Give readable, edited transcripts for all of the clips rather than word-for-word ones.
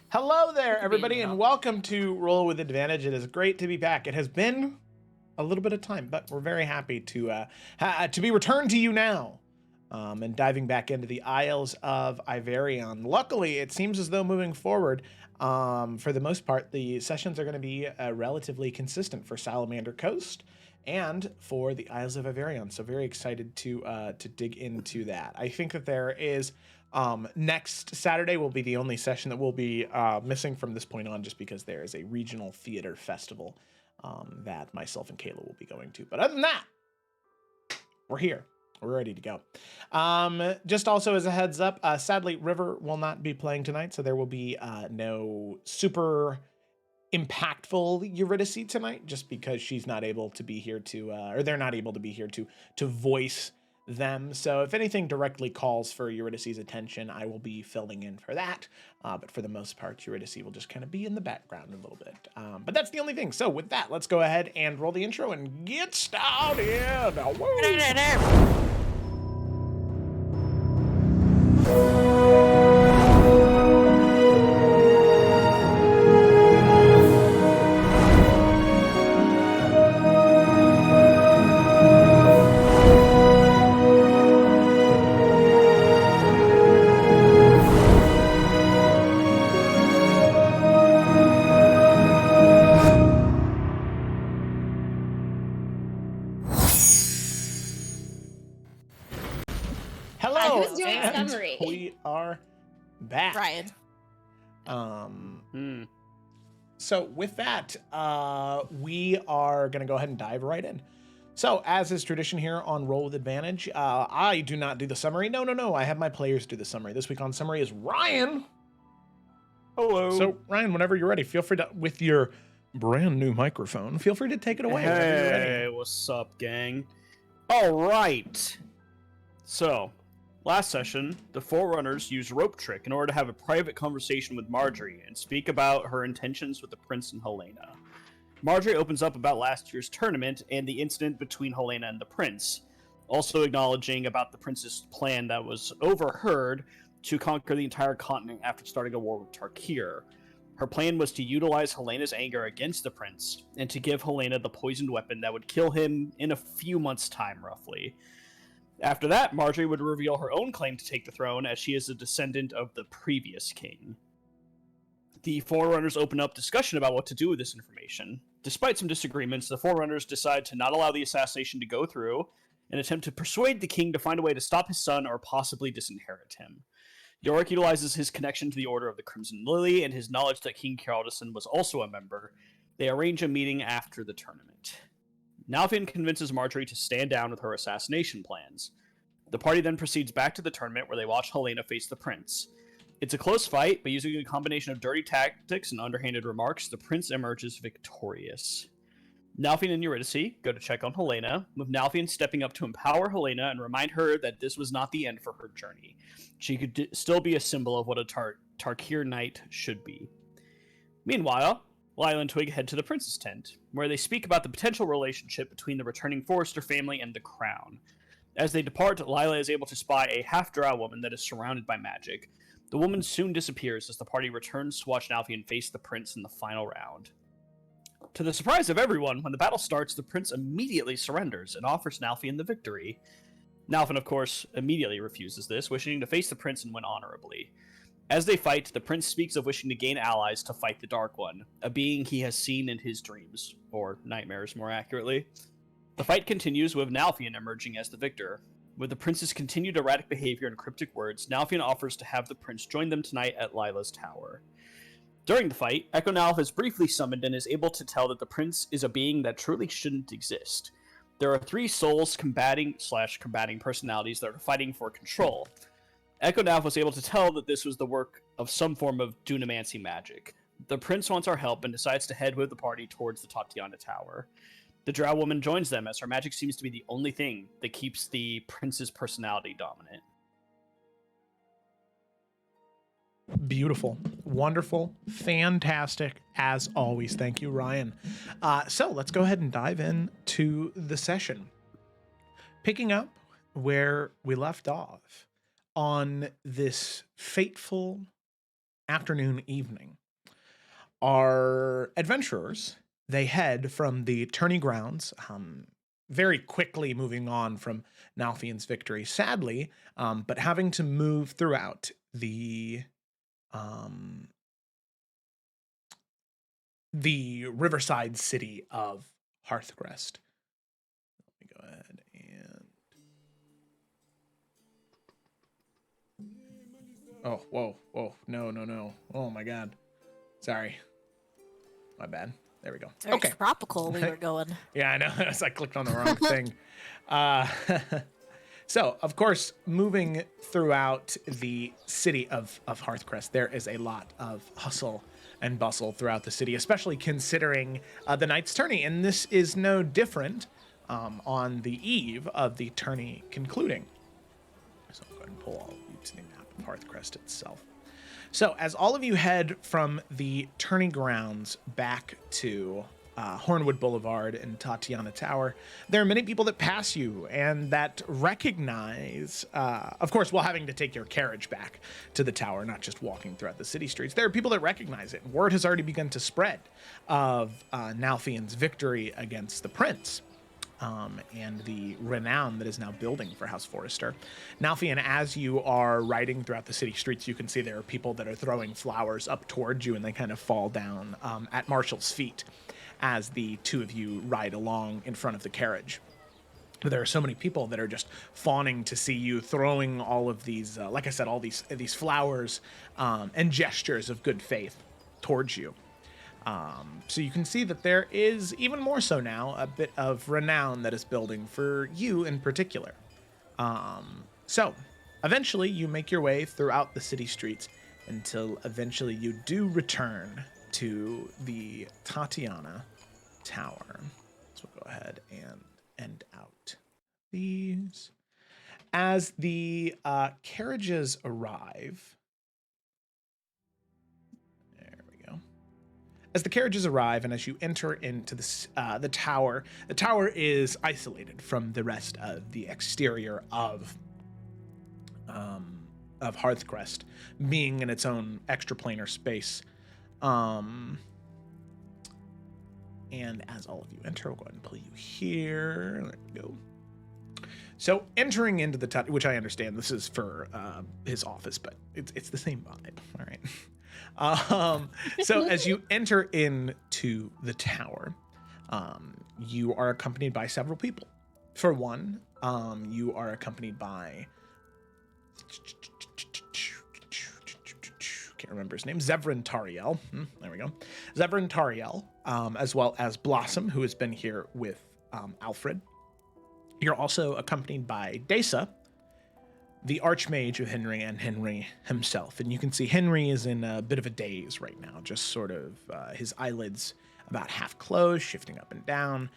Hello there, everybody, and welcome to Roll with Advantage. It is great to be back. It has been a little bit of time, but we're very happy to be returned to you now, and diving back into the Isles of Iverion. Luckily, it seems as though moving forward, for the most part, the sessions are going to be relatively consistent for Salamander Coast and for the Isles of Iverion. So very excited to dig into that. I think that there is. Next Saturday will be the only session that will be missing from this point on, just because there is a regional theater festival that myself and Kayla will be going to. But other than that, we're here. We're ready to go. Just also as a heads up, sadly, River will not be playing tonight, so there will be no super impactful Eurydice tonight, just because she's not able to be here to, or they're not able to be here to voice them. So if anything directly calls for Eurydice's attention, I will be filling in for that. But for the most part, Eurydice will just kind of be in the background a little bit. But that's the only thing. So with that, let's go ahead and roll the intro and get started. Hello, who's doing and summary? we are back. Ryan. So with that, we are going to go ahead and dive right in. So as is tradition here on Roll with Advantage, I do not do the summary. No. I have my players do the summary. This week on summary is Ryan. Hello. So Ryan, whenever you're ready, feel free to, with your brand new microphone, feel free to take it away whenever you're ready. Hey, what's up, gang? All right. So, last session, the Forerunners used Rope Trick in order to have a private conversation with Marjorie and speak about her intentions with the Prince and Helena. Marjorie opens up about last year's tournament and the incident between Helena and the Prince, also acknowledging about the Prince's plan that was overheard to conquer the entire continent after starting a war with Tarkir. Her plan was to utilize Helena's anger against the Prince and to give Helena the poisoned weapon that would kill him in a few months' time, roughly. After that, Marjorie would reveal her own claim to take the throne, as she is a descendant of the previous king. The Forerunners open up discussion about what to do with this information. Despite some disagreements, the Forerunners decide to not allow the assassination to go through and attempt to persuade the king to find a way to stop his son or possibly disinherit him. Yorick utilizes his connection to the Order of the Crimson Lily and his knowledge that King Kjaldison was also a member. They arrange a meeting after the tournament. Nalfion convinces Marjorie to stand down with her assassination plans. The party then proceeds back to the tournament where they watch Helena face the Prince. It's a close fight, but using a combination of dirty tactics and underhanded remarks, the Prince emerges victorious. Nalfion and Eurydice go to check on Helena, with Nalfion stepping up to empower Helena and remind her that this was not the end for her journey. She could still be a symbol of what a Tarkir knight should be. Meanwhile, Lila and Twig head to the Prince's tent, where they speak about the potential relationship between the returning Forrester family and the Crown. As they depart, Lila is able to spy a half-drow woman that is surrounded by magic. The woman soon disappears as the party returns to watch Nalfion face the Prince in the final round. To the surprise of everyone, when the battle starts, the Prince immediately surrenders and offers Nalfion the victory. Nalfion, of course, immediately refuses this, wishing to face the Prince and win honorably. As they fight, the Prince speaks of wishing to gain allies to fight the Dark One, a being he has seen in his dreams, or nightmares more accurately. The fight continues with Nalfion emerging as the victor. With the Prince's continued erratic behavior and cryptic words, Nalfion offers to have the Prince join them tonight at Lila's tower. During the fight, Echo Nalf is briefly summoned and is able to tell that the Prince is a being that truly shouldn't exist. There are three souls combating personalities that are fighting for control. Echo Nalf was able to tell that this was the work of some form of dunamancy magic. The Prince wants our help and decides to head with the party towards the Tatiana Tower. The Drow woman joins them, as her magic seems to be the only thing that keeps the Prince's personality dominant. Beautiful, wonderful, fantastic, as always. Thank you, Ryan. So let's go ahead and dive into the session. Picking up where we left off on this fateful afternoon, evening, our adventurers, they head from the tourney grounds, very quickly moving on from Nalfian's victory, sadly, but having to move throughout the riverside city of Hearthcrest. Let me go ahead and... Oh, whoa. No. Oh my god. Sorry. My bad. There we go. Very Okay. tropical we were going. Yeah, I know. I clicked on the wrong thing. So, of course, moving throughout the city of Hearthcrest, there is a lot of hustle and bustle throughout the city, especially considering the night's tourney. And this is no different on the eve of the tourney concluding. So I'll go ahead and pull all of you to the map of Hearthcrest itself. So as all of you head from the tourney grounds back to Hornwood Boulevard and Tatiana Tower, there are many people that pass you and that recognize, of course, while having to take your carriage back to the tower, not just walking throughout the city streets, there are people that recognize it. Word has already begun to spread of Nalfian's victory against the prince. And the renown that is now building for House Forrester. Nalfian, as you are riding throughout the city streets, you can see there are people that are throwing flowers up towards you, and they kind of fall down at Marshall's feet as the two of you ride along in front of the carriage. But there are so many people that are just fawning to see you throwing all of these, like I said, all these flowers and gestures of good faith towards you. So you can see that there is, even more so now, a bit of renown that is building for you in particular. So eventually you make your way throughout the city streets until eventually you do return to the Tatiana Tower. So we'll go ahead and end out these. As the carriages arrive... As the carriages arrive and as you enter into the tower is isolated from the rest of the exterior of Hearthcrest, being in its own extraplanar space. And as all of you enter, we'll go ahead and pull you here. There we go. So entering into the tower, which I understand this is for his office, but it's the same vibe. All right. So as you enter into the tower, you are accompanied by several people. For one, you are accompanied by, can't remember his name, Zevran Tariel. There we go. Zevran Tariel, as well as Blossom, who has been here with Alfred. You're also accompanied by Desa, the Archmage of Henry, and Henry himself. And you can see Henry is in a bit of a daze right now, just sort of his eyelids about half closed, shifting up and down,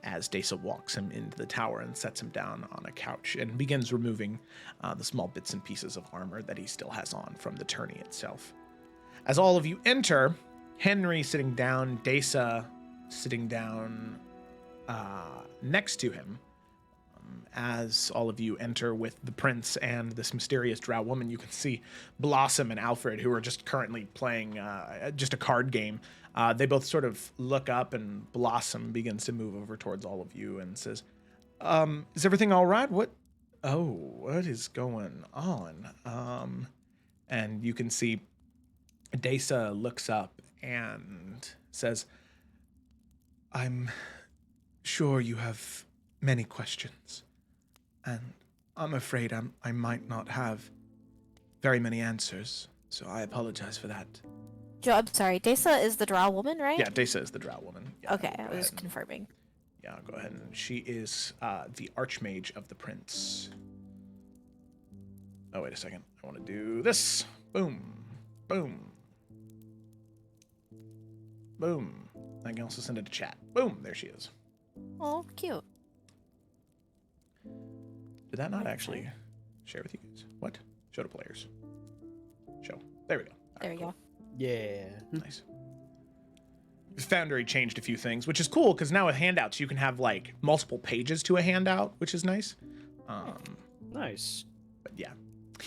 as Desa walks him into the tower and sets him down on a couch and begins removing the small bits and pieces of armor that he still has on from the tourney itself. As all of you enter, Henry sitting down, Desa sitting down next to him. As all of you enter with the prince and this mysterious drow woman, you can see Blossom and Alfred, who are just currently playing just a card game. They both sort of look up, and Blossom begins to move over towards all of you and says, is everything all right? What is going on? And you can see Desa looks up and says, I'm sure you have many questions. And I'm afraid I might not have very many answers, so I apologize for that. Joe, I'm sorry. Desa is the drow woman, right? Yeah, Desa is the drow woman. Yeah, okay, I was confirming. Yeah, go ahead. And she is the Archmage of the Prince. Oh, wait a second. I want to do this. Boom. Boom. Boom. I can also send it to chat. Boom. There she is. Oh, cute. Did that not actually share with you guys? What? Show to players. Show. There we go. There we go. Yeah. Nice. Foundry changed a few things, which is cool because now with handouts you can have like multiple pages to a handout, which is nice. Nice. But yeah.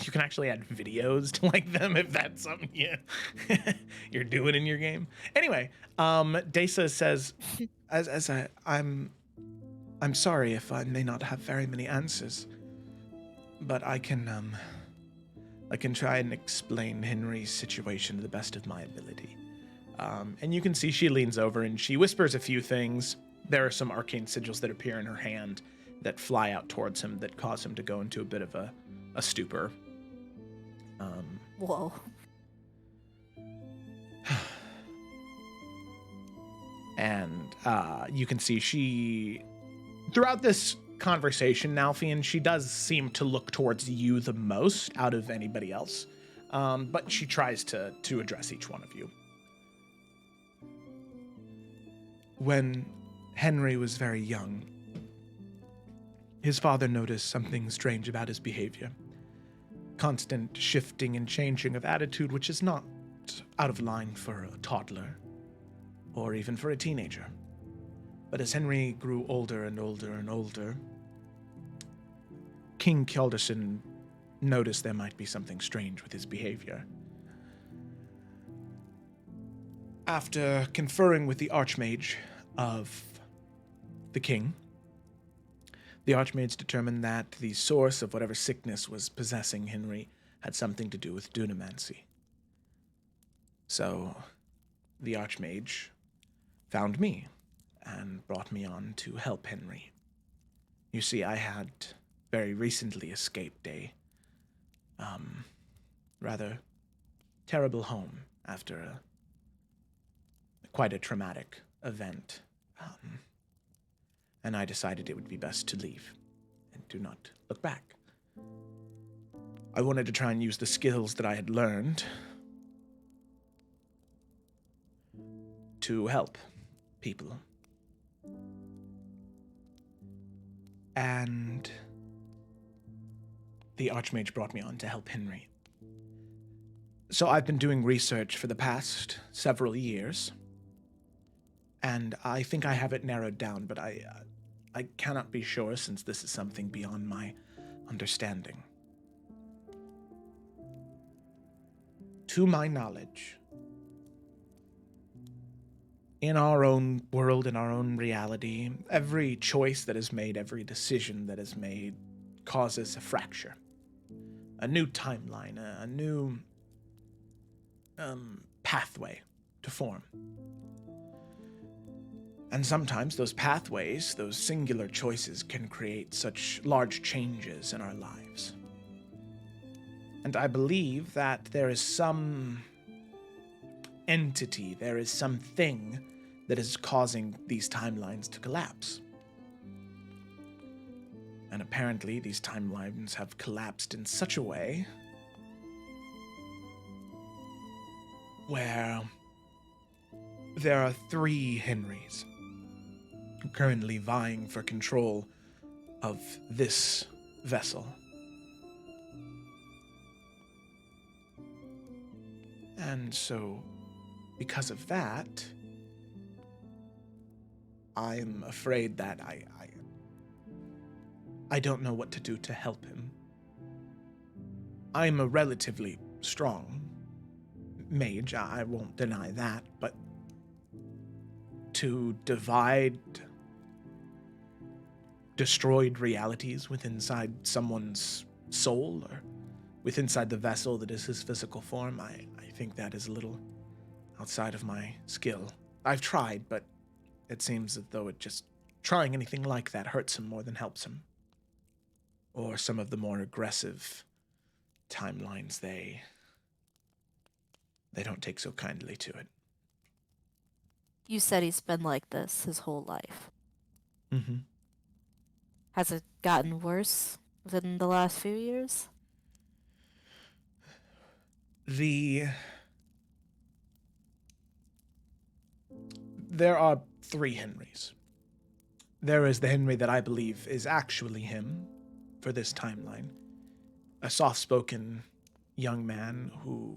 You can actually add videos to like them if that's something you're doing in your game. Anyway, Desa says, I'm sorry if I may not have very many answers, but I can try and explain Henry's situation to the best of my ability. And you can see she leans over and she whispers a few things. There are some arcane sigils that appear in her hand that fly out towards him that cause him to go into a bit of a stupor. Whoa. And you can see she, throughout this conversation, Nalfian, she does seem to look towards you the most out of anybody else. But she tries to address each one of you. When Henry was very young, his father noticed something strange about his behavior. Constant shifting and changing of attitude, which is not out of line for a toddler, or even for a teenager. But as Henry grew older and older and older, King Kjaldarson noticed there might be something strange with his behavior. After conferring with the Archmage of the king, the Archmage determined that the source of whatever sickness was possessing Henry had something to do with dunamancy. So, the Archmage found me and brought me on to help Henry. You see, I had very recently escaped a rather terrible home after quite a traumatic event. And I decided it would be best to leave and do not look back. I wanted to try and use the skills that I had learned to help people. And the Archmage brought me on to help Henry. So I've been doing research for the past several years, and I think I have it narrowed down, but I cannot be sure since this is something beyond my understanding. To my knowledge, in our own world, in our own reality, every choice that is made, every decision that is made causes a fracture. A new timeline, a new pathway to form. And sometimes those pathways, those singular choices, can create such large changes in our lives. And I believe that there is some entity, there is something that is causing these timelines to collapse. And apparently these timelines have collapsed in such a way where there are 3 Henrys currently vying for control of this vessel. And so, because of that, I'm afraid that I don't know what to do to help him. I'm a relatively strong mage, I won't deny that, but to divide destroyed realities within inside someone's soul or within inside the vessel that is his physical form, I think that is a little outside of my skill. I've tried, but it seems as though trying anything like that hurts him more than helps him. Or some of the more aggressive timelines, they don't take so kindly to it. You said he's been like this his whole life. Mm-hmm. Has it gotten worse within the last few years? There are 3 Henrys. There is the Henry that I believe is actually him for this timeline. A soft-spoken young man who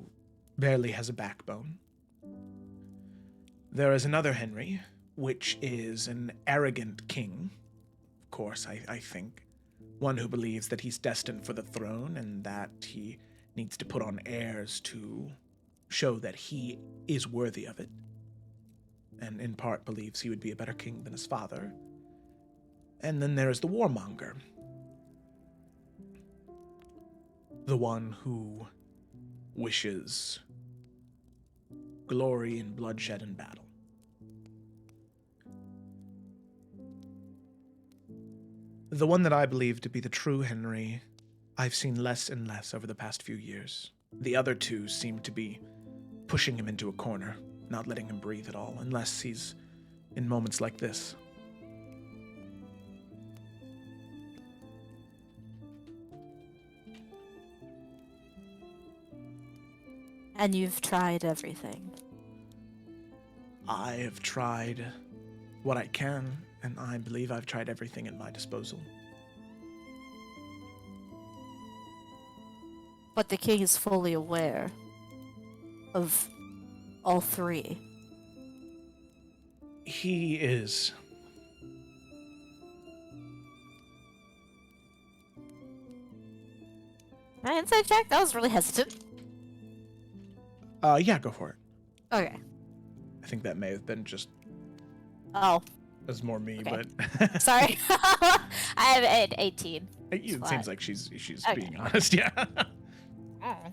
barely has a backbone. There is another Henry, which is an arrogant king, of course, I think, one who believes that he's destined for the throne and that he needs to put on airs to show that he is worthy of it, and in part believes he would be a better king than his father. And then there is the warmonger, the one who wishes glory and bloodshed in battle. The one that I believe to be the true Henry, I've seen less and less over the past few years. The other two seem to be pushing him into a corner, not letting him breathe at all, unless he's in moments like this. And you've tried everything. I have tried what I can, and I believe I've tried everything at my disposal. But the king is fully aware of all three. He is. My inside check? That was really hesitant. Yeah, go for it. Okay. I think that may have been just Oh, as more me, Okay. but sorry. I have an 18. it Flat. seems like she's Okay. being honest. Yeah. Mm.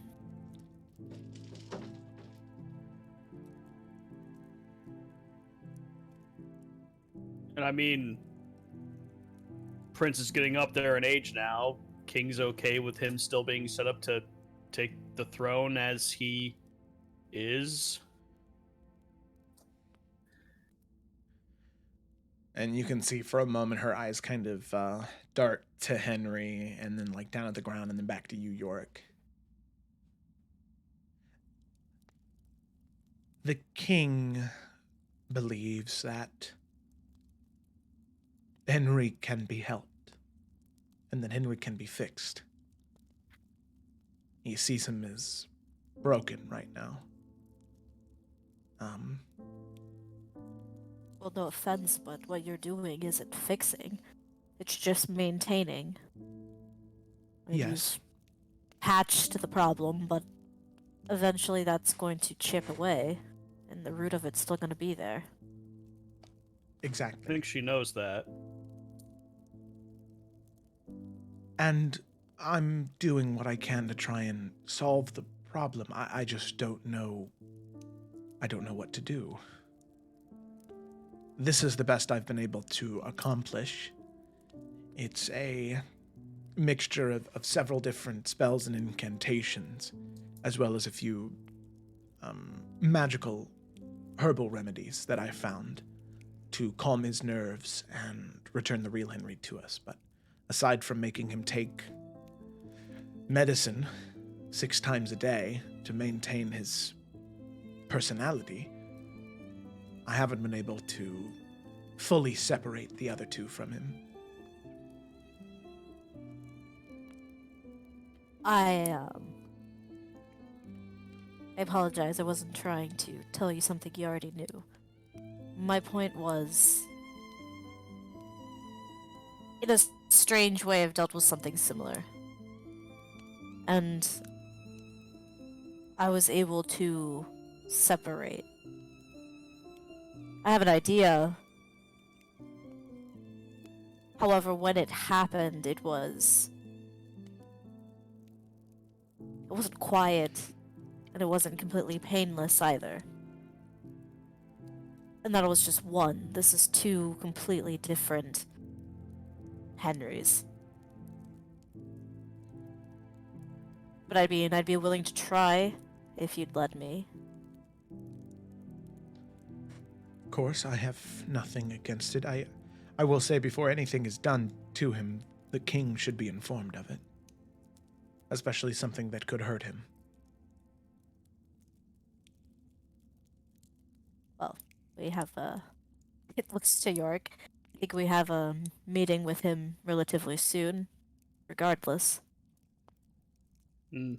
And I mean, Prince is getting up there in age now. King's okay with him still being set up to take the throne as he is. And you can see for a moment her eyes kind of dart to Henry and then like down at the ground and then back to you, Yorick. The king believes that Henry can be helped and that Henry can be fixed. He sees him as broken right now. Well, no offense, but what you're doing isn't fixing. It's just maintaining. Yes. You've patched the problem, but eventually that's going to chip away, and the root of it's still going to be there. I Exactly. think she knows that. And I'm doing what I can to try and solve the problem. I just don't know. I don't know what to do. This is the best I've been able to accomplish. It's a mixture of several different spells and incantations, as well as a few magical herbal remedies that I found to calm his nerves and return the real Henry to us. But aside from making him take medicine 6 times a day to maintain his personality, I haven't been able to fully separate the other two from him. I apologize. I wasn't trying to tell you something you already knew. My point was, in a strange way, I've dealt with something similar. And I was able to separate. I have an idea. However, when it happened, it wasn't quiet, and it wasn't completely painless either. And that was just one. This is 2 completely different Henrys. But I'd be willing to try if you'd let me. Of course, I have nothing against it. I will say before anything is done to him, the king should be informed of it. Especially something that could hurt him. Well, we have it looks to York. I think we have a meeting with him relatively soon, regardless. Mm.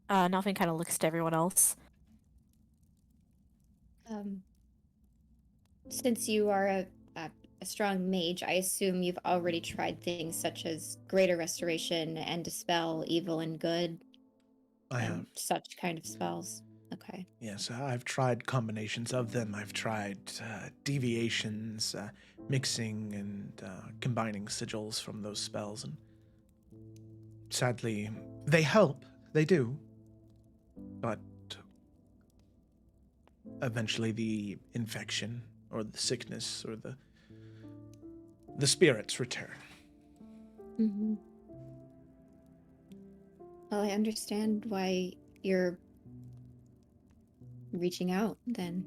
Nothing kind of looks to everyone else. since you are a strong mage, I assume you've already tried things such as greater restoration and dispel evil and good. I and have. such kind of spells. Okay. Yes, I've tried combinations of them. I've tried deviations, mixing and combining sigils from those spells, and sadly, they help. They do. But eventually the infection or the sickness or the spirits return. Mm-hmm. Well, I understand why you're reaching out then.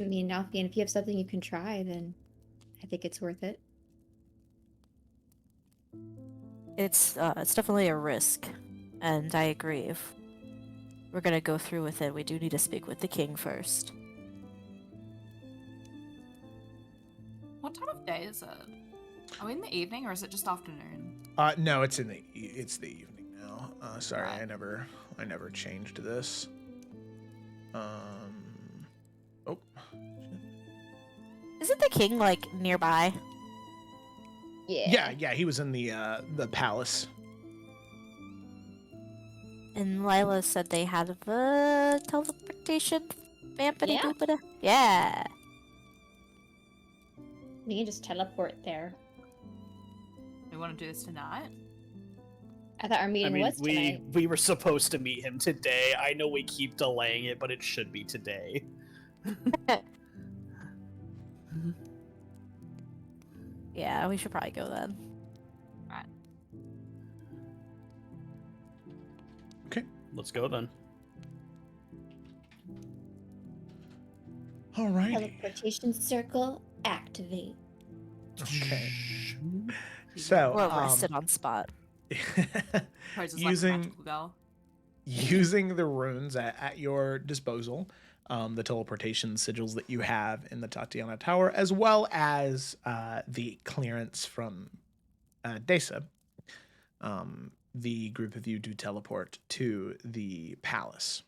I mean, Alfie, if you have something you can try, then I think it's worth it. It's definitely a risk, and I agree. If we're gonna go through with it, we do need to speak with the king first. What time of day is it? Are we in the evening or is it just afternoon? No, it's the evening now. Sorry, Right. I never changed this. Oh. Isn't the king like nearby? Yeah, he was in the palace. And Lila said they had a teleportation vampity Yeah. doopida. Yeah. We can just teleport there. We want to do this tonight? I thought our meeting was tonight. we were supposed to meet him today. I know we keep delaying it, but it should be today. Yeah, we should probably go then. Let's go then. All right. Teleportation circle activate. Okay. So, We're arrested on spot. Poses using- like a magical girl. using the runes at your disposal, the teleportation sigils that you have in the Tatiana Tower, as well as the clearance from Desa, the group of you do teleport to the palace.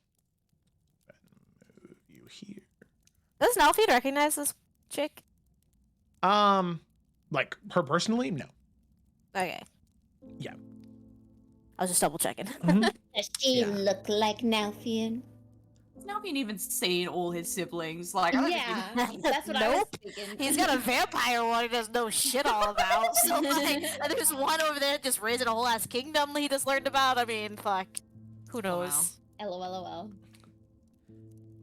Move you here. Does Nalfie recognize this chick? Like her personally, no. Okay. Yeah. I was just double checking. Does she Yeah. look like Nalfian? He's not even seen all his siblings. Like, I don't Yeah, think that's what I was Nope. thinking. He's got a vampire one he doesn't know shit all about. So like, and there's one over there just raising a whole ass kingdom he just learned about. I mean, fuck. Who knows? LOL.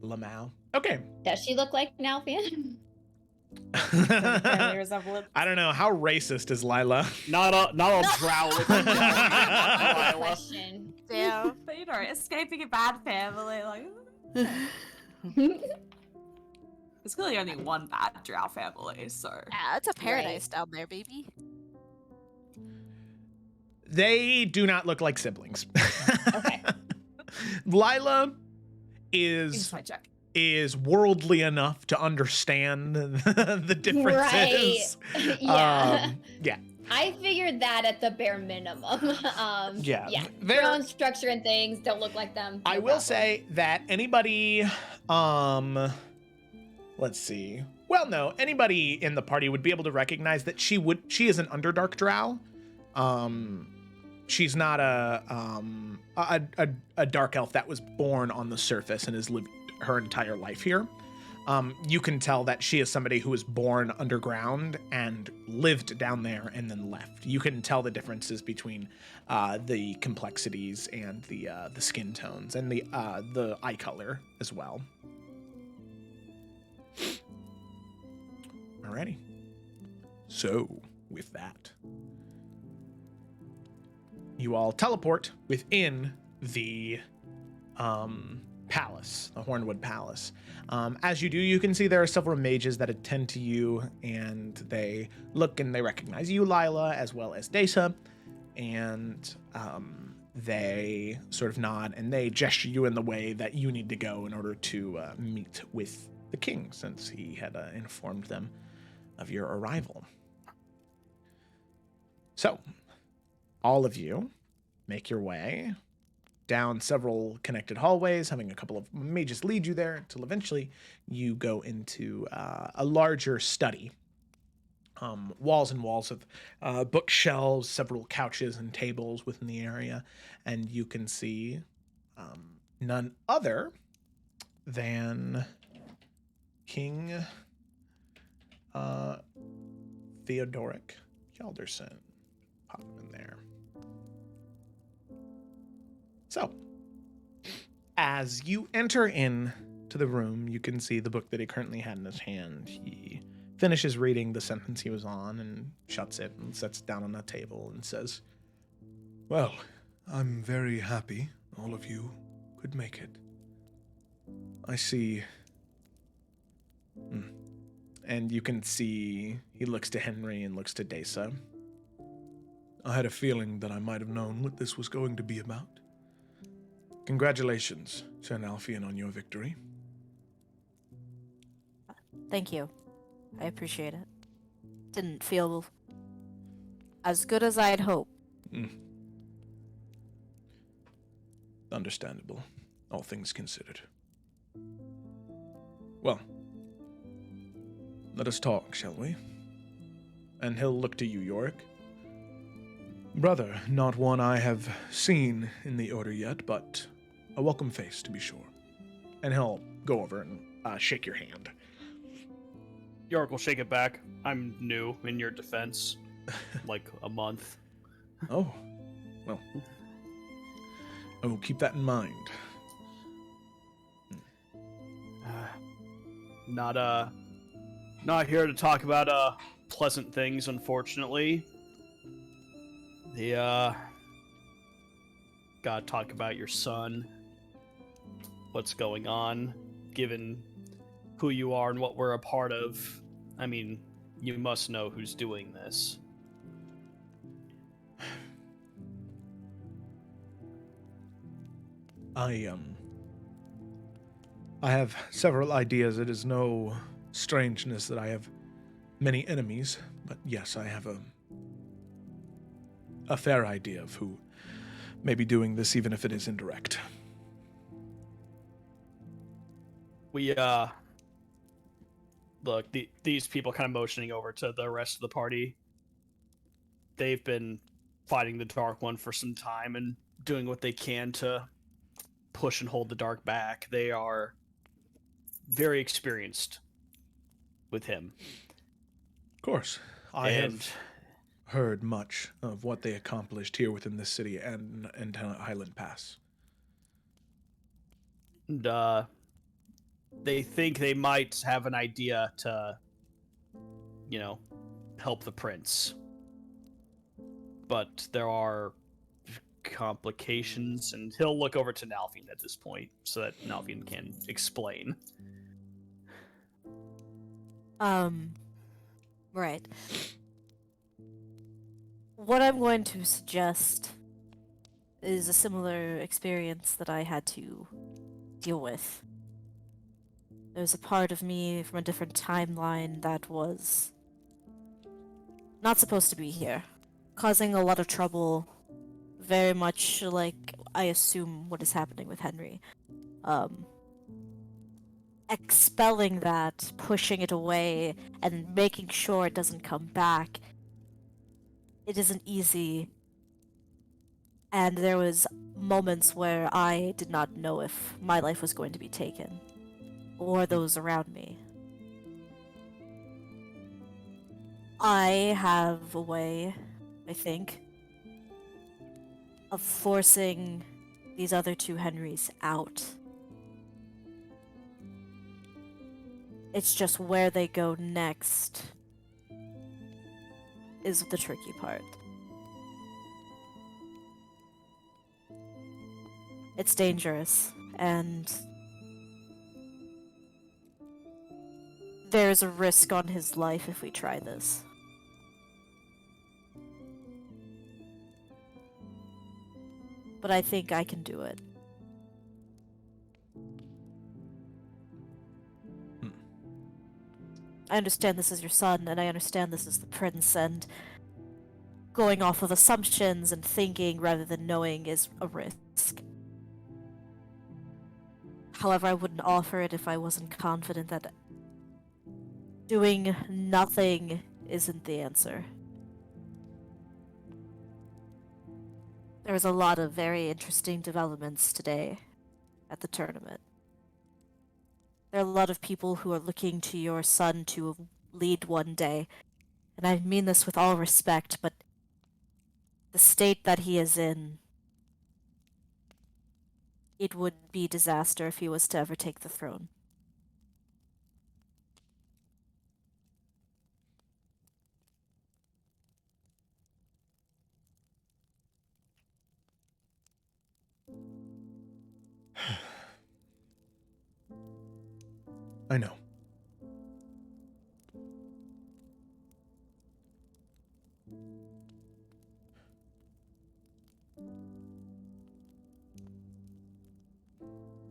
Lamau. Okay. Does she look like Nalfian? family resemblance. I don't know. How racist is Lila? Not all drow with Good Lila. question. Damn. But you know, escaping a bad family, like there's clearly only one bad drow family, so Yeah, it's a paradise down there, baby. They do not look like siblings. Okay. Lila is inside check. worldly enough to understand the differences. Right. Yeah. Yeah. I figured that at the bare minimum. Yeah. Yeah. They're- Their own structure and things don't look like them. I no will problem. say that anybody, let's see. Well, no, anybody in the party would be able to recognize that she is an Underdark drow. She's not a dark elf that was born on the surface and has lived her entire life here. You can tell that she is somebody who was born underground and lived down there and then left. You can tell the differences between the complexities and the skin tones and the eye color as well. Alrighty. So, with that, you all teleport within the palace, the Hornwood Palace. As you do, you can see there are several mages that attend to you, and they look and they recognize you, Lila, as well as Desa, and they sort of nod and they gesture you in the way that you need to go in order to meet with the king, since he had informed them of your arrival. So, all of you make your way down several connected hallways, having a couple of mages lead you there until eventually you go into a larger study. Walls and walls of bookshelves, several couches and tables within the area, and you can see none other than King Theodoric Hjaldarson. Pop him in there. So, as you enter in to the room, you can see the book that he currently had in his hand. He finishes reading the sentence he was on and shuts it and sets it down on a table and says, Well, I'm very happy all of you could make it. I see. And you can see he looks to Henry and looks to Desa. I had a feeling that I might have known what this was going to be about. Congratulations, Sir Alfian, on your victory. Thank you. I appreciate it. Didn't feel as good as I'd hoped. Understandable, all things considered. Well, let us talk, shall we? And he'll look to you, Yorick. Brother, not one I have seen in the Order yet, but a welcome face, to be sure. And he'll go over and shake your hand. York will shake it back. I'm new in your defense. Like a month. Oh, well. I will keep that in mind. Not here to talk about pleasant things, unfortunately. Gotta talk about your son. What's going on, given who you are and what we're a part of. I mean, you must know who's doing this. I have several ideas. It is no strangeness that I have many enemies, but yes, I have a fair idea of who may be doing this, even if it is indirect. We, look, these people kind of motioning over to the rest of the party. They've been fighting the Dark One for some time and doing what they can to push and hold the Dark back. They are very experienced with him. Of course. I have heard much of what they accomplished here within this city and Highland Pass. And, they think they might have an idea to, help the prince. But there are complications, and he'll look over to Nalfian at this point so that Nalfian can explain. Right. What I'm going to suggest is a similar experience that I had to deal with. There's a part of me from a different timeline that was not supposed to be here, causing a lot of trouble, very much like I assume what is happening with Henry. Expelling that, pushing it away, and making sure it doesn't come back, it isn't easy. And there was moments where I did not know if my life was going to be taken, or those around me. I have a way, I think, of forcing these other two Henrys out. It's just where they go next is the tricky part. It's dangerous, and there's a risk on his life if we try this. But I think I can do it. I understand this is your son, and I understand this is the prince, and going off of assumptions and thinking rather than knowing is a risk. However, I wouldn't offer it if I wasn't confident that doing nothing isn't the answer. There was a lot of very interesting developments today at the tournament. There are a lot of people who are looking to your son to lead one day, and I mean this with all respect, but the state that he is in, it would be disaster if he was to ever take the throne. I know.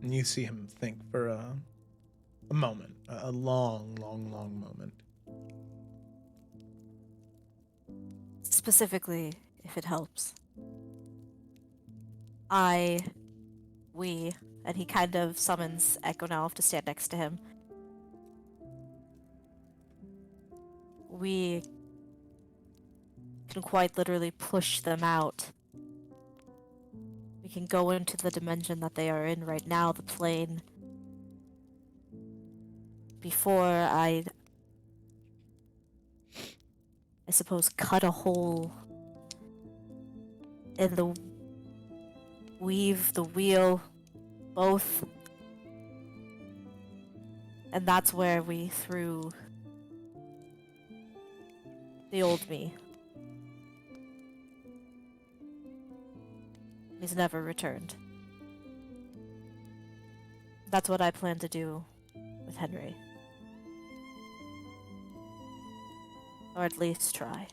And you see him think for a moment, a long, long, long moment. Specifically, if it helps. We, and he kind of summons Ekonalf to stand next to him. We can quite literally push them out. We can go into the dimension that they are in right now, the plane. Before I suppose, cut a hole in the weave, the wheel, both. And that's where we threw the old me. He's never returned. That's what I plan to do with Henry. Or at least try.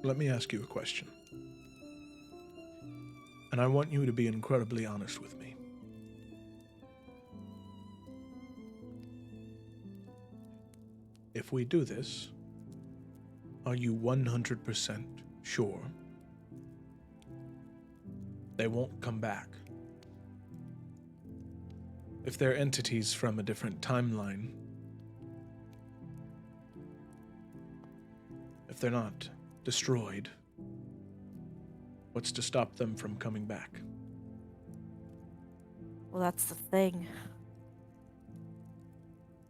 Let me ask you a question. And I want you to be incredibly honest with me. If we do this, are you 100% sure they won't come back? If they're entities from a different timeline, if they're not destroyed, what's to stop them from coming back? Well, that's the thing.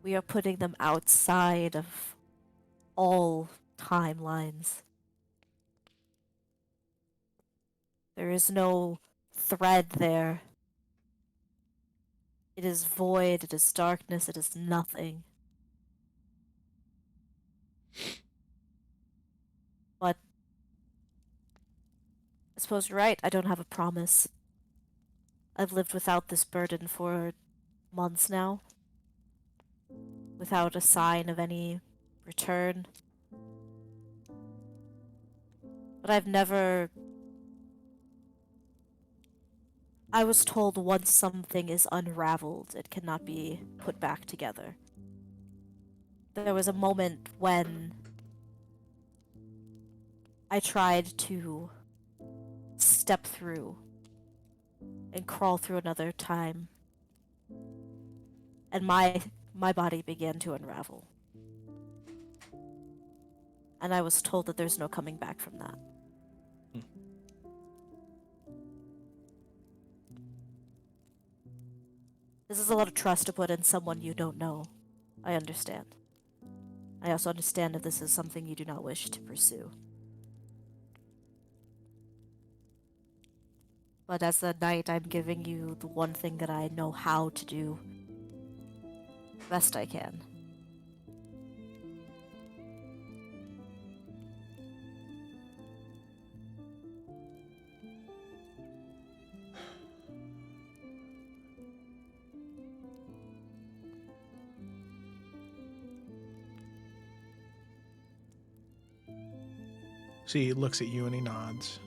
We are putting them outside of all timelines. There is no thread there. It is void, it is darkness, it is nothing. But I suppose you're right, I don't have a promise. I've lived without this burden for months now. Without a sign of any return. But I've never... I was told once something is unraveled, it cannot be put back together. There was a moment when I tried to step through and crawl through another time, and my body began to unravel. And I was told that there's no coming back from that. This is a lot of trust to put in someone you don't know. I understand. I also understand if this is something you do not wish to pursue. But as the knight, I'm giving you the one thing that I know how to do best I can. See, he looks at you and he nods.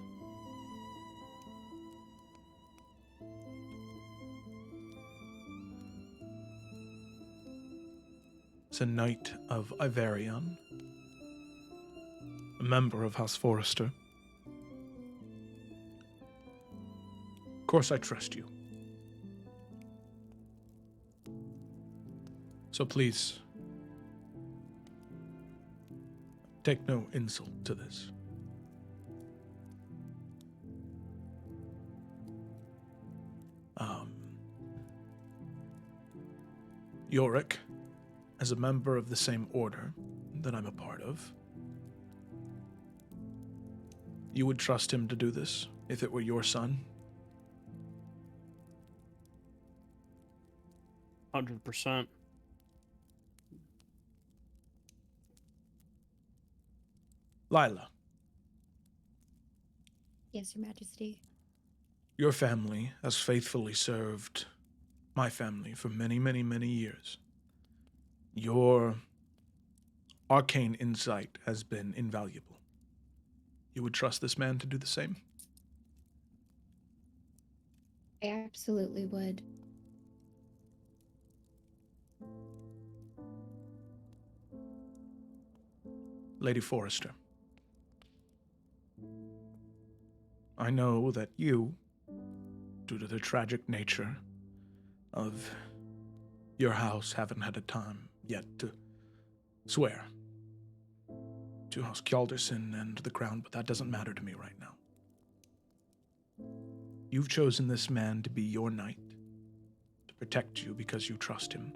It's a knight of Iverion, a member of House Forrester. course I trust you. So please, take no insult to this. Yorick, as a member of the same order that I'm a part of, you would trust him to do this if it were your son? 100%. Lila, Yes, Your Majesty. your family has faithfully served my family for many, many, many years. Your arcane insight has been invaluable. You would trust this man to do the same? I absolutely would. Lady Forrester, I know that you, due to the tragic nature of your house, haven't had a time yet to swear to House Kjaldarson and the crown, but that doesn't matter to me right now. You've chosen this man to be your knight, to protect you because you trust him.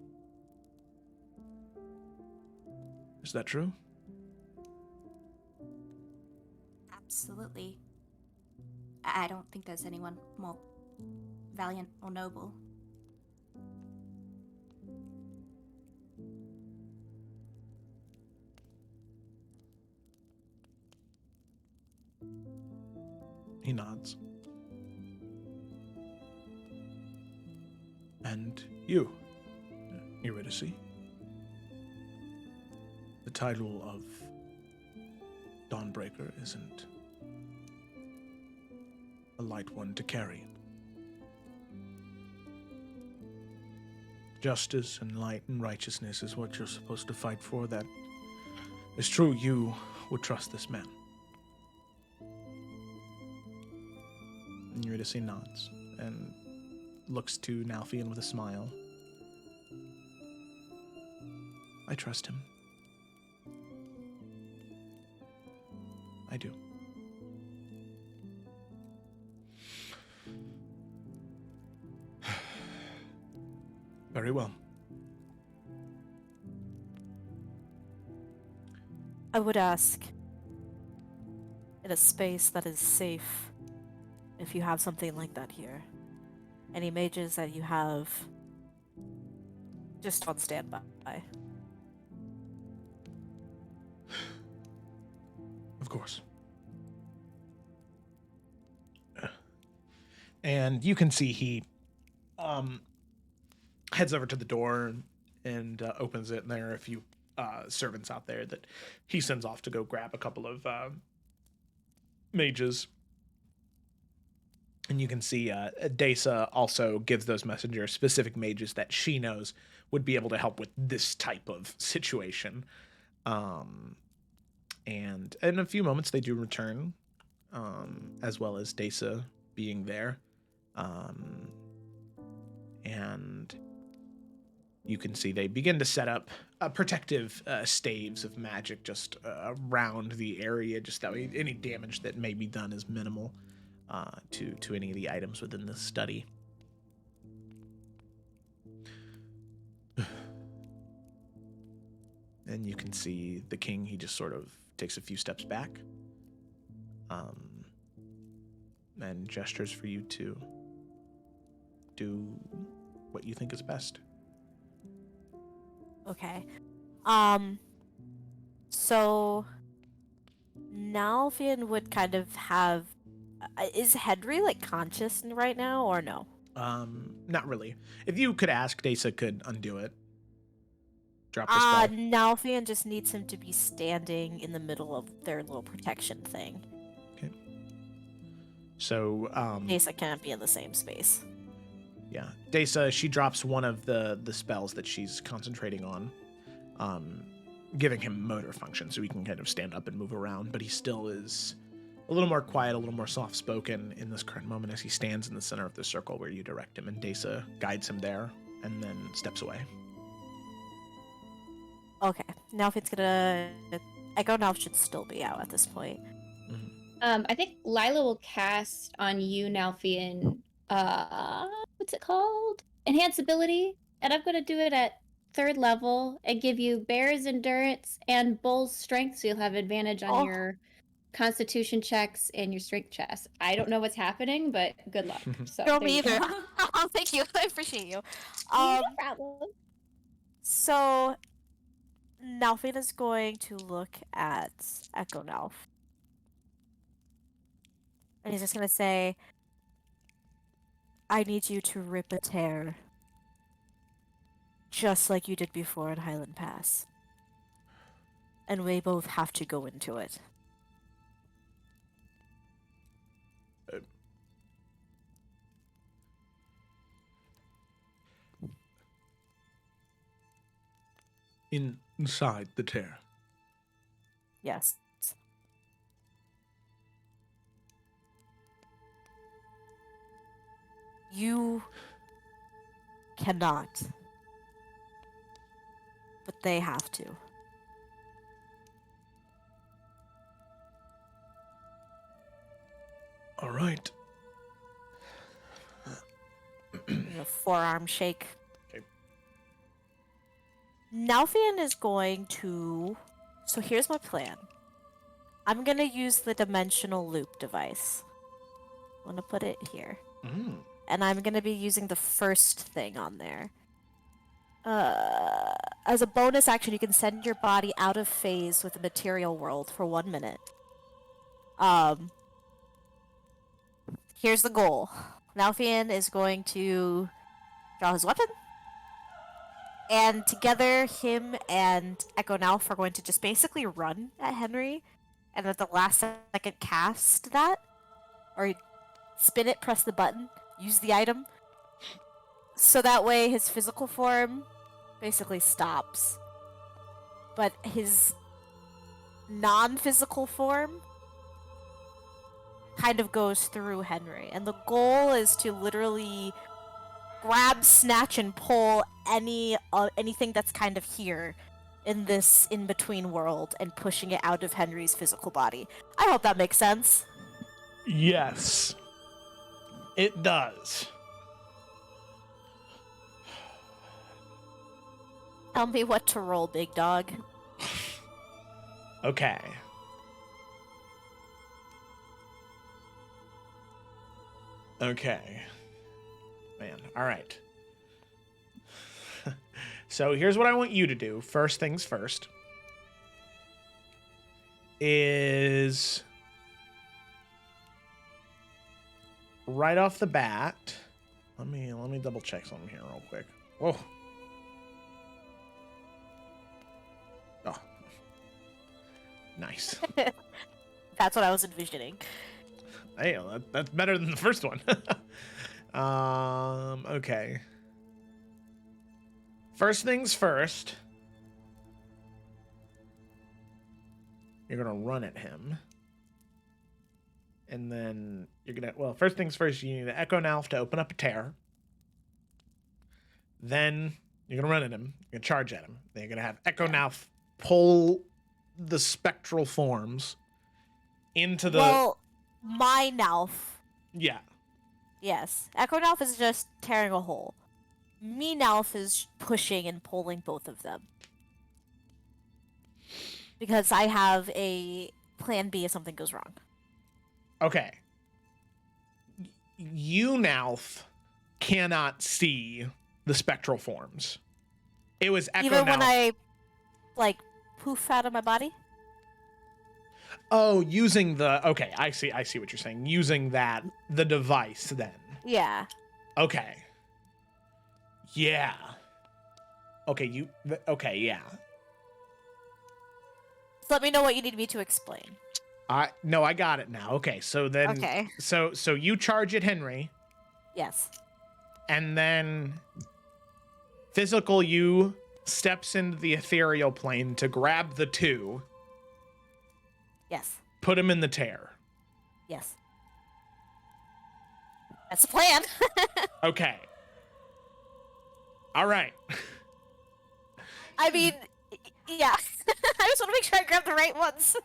Is that true? Absolutely. I don't think there's anyone more valiant or noble. He nods. And you, Eurydice. The title of Dawnbreaker isn't a light one to carry. Justice and light and righteousness is what you're supposed to fight for. That is true. You would trust this man. And Eurydice nods and looks to Nalfian with a smile. I trust him. I do. Very well. I would ask, in a space that is safe, if you have something like that here. Any mages that you have just on standby. Of course. And you can see he heads over to the door and opens it, and there are a few servants out there that he sends off to go grab a couple of mages. And you can see Dasa also gives those messengers specific mages that she knows would be able to help with this type of situation. And in a few moments, they do return, as well as Dasa being there. And you can see they begin to set up protective staves of magic just around the area, just that way any damage that may be done is minimal to any of the items within this study. And you can see the king, he just sort of takes a few steps back and gestures for you to do what you think is best. Okay. So Nalfian would kind of have. Is Hedry like conscious right now or no? Not really. If you could ask, Dasa could undo it. Drop the spell. Nalfian just needs him to be standing in the middle of their little protection thing. Okay. So, Dasa can't be in the same space. yeah. Dasa, she drops one of the spells that she's concentrating on, giving him motor function so he can kind of stand up and move around, but he still is a little more quiet, a little more soft-spoken in this current moment as he stands in the center of the circle where you direct him, and Desa guides him there and then steps away. Okay, now if it's gonna... Echo now should still be out at this point. I think Lila will cast on you, Nalfian, what's it called? Enhance ability. And I'm gonna do it at 3rd level and give you Bear's Endurance and Bull's Strength, so you'll have advantage on your Constitution checks and your Strength checks. I don't know what's happening, but good luck. So No, there me you go. either. Oh, thank you. I appreciate you. No problem. So, Nalfin is going to look at Echo Nalf. And he's just going to say, I need you to rip a tear. Just like you did before in Highland Pass. And we both have to go into it. Inside the tear. Yes. You cannot. But they have to. All right. A forearm shake. Okay. Nalfian is going to... So here's my plan. I'm going to use the dimensional loop device. I'm going to put it here. And I'm going to be using the first thing on there. As a bonus action, you can send your body out of phase with the material world for 1 minute. Here's the goal. Nalfian is going to draw his weapon. And together, him and Echo Nalf are going to just basically run at Henry. And at the last second cast that. Or spin it, press the button, use the item. So that way his physical form basically stops. But his non-physical form kind of goes through Henry. And the goal is to literally grab, snatch, and pull anything that's kind of here in this in-between world and pushing it out of Henry's physical body. I hope that makes sense. Yes, it does. Tell me what to roll, big dog. Okay. Okay. Man, all right. So here's what I want you to do. First things first. Is right off the bat. Let me double check something here real quick. Whoa. Oh. Nice. That's what I was envisioning. Hey, that's better than the first one. Okay. First things first. You're gonna run at him. And then you're gonna... Well, first things first, you need an Echo Nalf to open up a tear. Then you're gonna run at him. You're gonna charge at him. Then you're gonna have Echo Nalf pull the spectral forms into the... Well, my Nalf. Yeah. Yes. Echo Nalf is just tearing a hole. Me Nalf is pushing and pulling both of them. Because I have a plan B if something goes wrong. Okay. You, Nalf, cannot see the spectral forms. It was Echo Even when Nalf. I, like, poof out of my body? Oh, using the... Okay, I see what you're saying. Using that, the device, then. Yeah. Okay. Yeah. Okay, okay, yeah. So let me know what you need me to explain. No, I got it now. Okay, so then... Okay. So you charge at Henry, Yes. and then physical you steps into the ethereal plane to grab the two, Yes. put him in the tear. Yes. That's the plan. Okay. All right. I mean, yeah. I just want to make sure I grab the right ones.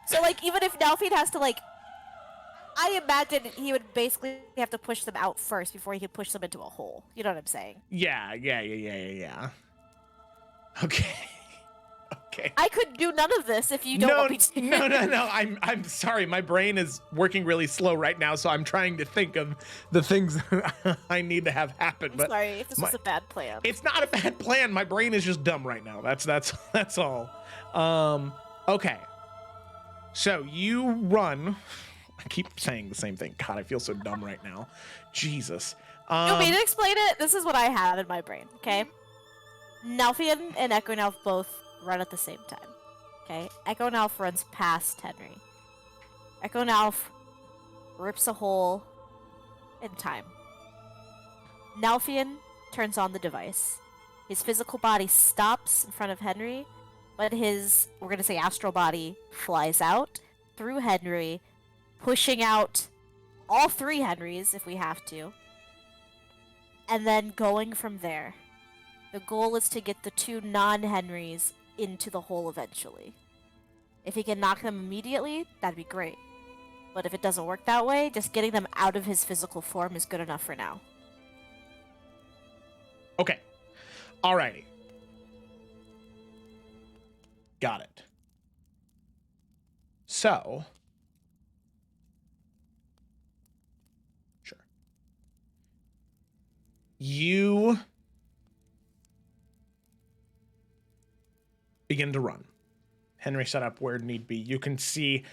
So, like, even if Nalfine has to, like, I imagine he would basically have to push them out first before he could push them into a hole. You know what I'm saying? Yeah. Okay. Okay. I could do none of this if you don't want me to. No. I'm sorry. My brain is working really slow right now, so I'm trying to think of the things I need to have happen. I'm sorry if this was a bad plan. It's not a bad plan. My brain is just dumb right now. That's all. Okay. So you run. I keep saying the same thing. God, I feel so dumb right now. Jesus. You want me to explain it? This is what I had in my brain, okay? Nalfian and Echo both run at the same time. Okay? Echo runs past Henry. Echo rips a hole in time. Nalfian turns on the device. His physical body stops in front of Henry, but his, we're gonna say astral body, flies out through Henry, pushing out all 3 Henrys if we have to, and then going from there. The goal is to get the 2 non-Henrys into the hole eventually. If he can knock them immediately, that'd be great. But if it doesn't work that way, just getting them out of his physical form is good enough for now. Okay. Alrighty. Got it. So. Sure. You begin to run. Henry set up where need be. You can see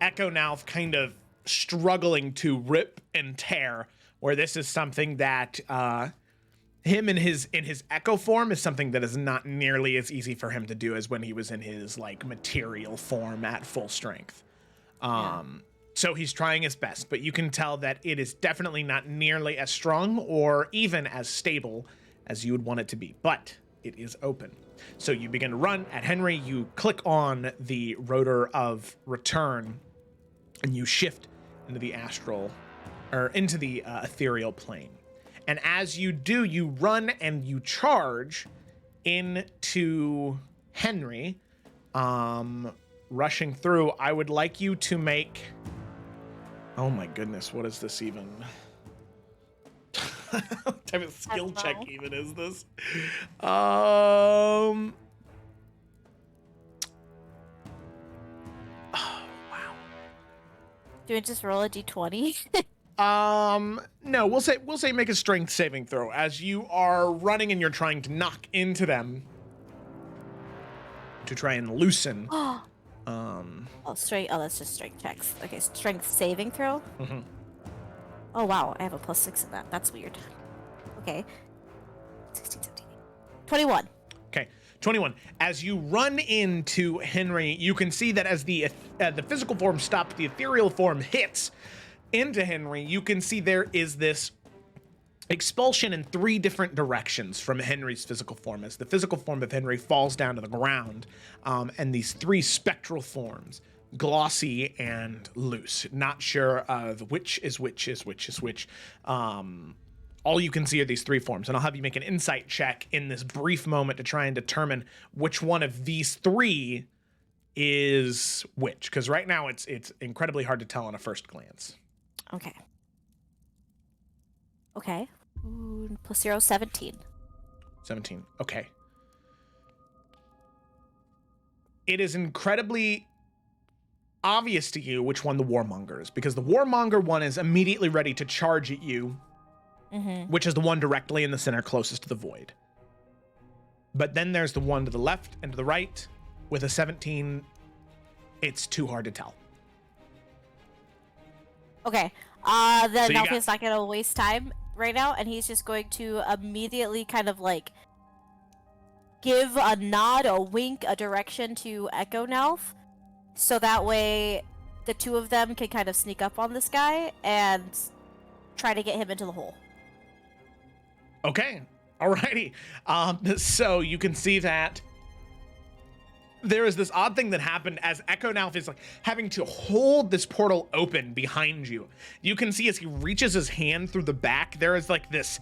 Echo now kind of struggling to rip and tear, where this is something that him in his Echo form is something that is not nearly as easy for him to do as when he was in his like material form at full strength. So he's trying his best, but you can tell that it is definitely not nearly as strong or even as stable as you would want it to be, but it is open. So you begin to run at Henry, you click on the rotor of return, and you shift into the astral, or into the ethereal plane. And as you do, you run and you charge into Henry, rushing through. I would like you to make... Oh my goodness, what is this even? What type of skill check even is this? Oh, wow. Do we just roll a d20? No, we'll say make a strength saving throw as you are running and you're trying to knock into them to try and loosen. Oh, that's just strength checks. Okay, strength saving throw? Mm-hmm. Oh, wow, I have a +6 in that. That's weird. Okay. 16, 17, 21. Okay, 21. As you run into Henry, you can see that as the physical form stops, the ethereal form hits into Henry. You can see there is this expulsion in 3 different directions from Henry's physical form as the physical form of Henry falls down to the ground, and these 3 spectral forms, glossy and loose, not sure of which is which is which is which. All you can see are these 3 forms, and I'll have you make an insight check in this brief moment to try and determine which one of these 3 is which, because right now it's incredibly hard to tell on a first glance. Okay. Okay. Ooh, +0, 17. 17. Okay. It is incredibly obvious to you which one the Warmonger is, because the Warmonger one is immediately ready to charge at you, which is the one directly in the center closest to the void. But then there's the one to the left and to the right with a 17. It's too hard to tell. Okay. Then So Nalfian's not gonna waste time right now, and he's just going to immediately kind of like give a nod, a wink, a direction to Echo Nalf, so that way the 2 of them can kind of sneak up on this guy and try to get him into the hole. Okay. Alrighty. So you can see that there is this odd thing that happened as Echo now is like having to hold this portal open behind you. You can see as he reaches his hand through the back, there is like this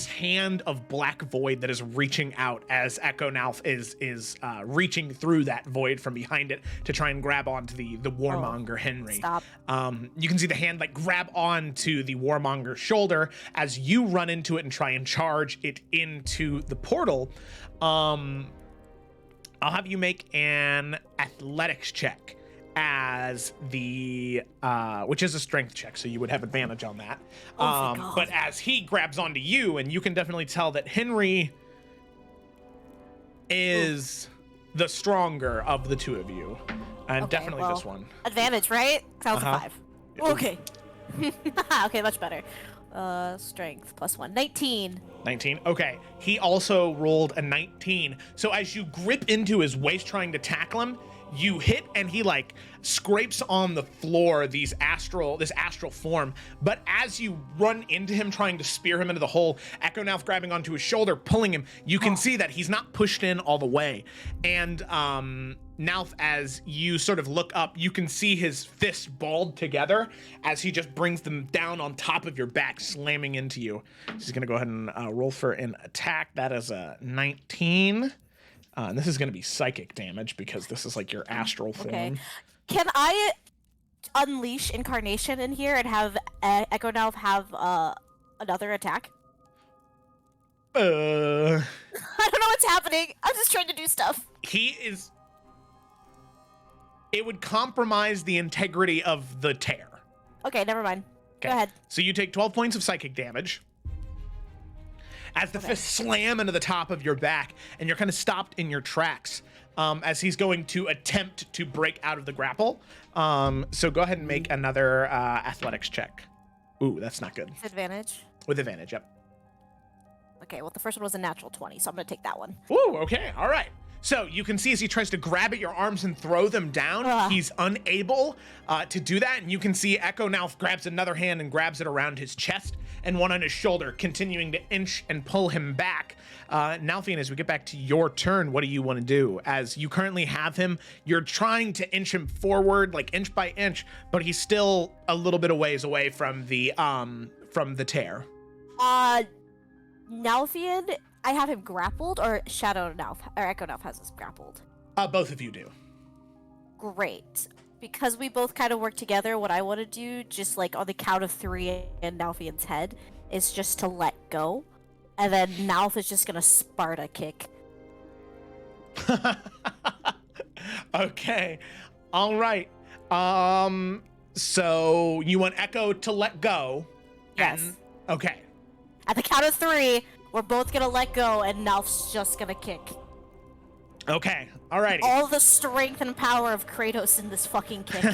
hand of black void that is reaching out as Echo now is reaching through that void from behind it to try and grab onto the warmonger Henry. Stop. You can see the hand like grab onto the warmonger's shoulder as you run into it and try and charge it into the portal. I'll have you make an athletics check as the which is a strength check, so you would have advantage on that. Oh my God. But as he grabs onto you, and you can definitely tell that Henry is the stronger of the two of you, and Okay, definitely well, this one. Advantage, right? That was a 5. Yeah. Okay. Okay, much better. Strength +1. 19. 19. Okay. He also rolled a 19. So as you grip into his waist trying to tackle him, you hit and he like scrapes on the floor this astral form. But as you run into him trying to spear him into the hole, Echo now grabbing onto his shoulder, pulling him, you can see that he's not pushed in all the way. And now as you sort of look up, you can see his fists balled together as he just brings them down on top of your back, slamming into you. So he's gonna go ahead and roll for an attack. That is a 19. And this is going to be psychic damage because this is like your astral form. Okay. Can I unleash incarnation in here and have Echo now have another attack? I I don't know what's happening. I'm just trying to do stuff. It would compromise the integrity of the tear. Okay, never mind. Okay. Go ahead. So you take 12 points of psychic damage as the fists slam into the top of your back, and you're kind of stopped in your tracks as he's going to attempt to break out of the grapple. So go ahead and make another athletics check. Ooh, that's not good. Advantage. With advantage, yep. Okay, well, the first one was a natural 20, so I'm going to take that one. Ooh, okay, all right. So you can see as he tries to grab at your arms and throw them down, he's unable to do that. And you can see Echo now grabs another hand and grabs it around his chest and one on his shoulder, continuing to inch and pull him back. Nalfian, as we get back to your turn, what do you want to do? As you currently have him, you're trying to inch him forward, like inch by inch, but he's still a little bit of ways away from the tear. Nalfian, I have him grappled, or Shadow Nalf, or Echo Nalf has us grappled? Both of you do. Great. Because we both kind of work together, what I want to do, just like on the count of 3 in Nalfian's head, is just to let go. And then Nalf is just going to Sparta kick. Okay. All right. So you want Echo to let go? Yes. And, okay. At the count of 3, we're both going to let go, and Nalf's just going to kick. Okay. Alrighty. All the strength and power of Kratos in this fucking kick.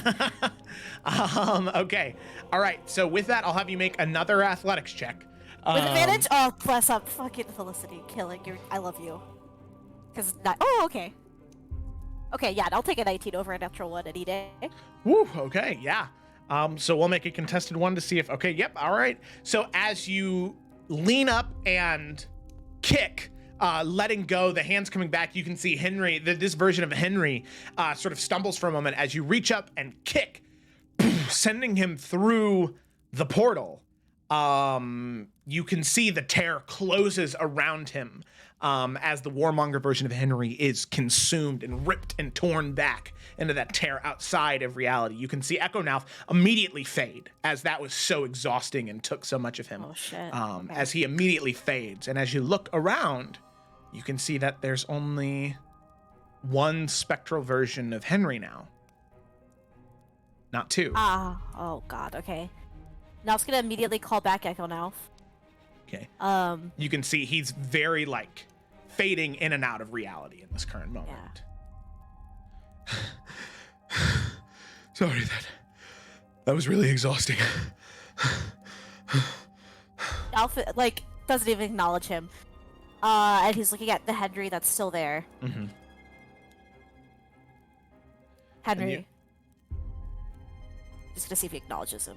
Okay. All right. So with that, I'll have you make another athletics check. With advantage? Oh, bless up. Fucking Felicity. Killing you. I love you. Because that. Oh, okay. Okay, yeah, I'll take a 19 over a natural 1 any day. Woo, okay, yeah. So we'll make a contested one to see if, okay, yep, all right. So as you lean up and kick, letting go, the hands coming back, you can see Henry, this version of Henry sort of stumbles for a moment as you reach up and kick, sending him through the portal. You can see the tear closes around him as the warmonger version of Henry is consumed and ripped and torn back into that tear outside of reality. You can see Echo now immediately fade as that was so exhausting and took so much of him. Oh, shit. Okay. As he immediately fades. And as you look around, you can see that there's only one spectral version of Henry now. Not two. Oh god, okay. Nalf's gonna immediately call back Echo Nalf. Okay. You can see he's very like fading in and out of reality in this current moment. Sorry, that was really exhausting. Nalf like doesn't even acknowledge him. And he's looking at the Henry that's still there. Mm-hmm. Henry. Just gonna see if he acknowledges him.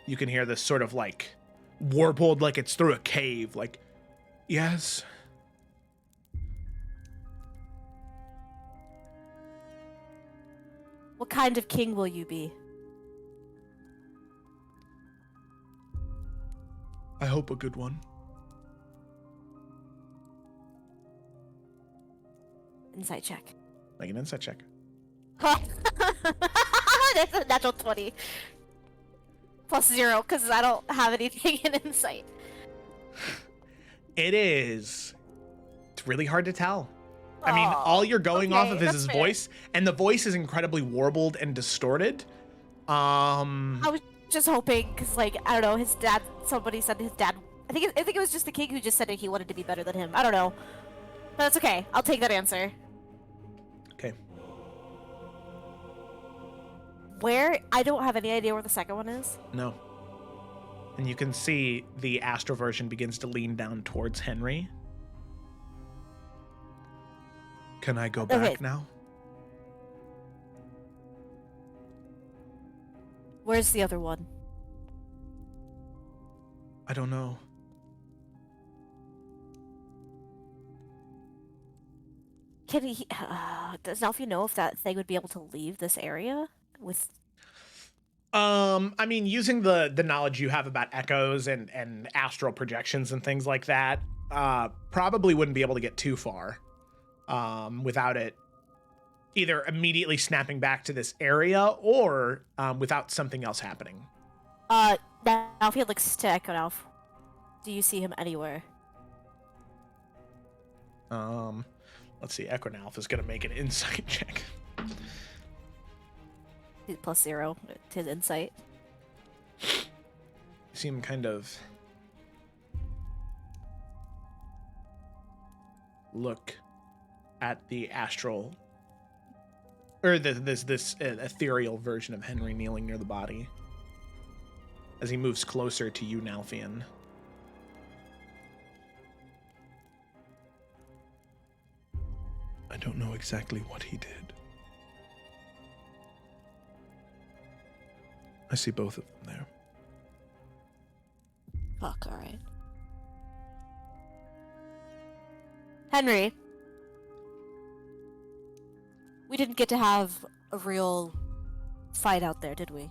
You can hear this sort of like warbled, like it's through a cave, like, Yes. What kind of king will you be? I hope a good one. Insight check. Make an insight check. That's a natural 20. Plus 0, because I don't have anything in insight. It's really hard to tell. I mean, all you're going off of is his voice, and the voice is incredibly warbled and distorted. I was just hoping, because, like, I don't know, his dad, somebody said his dad, I think it was just the king who just said that he wanted to be better than him. I don't know. But that's okay. I'll take that answer. Okay. Where? I don't have any idea where the second one is. No. And you can see the astral version begins to lean down towards Henry. Can I go back Okay. now? Where's the other one? I don't know. Can he? Does Nalfi know if that thing would be able to leave this area with? I mean, using the knowledge you have about echoes and astral projections and things like that, probably wouldn't be able to get too far, without it either immediately snapping back to this area or without something else happening. Nalfi looks to Echo Nalf. Do you see him anywhere? Let's see. Equinalf is gonna make an insight check. He's plus 0 to his insight. You see him kind of look at the astral, or this ethereal version of Henry kneeling near the body as he moves closer to you, Nalfian. I don't know exactly what he did. I see both of them there. Fuck, alright. Henry. We didn't get to have a real fight out there, did we?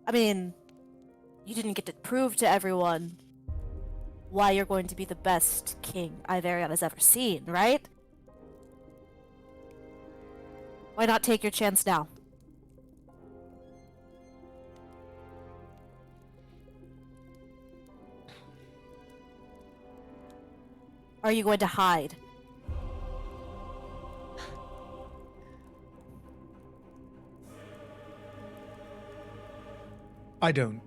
I mean, you didn't get to prove to everyone why you're going to be the best king Iverion has ever seen, right? Why not take your chance now? Are you going to hide? I don't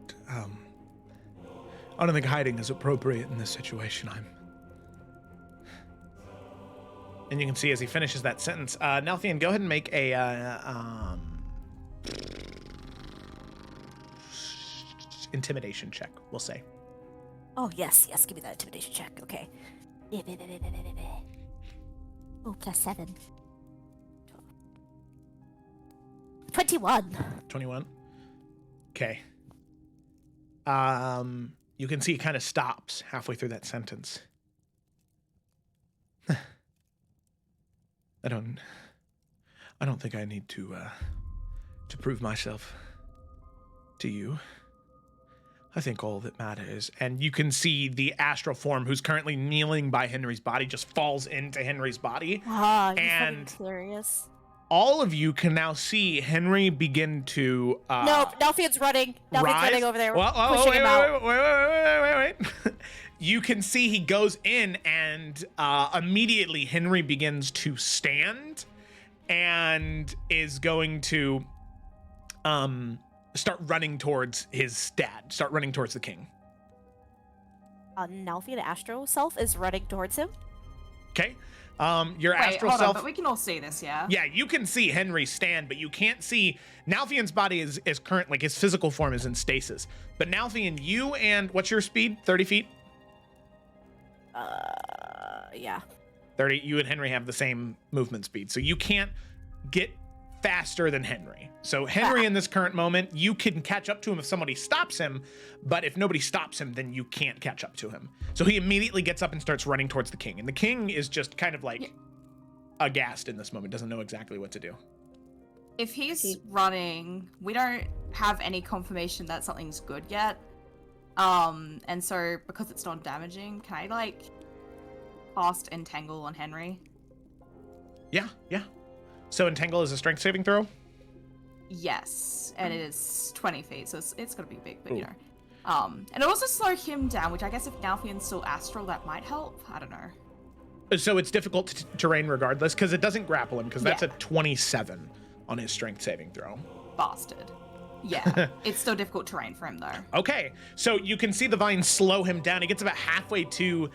think hiding is appropriate in this situation. And you can see as he finishes that sentence, Nalfian, go ahead and make a intimidation check, we'll say. Oh, yes, give me that intimidation check, okay. Oh, plus 7. 21. 21. Okay. You can see he kind of stops halfway through that sentence. I don't think I need to prove myself to you. I think all that matters. And you can see the astral form who's currently kneeling by Henry's body just falls into Henry's body. Ah, you're And- fucking serious. All of you can now see Henry begin to Nope, Nalfian's running. Nalfian's rise. running over there, Well, pushing him out. Wait. You can see he goes in, and immediately Henry begins to stand and is going to start running towards his dad, start running towards the king. Nalfian Astro self is running towards him. Okay? Your Wait, astral hold self. on, but we can all see this, yeah? Yeah, you can see Henry stand, but you can't see Nalfian's body is current, like his physical form is in stasis. But Nalfian, you and what's your speed? 30 feet? Yeah. 30. You and Henry have the same movement speed, so you can't get faster than Henry. So Henry, in this current moment, you can catch up to him if somebody stops him, but if nobody stops him, then you can't catch up to him. So he immediately gets up and starts running towards the king, and the king is just kind of like aghast in this moment, doesn't know exactly what to do. If he's running, we don't have any confirmation that something's good yet. And so because it's non-damaging, can I like cast Entangle on Henry? Yeah. So Entangle is a strength saving throw? Yes, and it is 20 feet, so it's gonna be big, but you Ooh. know. And it'll also slow him down, which I guess if Nalfian's still astral, that might help. I don't know. So it's difficult terrain regardless, because it doesn't grapple him, because that's Yeah. a 27 on his strength saving throw. Bastard. Yeah, it's still difficult terrain for him though. Okay, so you can see the vines slow him down. He gets about halfway to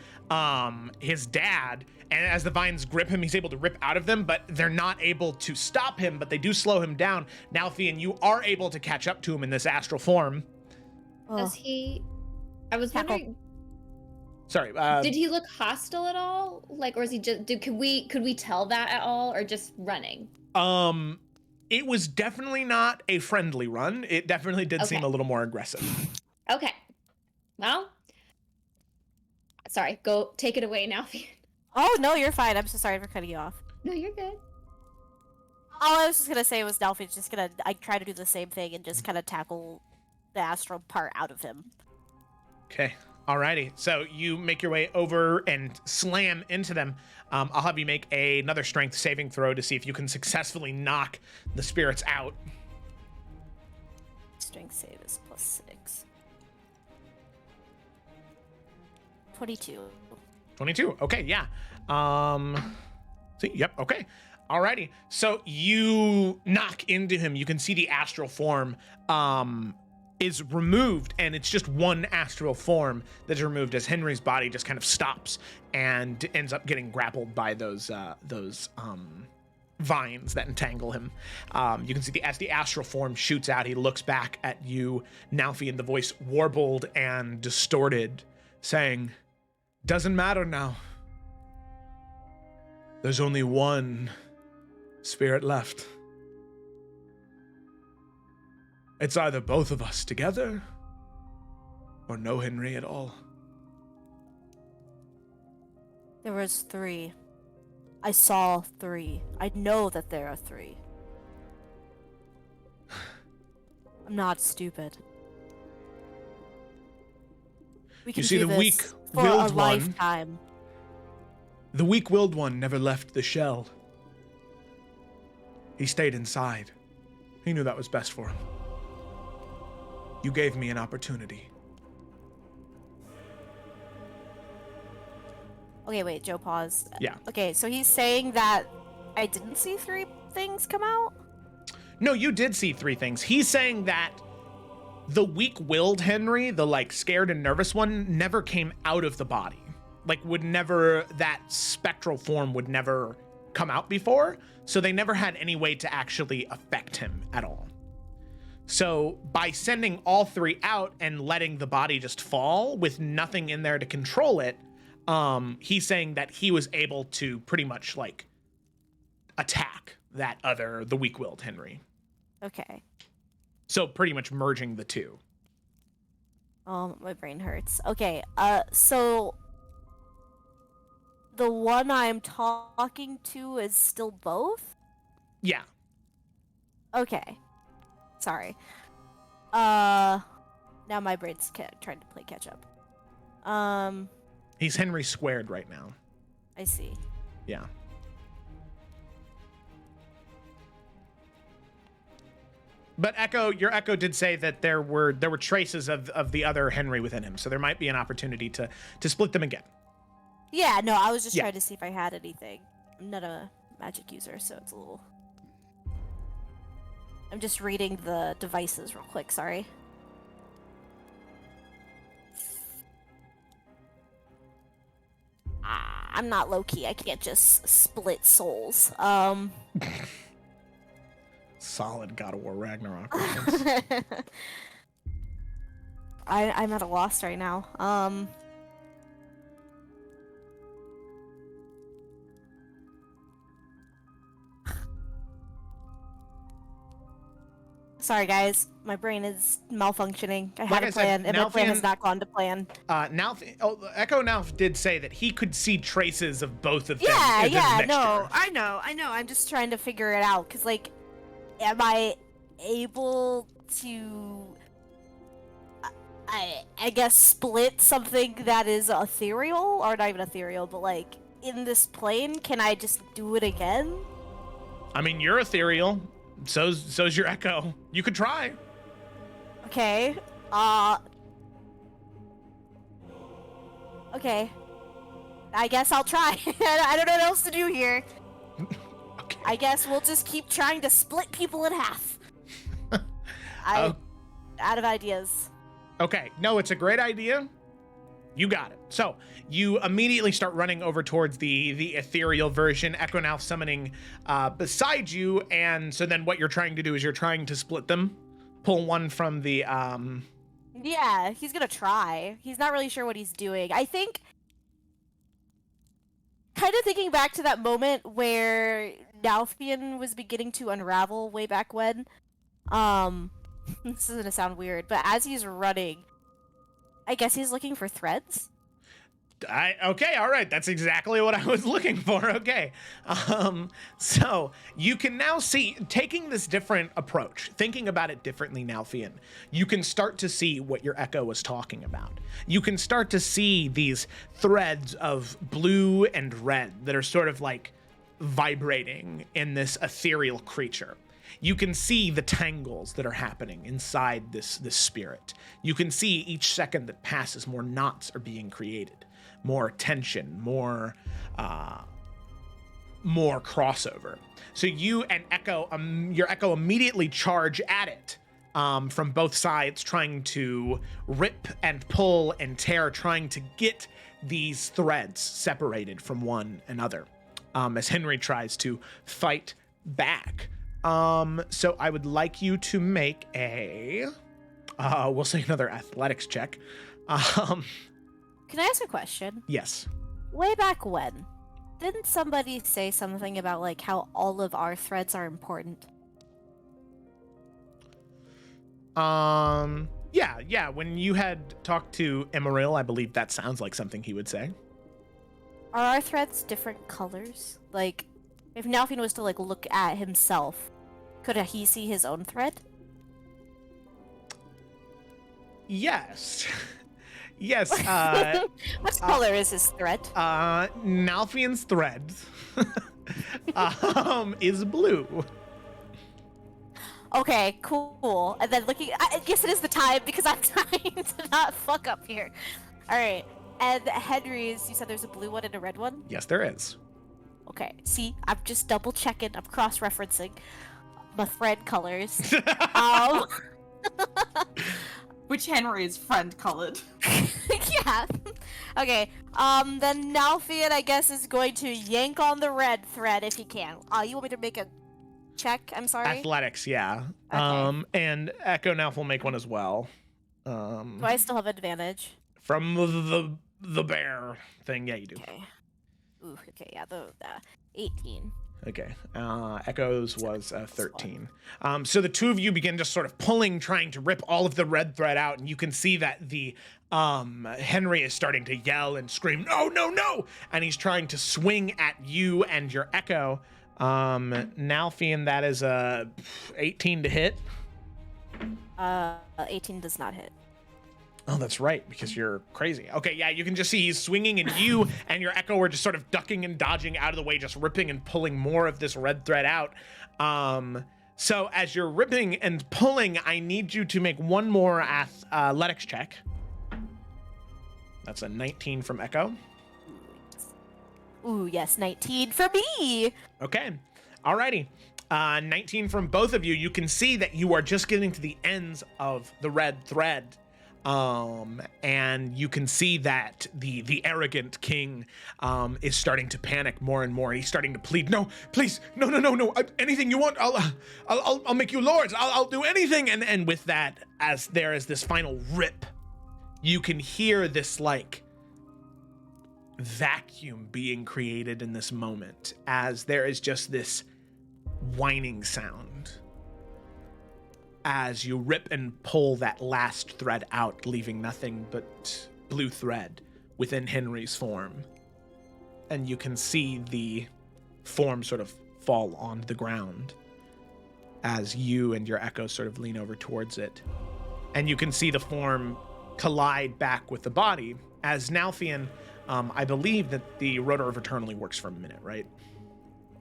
his dad, and as the vines grip him, he's able to rip out of them, but they're not able to stop him, but they do slow him down. Nalfian, you are able to catch up to him in this astral form. Does he? I was Tackle. wondering, Sorry. did he look hostile at all? Like, or is he just? Could we tell that at all, or just running? It was definitely not a friendly run. It definitely did seem Okay. a little more aggressive. Okay. Well, sorry. Go take it away now. Oh, no, you're fine. I'm so sorry for cutting you off. No, you're good. All I was just gonna say was Delphi's just gonna try to do the same thing and just kind of tackle the astral part out of him. Okay. Alrighty. So you make your way over and slam into them. I'll have you make another strength saving throw to see if you can successfully knock the spirits out. Strength save is +6. 22. 22. Okay, yeah. See, yep, okay. Alrighty. So you knock into him. You can see the astral form is removed, and it's just one astral form that's removed as Henry's body just kind of stops and ends up getting grappled by those vines that entangle him. You can see as the astral form shoots out, he looks back at you, Nalfian, the voice warbled and distorted, saying, "Doesn't matter now. There's only one spirit left. It's either both of us together or no Henry at all." There was 3. I saw 3. I know that there are 3. I'm not stupid. We can see, do the this weak-willed for a one- lifetime. The weak-willed one never left the shell. He stayed inside. He knew that was best for him. You gave me an opportunity. Okay, wait, Joe, pause. Yeah. Okay, so he's saying that I didn't see 3 things come out? No, you did see 3 things. He's saying that the weak-willed Henry, the scared and nervous one, never came out of the body. That spectral form would never come out before, so they never had any way to actually affect him at all. So by sending all 3 out and letting the body just fall with nothing in there to control it, he's saying that he was able to pretty much attack the weak-willed Henry. Okay. So pretty much merging the 2. Oh, my brain hurts. Okay, so the one I'm talking to is still both? Yeah. Okay. Sorry. Now my brain's trying to play catch up. He's Henry squared right now. I see. Yeah. But your echo did say that there were traces of the other Henry within him, so there might be an opportunity to split them again. Yeah, no, I was just Yeah. trying to see if I had anything. I'm not a magic user, so it's a little... I'm just reading the devices real quick, sorry. I'm not low-key, I can't just split souls. Solid God of War Ragnarok reference. I'm at a loss right now. Sorry, guys. My brain is malfunctioning. I had I a said, plan, and my plan has Nalfian- not gone to plan. Echo Nalf did say that he could see traces of both of them. Yeah, in the yeah, mixture. no, I know. I'm just trying to figure it out, because, like, am I able to, I guess, split something that is ethereal? Or not even ethereal, but, like, in this plane? Can I just do it again? I mean, you're ethereal. So's your Echo. You could try. Okay, okay. I guess I'll try. I don't know what else to do here. Okay. I guess we'll just keep trying to split people in half. Out of ideas. Okay, no, it's a great idea. You got it. So you immediately start running over towards the ethereal version, Equinalf summoning beside you, and so then what you're trying to do is you're trying to split them, pull one from the Yeah, he's gonna try. He's not really sure what he's doing. I think, kind of thinking back to that moment where Nalfian was beginning to unravel way back when. This is gonna sound weird, but as he's running, I guess he's looking for threads. Okay, all right, that's exactly what I was looking for. Okay, so you can now see, taking this different approach, thinking about it differently now, Fian, you can start to see what your Echo was talking about. You can start to see these threads of blue and red that are sort of like vibrating in this ethereal creature. You can see the tangles that are happening inside this spirit. You can see each second that passes, more knots are being created, more tension, more crossover. So you and Echo, your Echo immediately charge at it from both sides, trying to rip and pull and tear, trying to get these threads separated from one another, as Henry tries to fight back. So I would like you to make a, we'll say another athletics check. Can I ask a question? Yes. Way back when, didn't somebody say something about, like, how all of our threads are important? Yeah. When you had talked to Emeril, I believe that sounds like something he would say. Are our threads different colors? Like, if Nalfian was to, like, look at himself, could he see his own thread? Yes. Yes. What color is his thread? Nalfian's thread is blue. Okay, cool. And then looking, I guess it is the time because I'm trying to not fuck up here. All right. And Henry's, you said there's a blue one and a red one? Yes, there is. Okay, see, I'm just double checking. I'm cross-referencing my thread colors. Which Henry is friend colored. Yeah. Okay. Then Nalfian, I guess, is going to yank on the red thread if he can. You want me to make a check? I'm sorry. Athletics, yeah. Okay. And Echo Nalf will make one as well. Do I still have advantage? From the bear thing, yeah, you do. Okay. Ooh. Okay. Yeah. The 18. Okay. Echo's was 13. So the two of you begin just sort of pulling, trying to rip all of the red thread out, and you can see that the Henry is starting to yell and scream, "No, no, no!" And he's trying to swing at you and your Echo. Nalfian, that is 18 to hit. 18 does not hit. Oh, that's right, because you're crazy. Okay, yeah, you can just see he's swinging, and you and your Echo are just sort of ducking and dodging out of the way, just ripping and pulling more of this red thread out. So as you're ripping and pulling, I need you to make one more athletics check. That's a 19 from Echo. Ooh, yes, 19 for me! Okay, alrighty. 19 from both of you. You can see that you are just getting to the ends of the red thread. And you can see that the arrogant king is starting to panic more and more. He's starting to plead, "No, please, no, anything you want, I'll make you lords. I'll do anything." And with that, as there is this final rip, you can hear this like vacuum being created in this moment, as there is just this whining sound. as you rip and pull that last thread out, leaving nothing but blue thread within Henry's form. And you can see the form sort of fall on the ground as you and your echo sort of lean over towards it. And you can see the form collide back with the body as Nalfian, I believe that the Rotor of Return only works for a minute, right?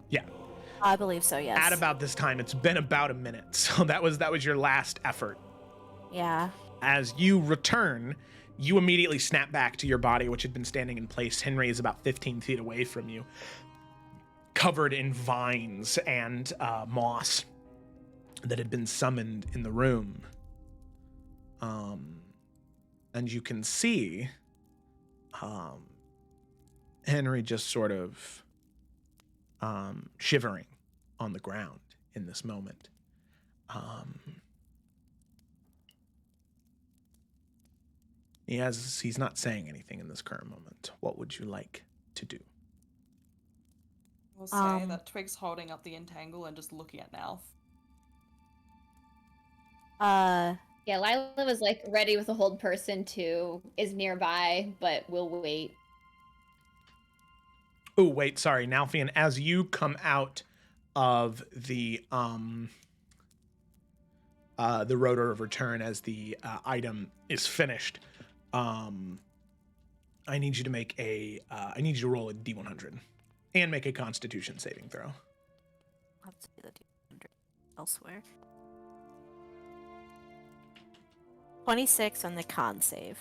Yeah. I believe so, yes. At about this time, it's been about a minute. So that was your last effort. Yeah. As you return, you immediately snap back to your body, which had been standing in place. Henry is about 15 feet away from you, covered in vines and moss that had been summoned in the room. And you can see Henry just sort of shivering on the ground in this moment. He's not saying anything in this current moment. What would you like to do? We'll say that Twig's holding up the entangle and just looking at Nalf. Yeah, Lila was like ready with a hold person too, is nearby, but we'll wait. Oh, wait, sorry, Nalfian, as you come out of the Rotor of Return, as the item is finished, I need you to make I need you to roll a D100 and make a Constitution saving throw. I'll have to do the D100 elsewhere. 26 on the con save.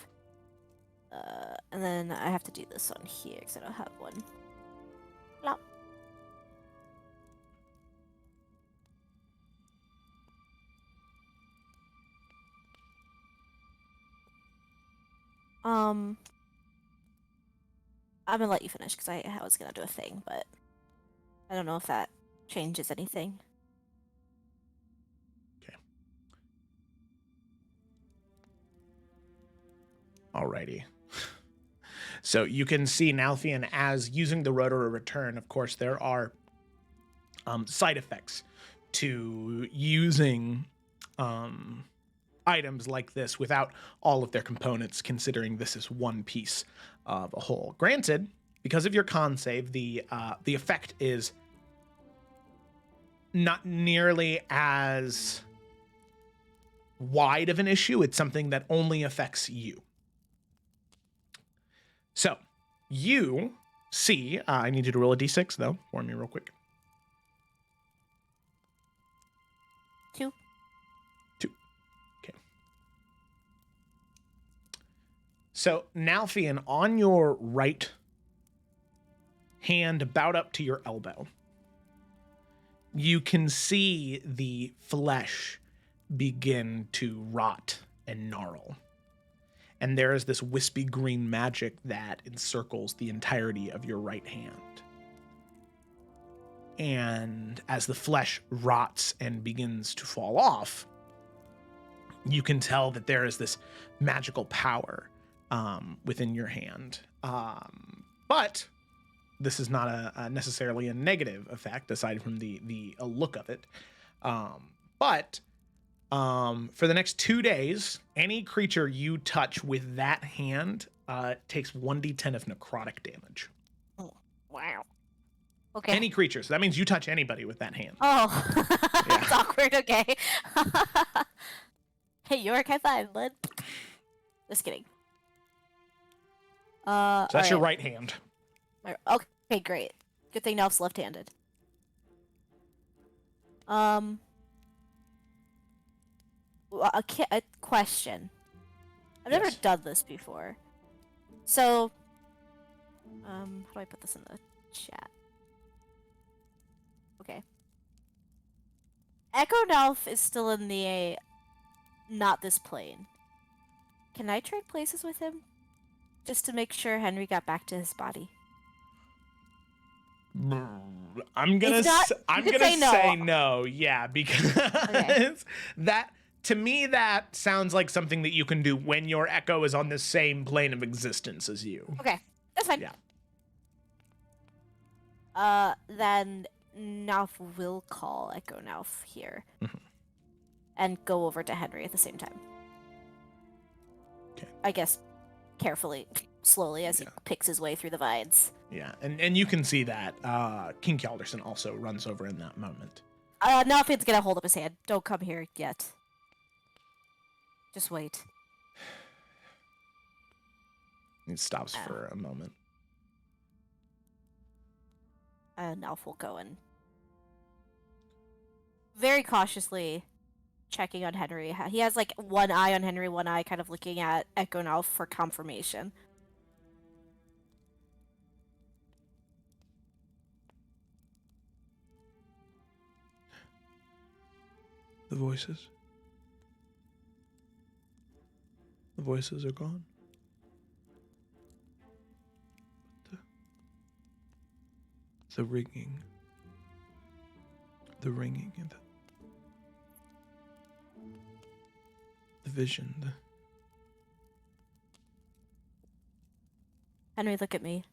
And then I have to do this one here because I don't have one. Plop. I'm gonna let you finish because I was gonna do a thing, but I don't know if that changes anything. Okay. Alrighty. So you can see Nalfian as using the Rotor of Return. Of course, there are side effects to using items like this without all of their components, considering this is one piece of a whole. Granted, because of your con save, the effect is not nearly as wide of an issue. It's something that only affects you. So, you see, I need you to roll a d6, though, for me real quick. 2. Okay. So, Nalfian, on your right hand, about up to your elbow, you can see the flesh begin to rot and gnarl. And there is this wispy green magic that encircles the entirety of your right hand. And as the flesh rots and begins to fall off, you can tell that there is this magical power within your hand. But this is not necessarily a negative effect, aside from the look of it. But for the next 2 days, any creature you touch with that hand takes 1d10 of necrotic damage. Oh, wow. Okay. Any creature. So that means you touch anybody with that hand. Oh, Yeah. it's awkward. Okay. Hey, York, high five, bud. Just kidding. So that's your right hand. Okay, great. Good thing Nelf's left-handed. A question. I've never Yes. done this before. So, how do I put this in the chat? Okay. Echo Nelf is still in the not this plane. Can I trade places with him? Just to make sure Henry got back to his body. I'm gonna It's not- I'm you gonna can say no. say no. Yeah, because Okay. that to me that sounds like something that you can do when your echo is on the same plane of existence as you. Okay, that's fine. Yeah. Then Nauf will call Echo Nauf here. Mhm. and go over to Henry at the same time. Okay. I guess carefully, slowly, as Yeah. he picks his way through the vines. Yeah, and you can see that King Calderson also runs over in that moment. Nalfian's gonna hold up his hand. Don't come here yet. Just wait. He stops for a moment. And Alf will go and very cautiously checking on Henry. He has like one eye on Henry, one eye kind of looking at Echo and Alf for confirmation. The voices. The voices are gone. But the ringing. The ringing and the vision. Henry, look at me.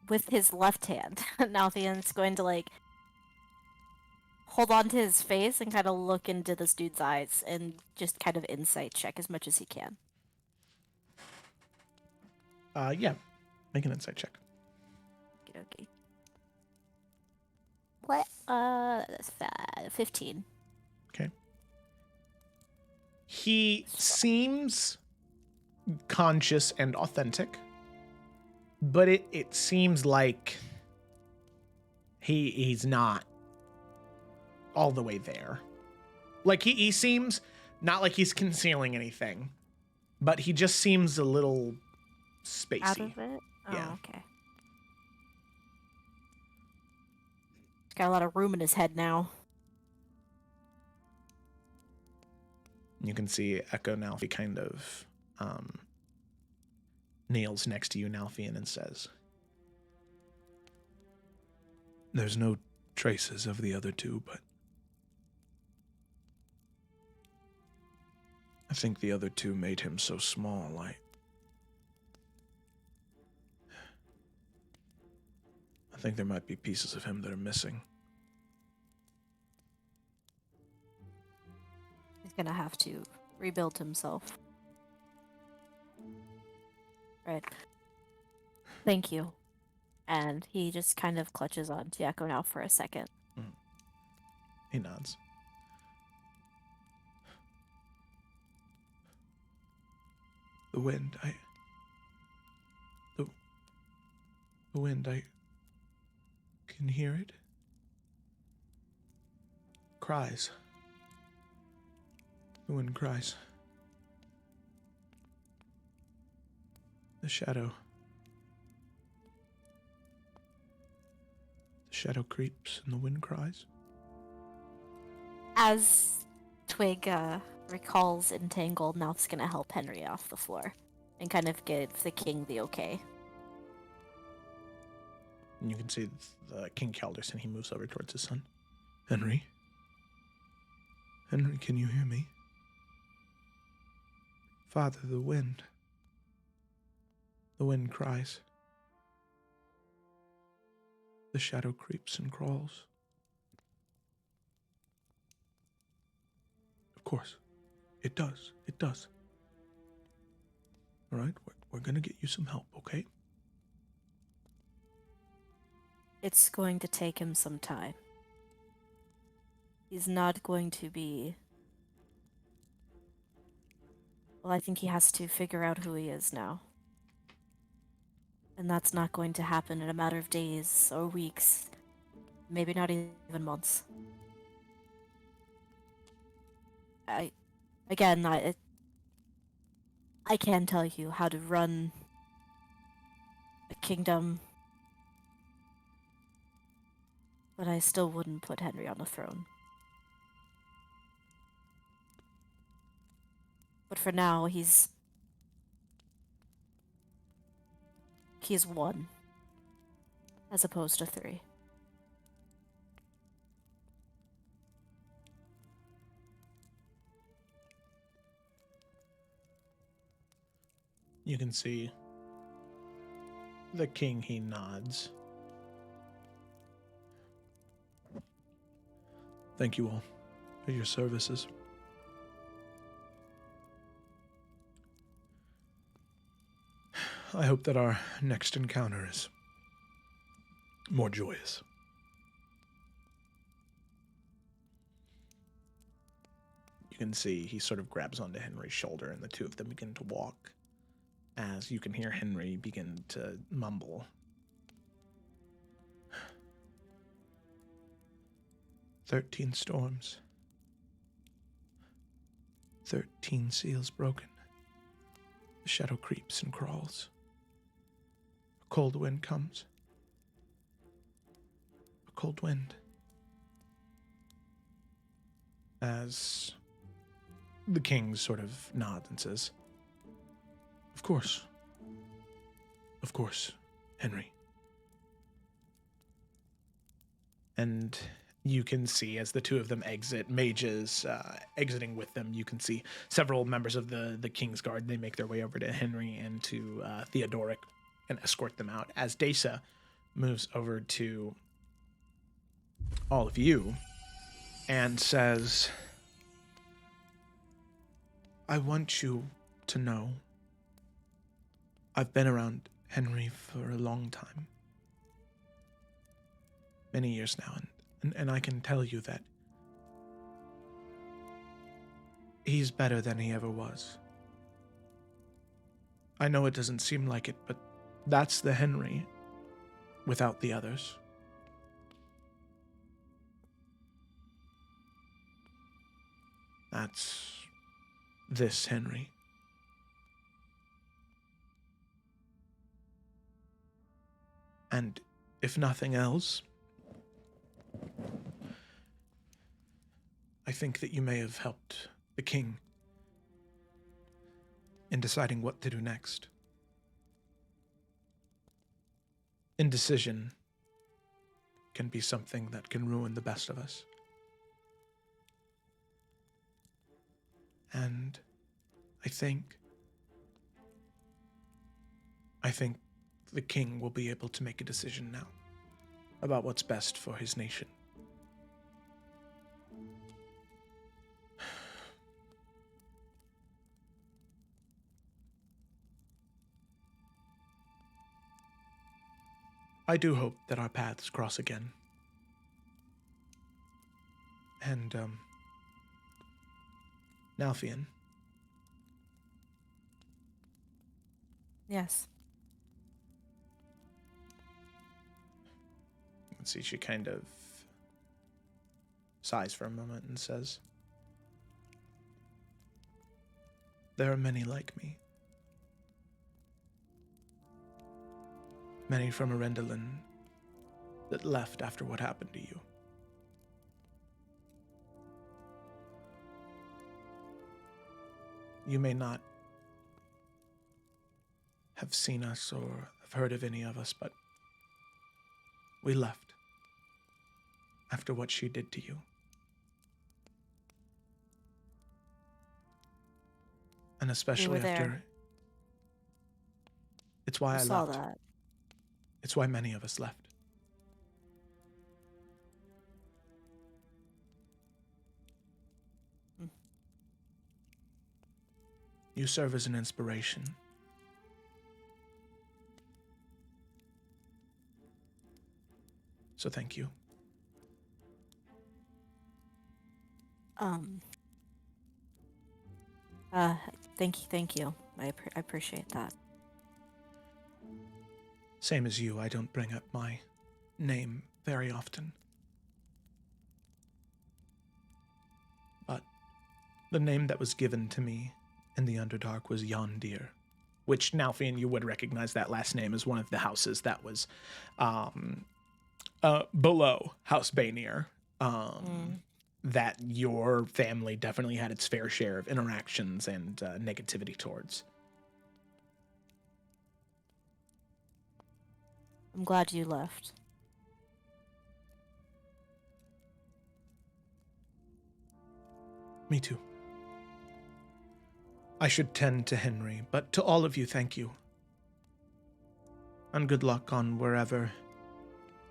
With his left hand, Nalfian's going to like hold on to his face and kind of look into this dude's eyes and just kind of insight check as much as he can. Yeah, make an insight check. Okay. What? That's 15. Okay. He seems conscious and authentic, but it seems like he's not all the way there. Like he seems not like he's concealing anything, but he just seems a little spacey. Out of it? Oh, Yeah. okay. He's got a lot of room in his head now. You can see Echo Nalfi kind of kneels next to you, Nalfian, and says, There's no traces of the other two, but I think the other two made him so small, I think there might be pieces of him that are missing. He's gonna have to rebuild himself. Right. Thank you. And he just kind of clutches on to Echo now for a second. he nods. The wind, the wind, I can hear it. Cries. The wind cries. The shadow. The shadow creeps and the wind cries. As Twig recalls Entangled, Mouth's gonna help Henry off the floor and kind of give the king the okay. And you can see the King Calderson. He moves over towards his son. Henry? Henry, can you hear me? Father, the wind. The wind cries. The shadow creeps and crawls. Of course. It does. It does. All right, we're gonna get you some help, okay? It's going to take him some time. He's not going to be... Well, I think he has to figure out who he is now. And that's not going to happen in a matter of days or weeks. Maybe not even months. I can tell you how to run a kingdom, but I still wouldn't put Henry on the throne. But for now, he's one, as opposed to 3. You can see the king, he nods. Thank you all for your services. I hope that our next encounter is more joyous. You can see he sort of grabs onto Henry's shoulder, and the two of them begin to walk, as you can hear Henry begin to mumble. 13 storms. 13 seals broken. The shadow creeps and crawls. A cold wind comes. A cold wind. As the king sort of nods and says, Of course. Of course, Henry. and you can see as the two of them exit, mages exiting with them, you can see several members of the King's Guard. They make their way over to Henry and to Theodoric and escort them out. As Dasa moves over to all of you and says, I want you to know I've been around Henry for a long time. Many years now, and I can tell you that he's better than he ever was. I know it doesn't seem like it, but that's the Henry without the others. That's this Henry. And if nothing else, I think that you may have helped the king in deciding what to do next. Indecision can be something that can ruin the best of us. And I think the king will be able to make a decision now about what's best for his nation. I do hope that our paths cross again. And, Nalfian, Yes. let's see, she kind of sighs for a moment and says, there are many like me. Many from Arendellen that left after what happened to you. You may not have seen us or have heard of any of us, but we left after what she did to you. And especially there. after... It's why I saw left. that. It's why many of us left. You serve as an inspiration. So thank you. Thank you. I appreciate that. Same as you, I don't bring up my name very often. But the name that was given to me in the Underdark was Yondir. which Nalfian, you would recognize that last name as one of the houses that was below House Baynir. That your family definitely had its fair share of interactions and negativity towards. I'm glad you left. Me too. I should tend to Henry, but to all of you, thank you. And good luck on wherever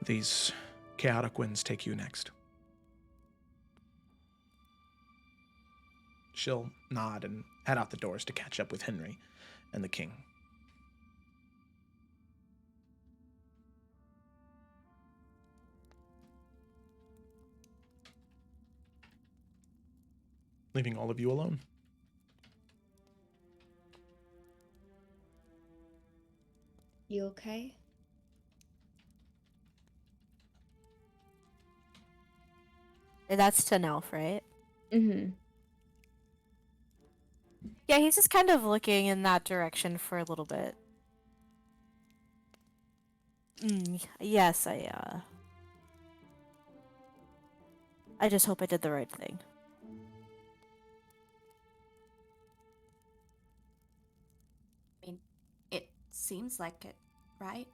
these chaotic winds take you next. she'll nod and head out the doors to catch up with Henry and the king. Leaving all of you alone. You okay? That's to Nelf, right? Mm-hmm. Yeah, he's just kind of looking in that direction for a little bit. Yes, I just hope I did the right thing. I mean, it seems like it, right?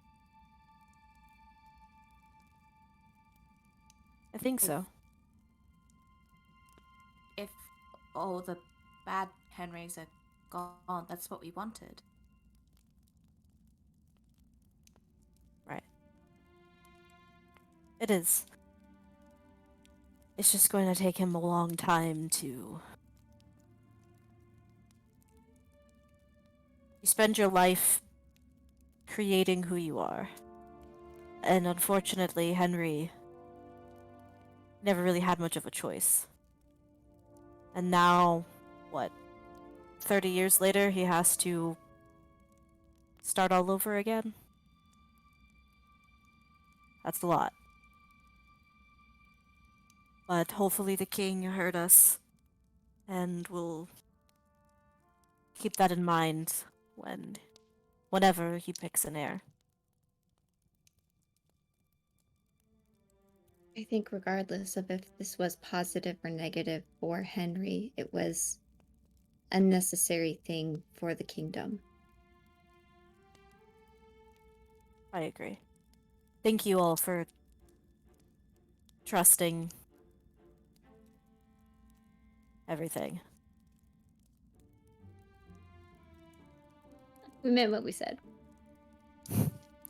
I think so. If all the bad Henrys are gone, that's what we wanted. Right. It is. It's just going to take him a long time to... You spend your life creating who you are. And unfortunately, Henry never really had much of a choice. And now, what, 30 years later, he has to start all over again? That's a lot. But hopefully the king heard us, and will keep that in mind whenever he picks an heir. I think regardless of if this was positive or negative for Henry, it was a necessary thing for the kingdom. I agree. Thank you all for trusting everything. We meant what we said.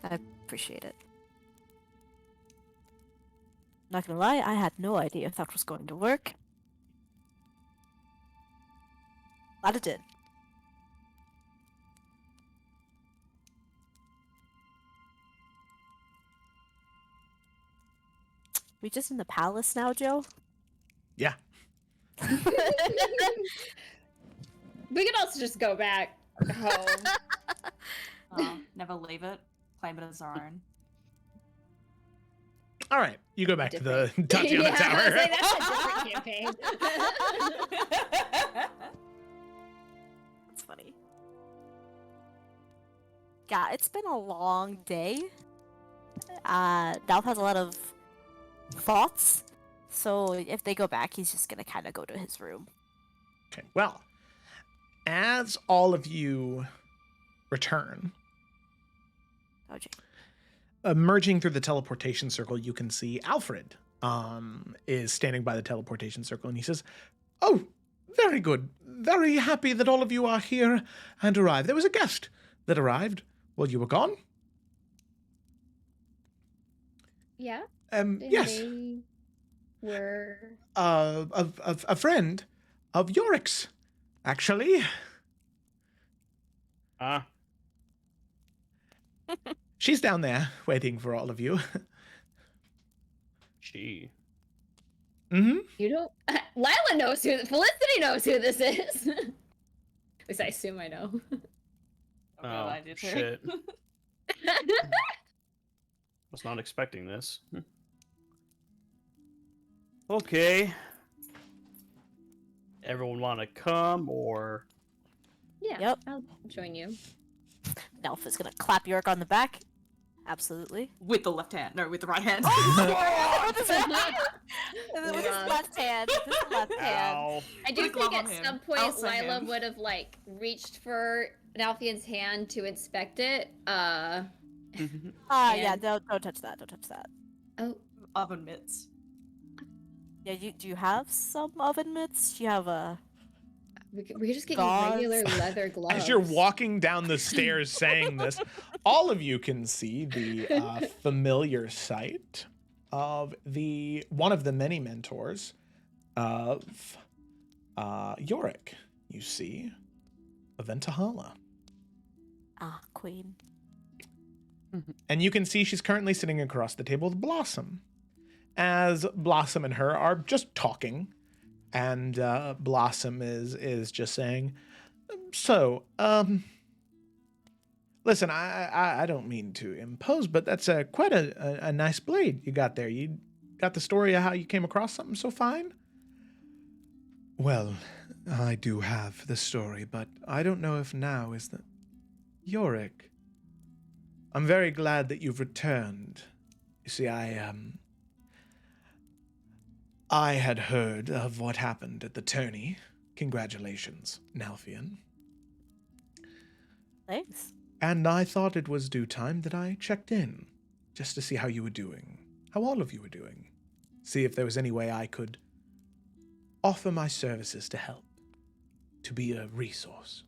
I appreciate it. Not gonna lie, I had no idea if that was going to work. Glad it did. We just in the palace now, Joe? Yeah. We could also just go back home. Never leave it. Claim it as our own. All right, you go back to the Tatiana Yeah, I was Tower. like, that's a different campaign. That's funny. Yeah, it's been a long day. Dalf has a lot of thoughts, so if they go back, he's just gonna kind of go to his room. Okay, well, as all of you return, OJ. emerging through the teleportation circle, you can see Alfred is standing by the teleportation circle, and he says, "Oh, very good. Very happy that all of you are here and arrived. There was a guest that arrived while you were gone." Yeah. Yes, They were. a friend of Yorick's, actually. Ah, She's down there waiting for all of you. gee. Mm-hmm. You don't. Lila knows who. Felicity knows who this is. At least I assume I know. Oh, God, I did too. shit. Was not expecting this. Okay. Everyone want to come or? Yeah. Yep. I'll join you. Nelf is gonna clap York on the back. Absolutely. With the left hand. No, with the right hand. With his Love. left hand. With his left hand. Ow. I do Put a glove think on at him. some point Also Lila him. would have like reached for Nalfian's hand to inspect it. Yeah, And- don't touch that. Don't touch that. Oh, Oven mitts. Yeah, do you have some oven mitts? Do you have a... we could just get Gauze. you regular leather gloves. As you're walking down the stairs saying this, all of you can see the familiar sight of one of the many mentors of Yorick, you see Aventahala. Ah, Queen. And you can see she's currently sitting across the table with Blossom, as Blossom and her are just talking, and Blossom is just saying, "So, listen, I don't mean to impose, but that's quite a nice blade you got there. You got the story of how you came across something so fine?" Well, I do have the story, but I don't know if now is the... Yorick, I'm very glad that you've returned. You see, I had heard of what happened at the tourney. Congratulations, Nalfian. Thanks. And I thought it was due time that I checked in, just to see how you were doing, how all of you were doing. See if there was any way I could offer my services to help, to be a resource.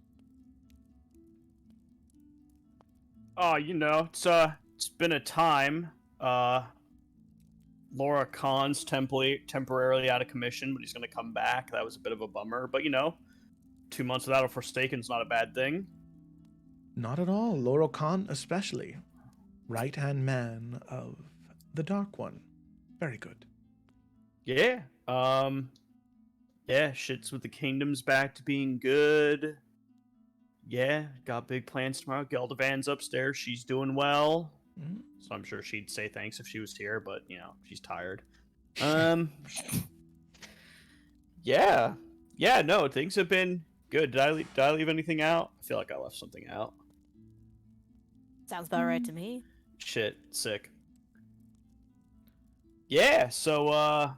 Oh, it's been a time. Laura Khan's temporarily out of commission, but he's going to come back. That was a bit of a bummer. But, 2 months without a Forsaken's not a bad thing. Not at all. Laurel Khan especially. Right-hand man of the Dark One. Very good. Yeah. Yeah, shit's with the kingdoms back to being good. Yeah, got big plans tomorrow. Geldavan's upstairs. She's doing well. Mhm. So I'm sure she'd say thanks if she was here, but, she's tired. Yeah. Yeah, no, things have been good. Did I leave anything out? I feel like I left something out. Sounds about right to me. Shit, sick. Yeah, so,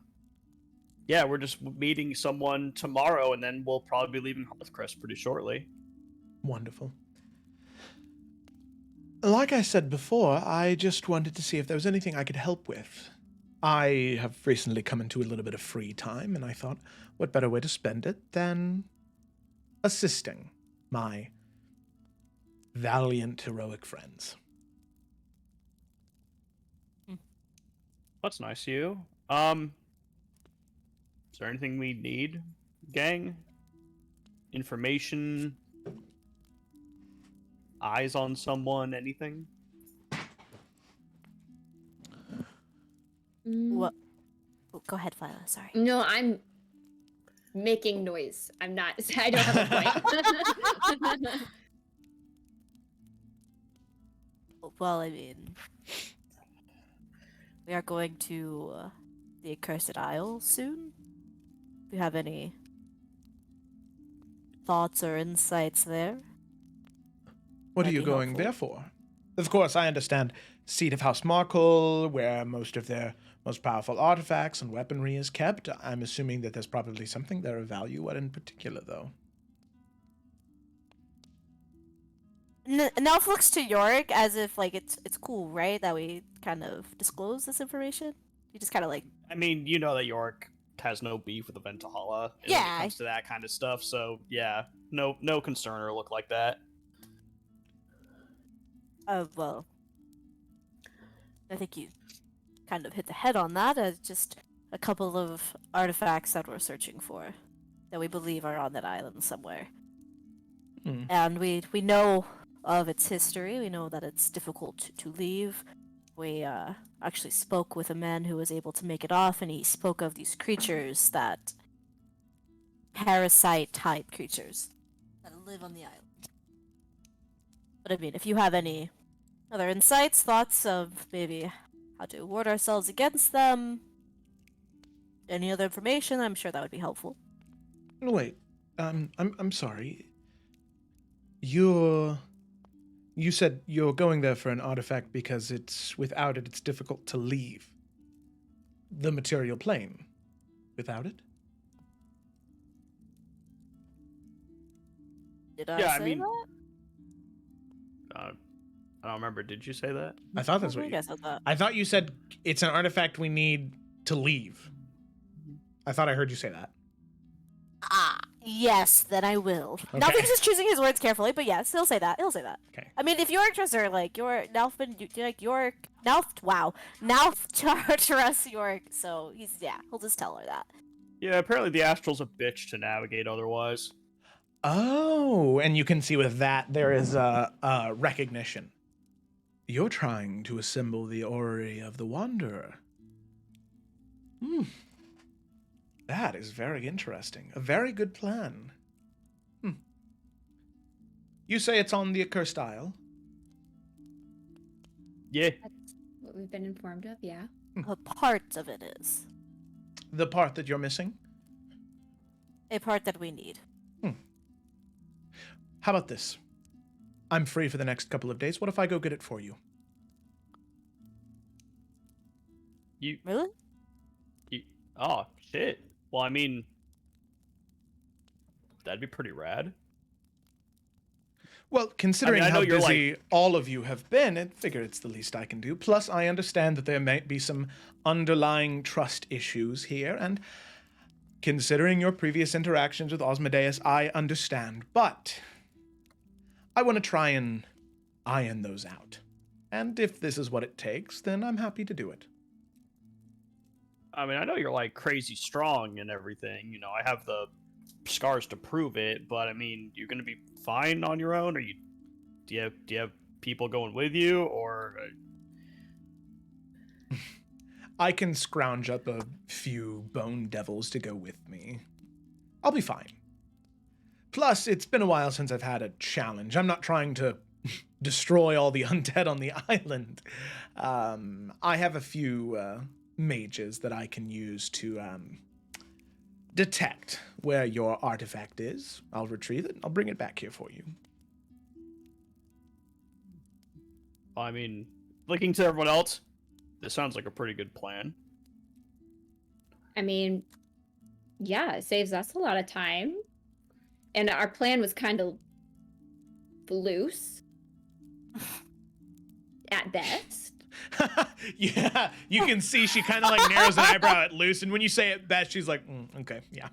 yeah, we're just meeting someone tomorrow, and then we'll probably be leaving Hearthcrest pretty shortly. Wonderful. Like I said before, I just wanted to see if there was anything I could help with. I have recently come into a little bit of free time, and I thought, what better way to spend it than assisting my valiant, heroic friends. That's nice of you. Is there anything we need, gang? Information? Eyes on someone? Anything? What? Oh, go ahead, Viola. Sorry. No, I'm making noise. I'm not. I don't have a point. Well, I mean, we are going to the Accursed Isle soon. Do you have any thoughts or insights there? What are That'd you be going helpful. there for? Of course, I understand. Seat of House Markle, where most of their most powerful artifacts and weaponry is kept. I'm assuming that there's probably something there of value. What in particular, though? Nelf looks to Yorick as if like it's cool, right? That we kind of disclose this information. You just kind of like I mean, you know that York has no beef with the Ventahala when Yeah. it comes to that kind of stuff, so yeah, no concern or look like that. well, I think you kind of hit the head on that. Just a couple of artifacts that we're searching for that we believe are on that island somewhere. Hmm. And we know of its history. We know that it's difficult to leave. We actually spoke with a man who was able to make it off, and he spoke of these creatures that parasite-type creatures that live on the island. But I mean, if you have any other insights, thoughts of maybe how to ward ourselves against them, any other information, I'm sure that would be helpful. Wait, I'm sorry. You said you're going there for an artifact because without it, it's difficult to leave the material plane. Without it? Did I Yeah, I say mean- that? I don't remember. Did you say that? I thought that's I what think you... I said that. I thought you said it's an artifact we need to leave. I thought I heard you say that. Ah, yes, then I will. Okay. Nelfin's just choosing his words carefully, but yes, he'll say that. He'll say that. Okay. I mean, if Yorick trusts her, like, Nelf trusts Yorick, so he'll just tell her that. Yeah, apparently the astral's a bitch to navigate otherwise. Oh, and you can see with that there is a recognition. You're trying to assemble the Orrery of the Wanderer. Hmm. That is very interesting. A very good plan. You say it's on the Accursed Isle? Yeah. That's what we've been informed of, yeah. A part of it is. The part that you're missing? A part that we need. How about this? I'm free for the next couple of days. What if I go get it for you? Really? Oh, shit. Well, I mean, that'd be pretty rad. Well, considering I know how you're busy all of you have been, I figure it's the least I can do. Plus, I understand that there might be some underlying trust issues here, and considering your previous interactions with Osmodeus, I understand. But I want to try and iron those out. And if this is what it takes, then I'm happy to do it. I mean, I know you're like crazy strong and everything. You know, I have the scars to prove it, but I mean, you're gonna be fine on your own, or do you have people going with you, or? I can scrounge up a few bone devils to go with me. I'll be fine. Plus, it's been a while since I've had a challenge. I'm not trying to destroy all the undead on the island. I have a few mages that I can use to detect where your artifact is. I'll retrieve it. I'll bring it back here for you. I mean, looking to everyone else, this sounds like a pretty good plan. I mean, yeah, it saves us a lot of time. And our plan was kind of loose. At best. Yeah, you can see she kind of like narrows an eyebrow at Luce, and when you say it best, she's like, okay, yeah.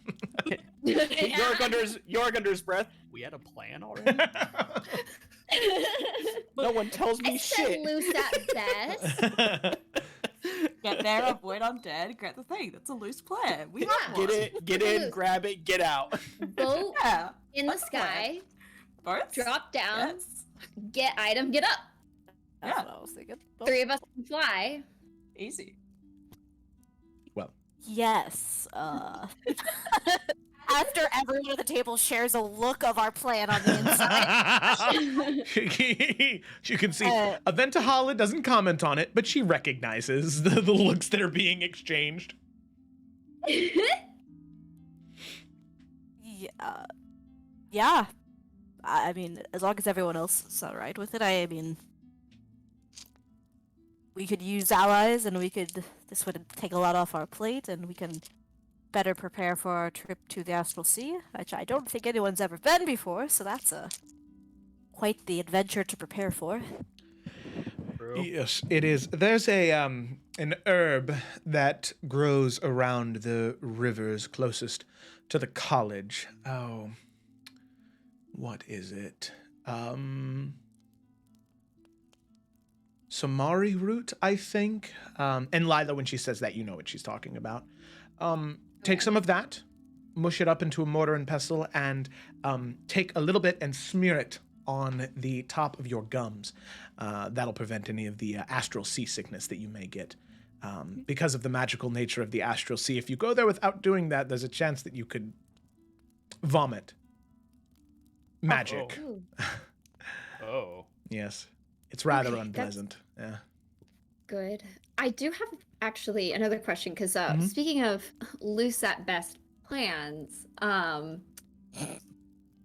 York under's breath. We had a plan already. No one tells me I shit. said loose at best. Get there, avoid undead, get the thing. That's a loose plan. We have Get one. it, get in, Loose. grab it, get out. Boat Yeah. in the That's the plan. sky, Both? drop down, Yes. get item, get up. That's Yeah. what I was thinking. Three of us can fly. Easy. Well, Yes. After everyone at the table shares a look of our plan on the inside. you can see Aventahala doesn't comment on it, but she recognizes the looks that are being exchanged. Yeah. I mean, as long as everyone else is alright with it, I mean, we could use allies, and this would take a lot off our plate, and we can better prepare for our trip to the Astral Sea, which I don't think anyone's ever been before, so that's quite the adventure to prepare for. True. Yes, it is. There's an herb that grows around the rivers closest to the college. Oh, what is it? Samari root, I think. And Lila, when she says that, you know what she's talking about. Take some of that, mush it up into a mortar and pestle, and take a little bit and smear it on the top of your gums. That'll prevent any of the astral seasickness that you may get. Because of the magical nature of the astral sea, if you go there without doing that, there's a chance that you could vomit. Magic. Ooh, Oh. Yes. It's rather Okay, unpleasant. Yeah. good. I do have actually another question because Mhm. speaking of loose at best plans,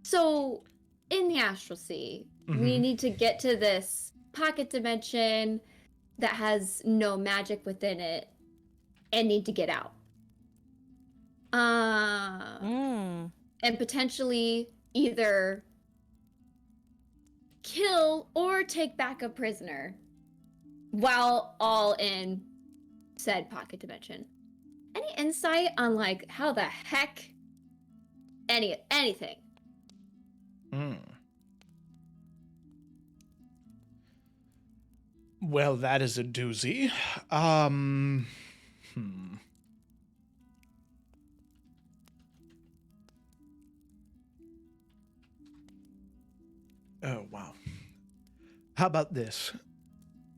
so in the Astral Sea, we Mhm. need to get to this pocket dimension that has no magic within it and need to get out. And potentially either kill or take back a prisoner while all in said pocket dimension. Any insight on like how the heck anything? Well, that is a doozy. Oh, wow. How about this?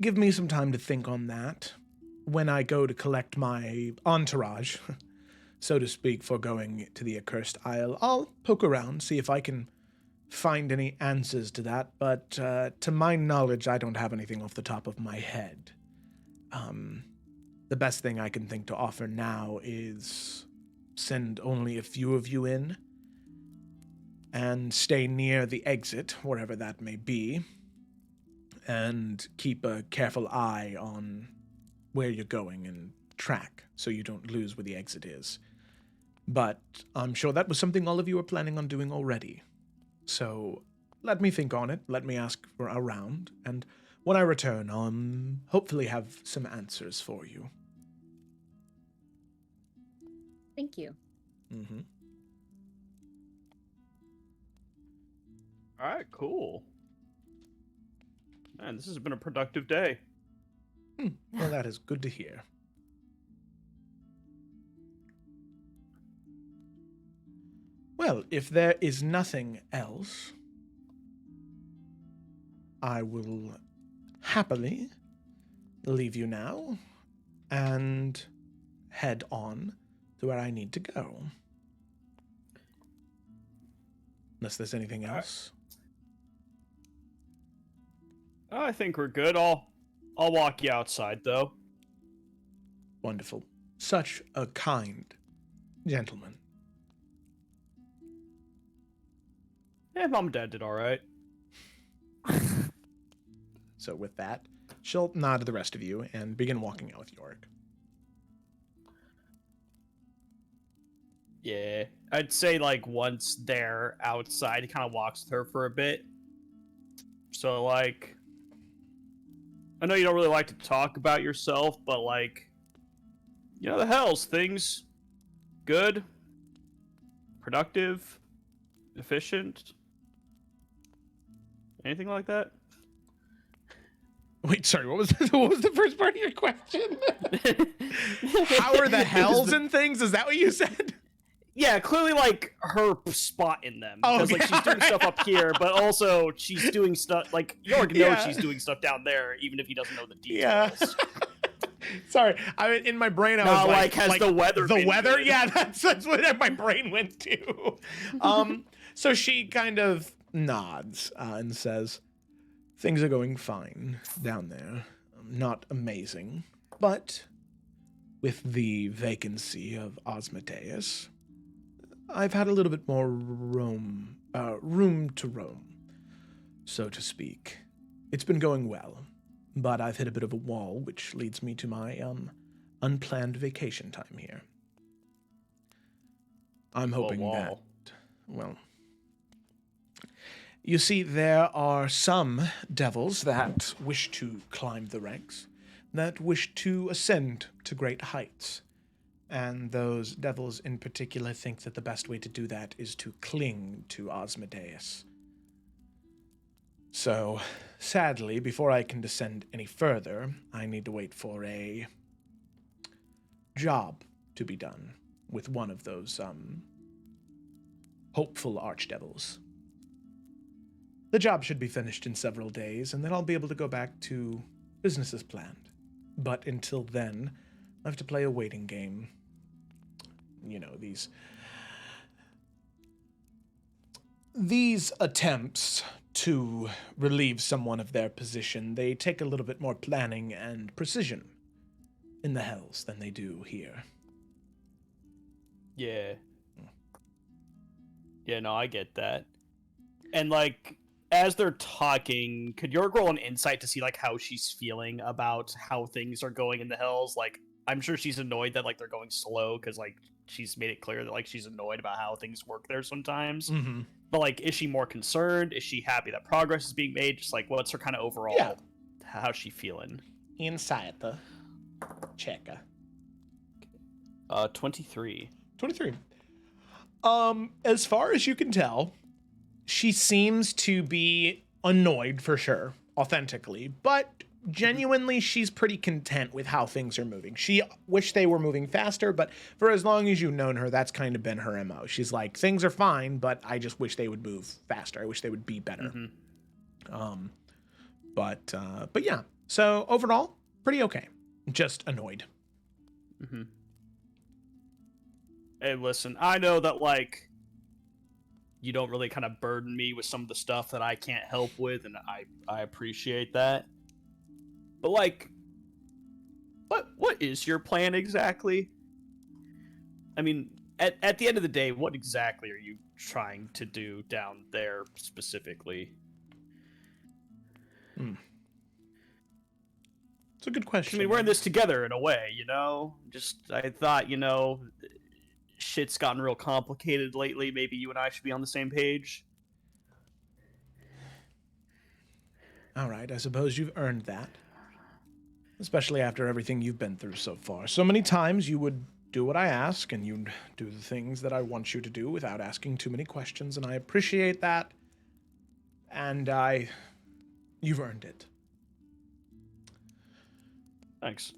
Give me some time to think on that. When I go to collect my entourage, so to speak, for going to the Accursed Isle, I'll poke around, see if I can find any answers to that, but to my knowledge, I don't have anything off the top of my head. The best thing I can think to offer now is send only a few of you in and stay near the exit, wherever that may be, and keep a careful eye on where you're going and track so you don't lose where the exit is. But I'm sure that was something all of you are planning on doing already. So let me think on it, let me ask for a round, and when I return, I'll hopefully have some answers for you. Thank you. Mm-hmm. All right, cool. Man, this has been a productive day. Well, that is good to hear. Well, if there is nothing else, I will happily leave you now and head on to where I need to go. Unless there's anything else. I think we're good. I'll walk you outside, though. Wonderful. Such a kind gentleman. Yeah, Mom and Dad did all right. So with that, she'll nod to the rest of you and begin walking out with Yorick. Yeah, I'd say like once they're outside, he kind of walks with her for a bit. So like, I know you don't really like to talk about yourself, but like, you know, the hell's things good, productive, efficient, anything like that? Wait, sorry, what was the first part of your question? How are the hells and things? Is that what you said? Yeah, clearly like her spot in them. Oh, Because like she's doing stuff up here, but also she's doing stuff like York knows Yeah. she's doing stuff down there, even if he doesn't know the Yeah. details. Sorry, in my brain I was Not like, has the weather been weather? good? Yeah, that's what my brain went to. So she kind of nods and says, "Things are going fine down there. Not amazing, but with the vacancy of Osmodeus, I've had a little bit more room to roam, so to speak. It's been going well, but I've hit a bit of a wall, which leads me to my unplanned vacation time here. I'm hoping that, well, you see, there are some devils that wish to climb the ranks, that wish to ascend to great heights. And those devils in particular think that the best way to do that is to cling to Osmodeus. So, sadly, before I can descend any further, I need to wait for a job to be done with one of those, hopeful archdevils. The job should be finished in several days, and then I'll be able to go back to business as planned. But until then, I have to play a waiting game. You know, these attempts to relieve someone of their position, they take a little bit more planning and precision in the hells than they do here. Yeah. Yeah, no, I get that. And like, as they're talking, could York roll an insight to see like how she's feeling about how things are going in the hells? Like, I'm sure she's annoyed that like they're going slow because like she's made it clear that like she's annoyed about how things work there sometimes. Mm-hmm. But like, is she more concerned? Is she happy that progress is being made? Just like, what's her kind of overall? How's she feeling? Insight the checker. 23. 23. As far as you can tell, she seems to be annoyed for sure, authentically, but genuinely she's pretty content with how things are moving. She wished they were moving faster, but for as long as you've known her, that's kind of been her MO. She's like, things are fine, but I just wish they would move faster. I wish they would be better. Mm-hmm. But yeah. So overall, pretty okay. Just annoyed. Mm-hmm. Hey, listen, I know that, like, you don't really kind of burden me with some of the stuff that I can't help with, and I appreciate that. But, like, what is your plan exactly? I mean, at the end of the day, what exactly are you trying to do down there specifically? It's a good question. I mean, we're in this together in a way, you know? Just, I thought, you know, shit's gotten real complicated lately. Maybe you and I should be on the same page. All right, I suppose you've earned that. Especially after everything you've been through so far. So many times you would do what I ask, and you'd do the things that I want you to do without asking too many questions, and I appreciate that. And you've earned it. Thanks.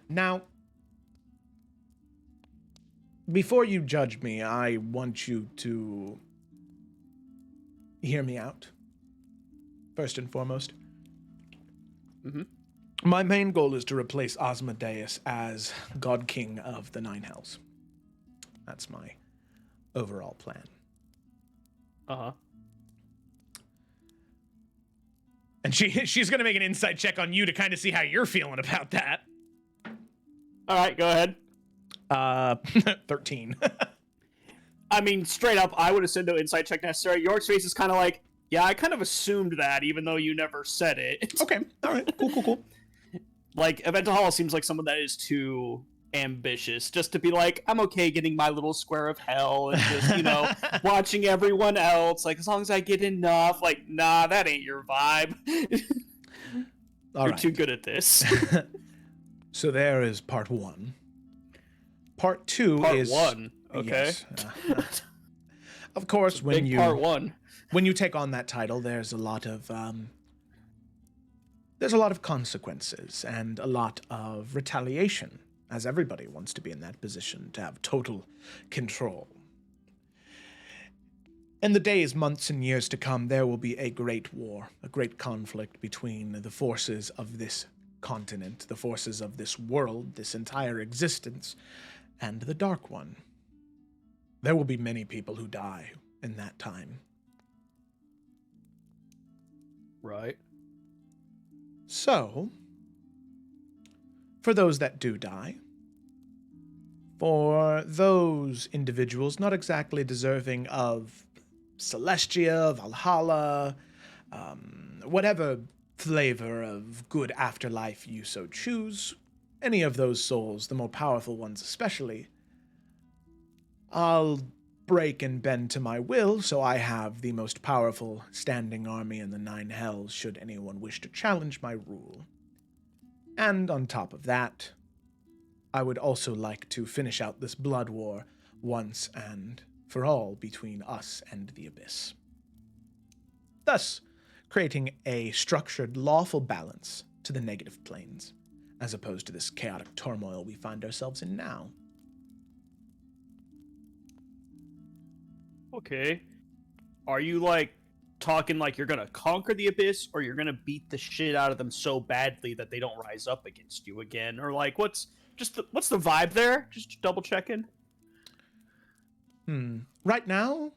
Now, before you judge me, I want you to hear me out. First and foremost. Mm-hmm. My main goal is to replace Asmodeus as God King of the Nine Hells. That's my overall plan. Uh-huh. And she's going to make an insight check on you to kind of see how you're feeling about that. All right, go ahead. 13. I mean, straight up, I would have said no insight check necessary. York's face is kind of like, yeah, I kind of assumed that, even though you never said it. Okay, all right, cool. Like, Eventahalla seems like someone that is too ambitious, just to be like, I'm okay getting my little square of hell and just, you know, watching everyone else. Like, as long as I get enough, like, nah, that ain't your vibe. You're too good at this. So there is part one. Part two is... Part one, okay. Yes, of course, when Big part one. When you take on that title, there's a lot of consequences and a lot of retaliation, as everybody wants to be in that position, to have total control. In the days, months, and years to come, there will be a great war, a great conflict between the forces of this continent, the forces of this world, this entire existence, and the Dark One. There will be many people who die in that time. Right. So, for those that do die, for those individuals not exactly deserving of Celestia, Valhalla, whatever flavor of good afterlife you so choose, any of those souls, the more powerful ones especially, I'll break and bend to my will, so I have the most powerful standing army in the Nine Hells should anyone wish to challenge my rule. And on top of that, I would also like to finish out this blood war once and for all between us and the Abyss. Thus, creating a structured, lawful balance to the negative planes, as opposed to this chaotic turmoil we find ourselves in now. Okay. Are you, like, talking like you're gonna conquer the Abyss, or you're gonna beat the shit out of them so badly that they don't rise up against you again? Or, like, what's the vibe there? Just double checking. Right now,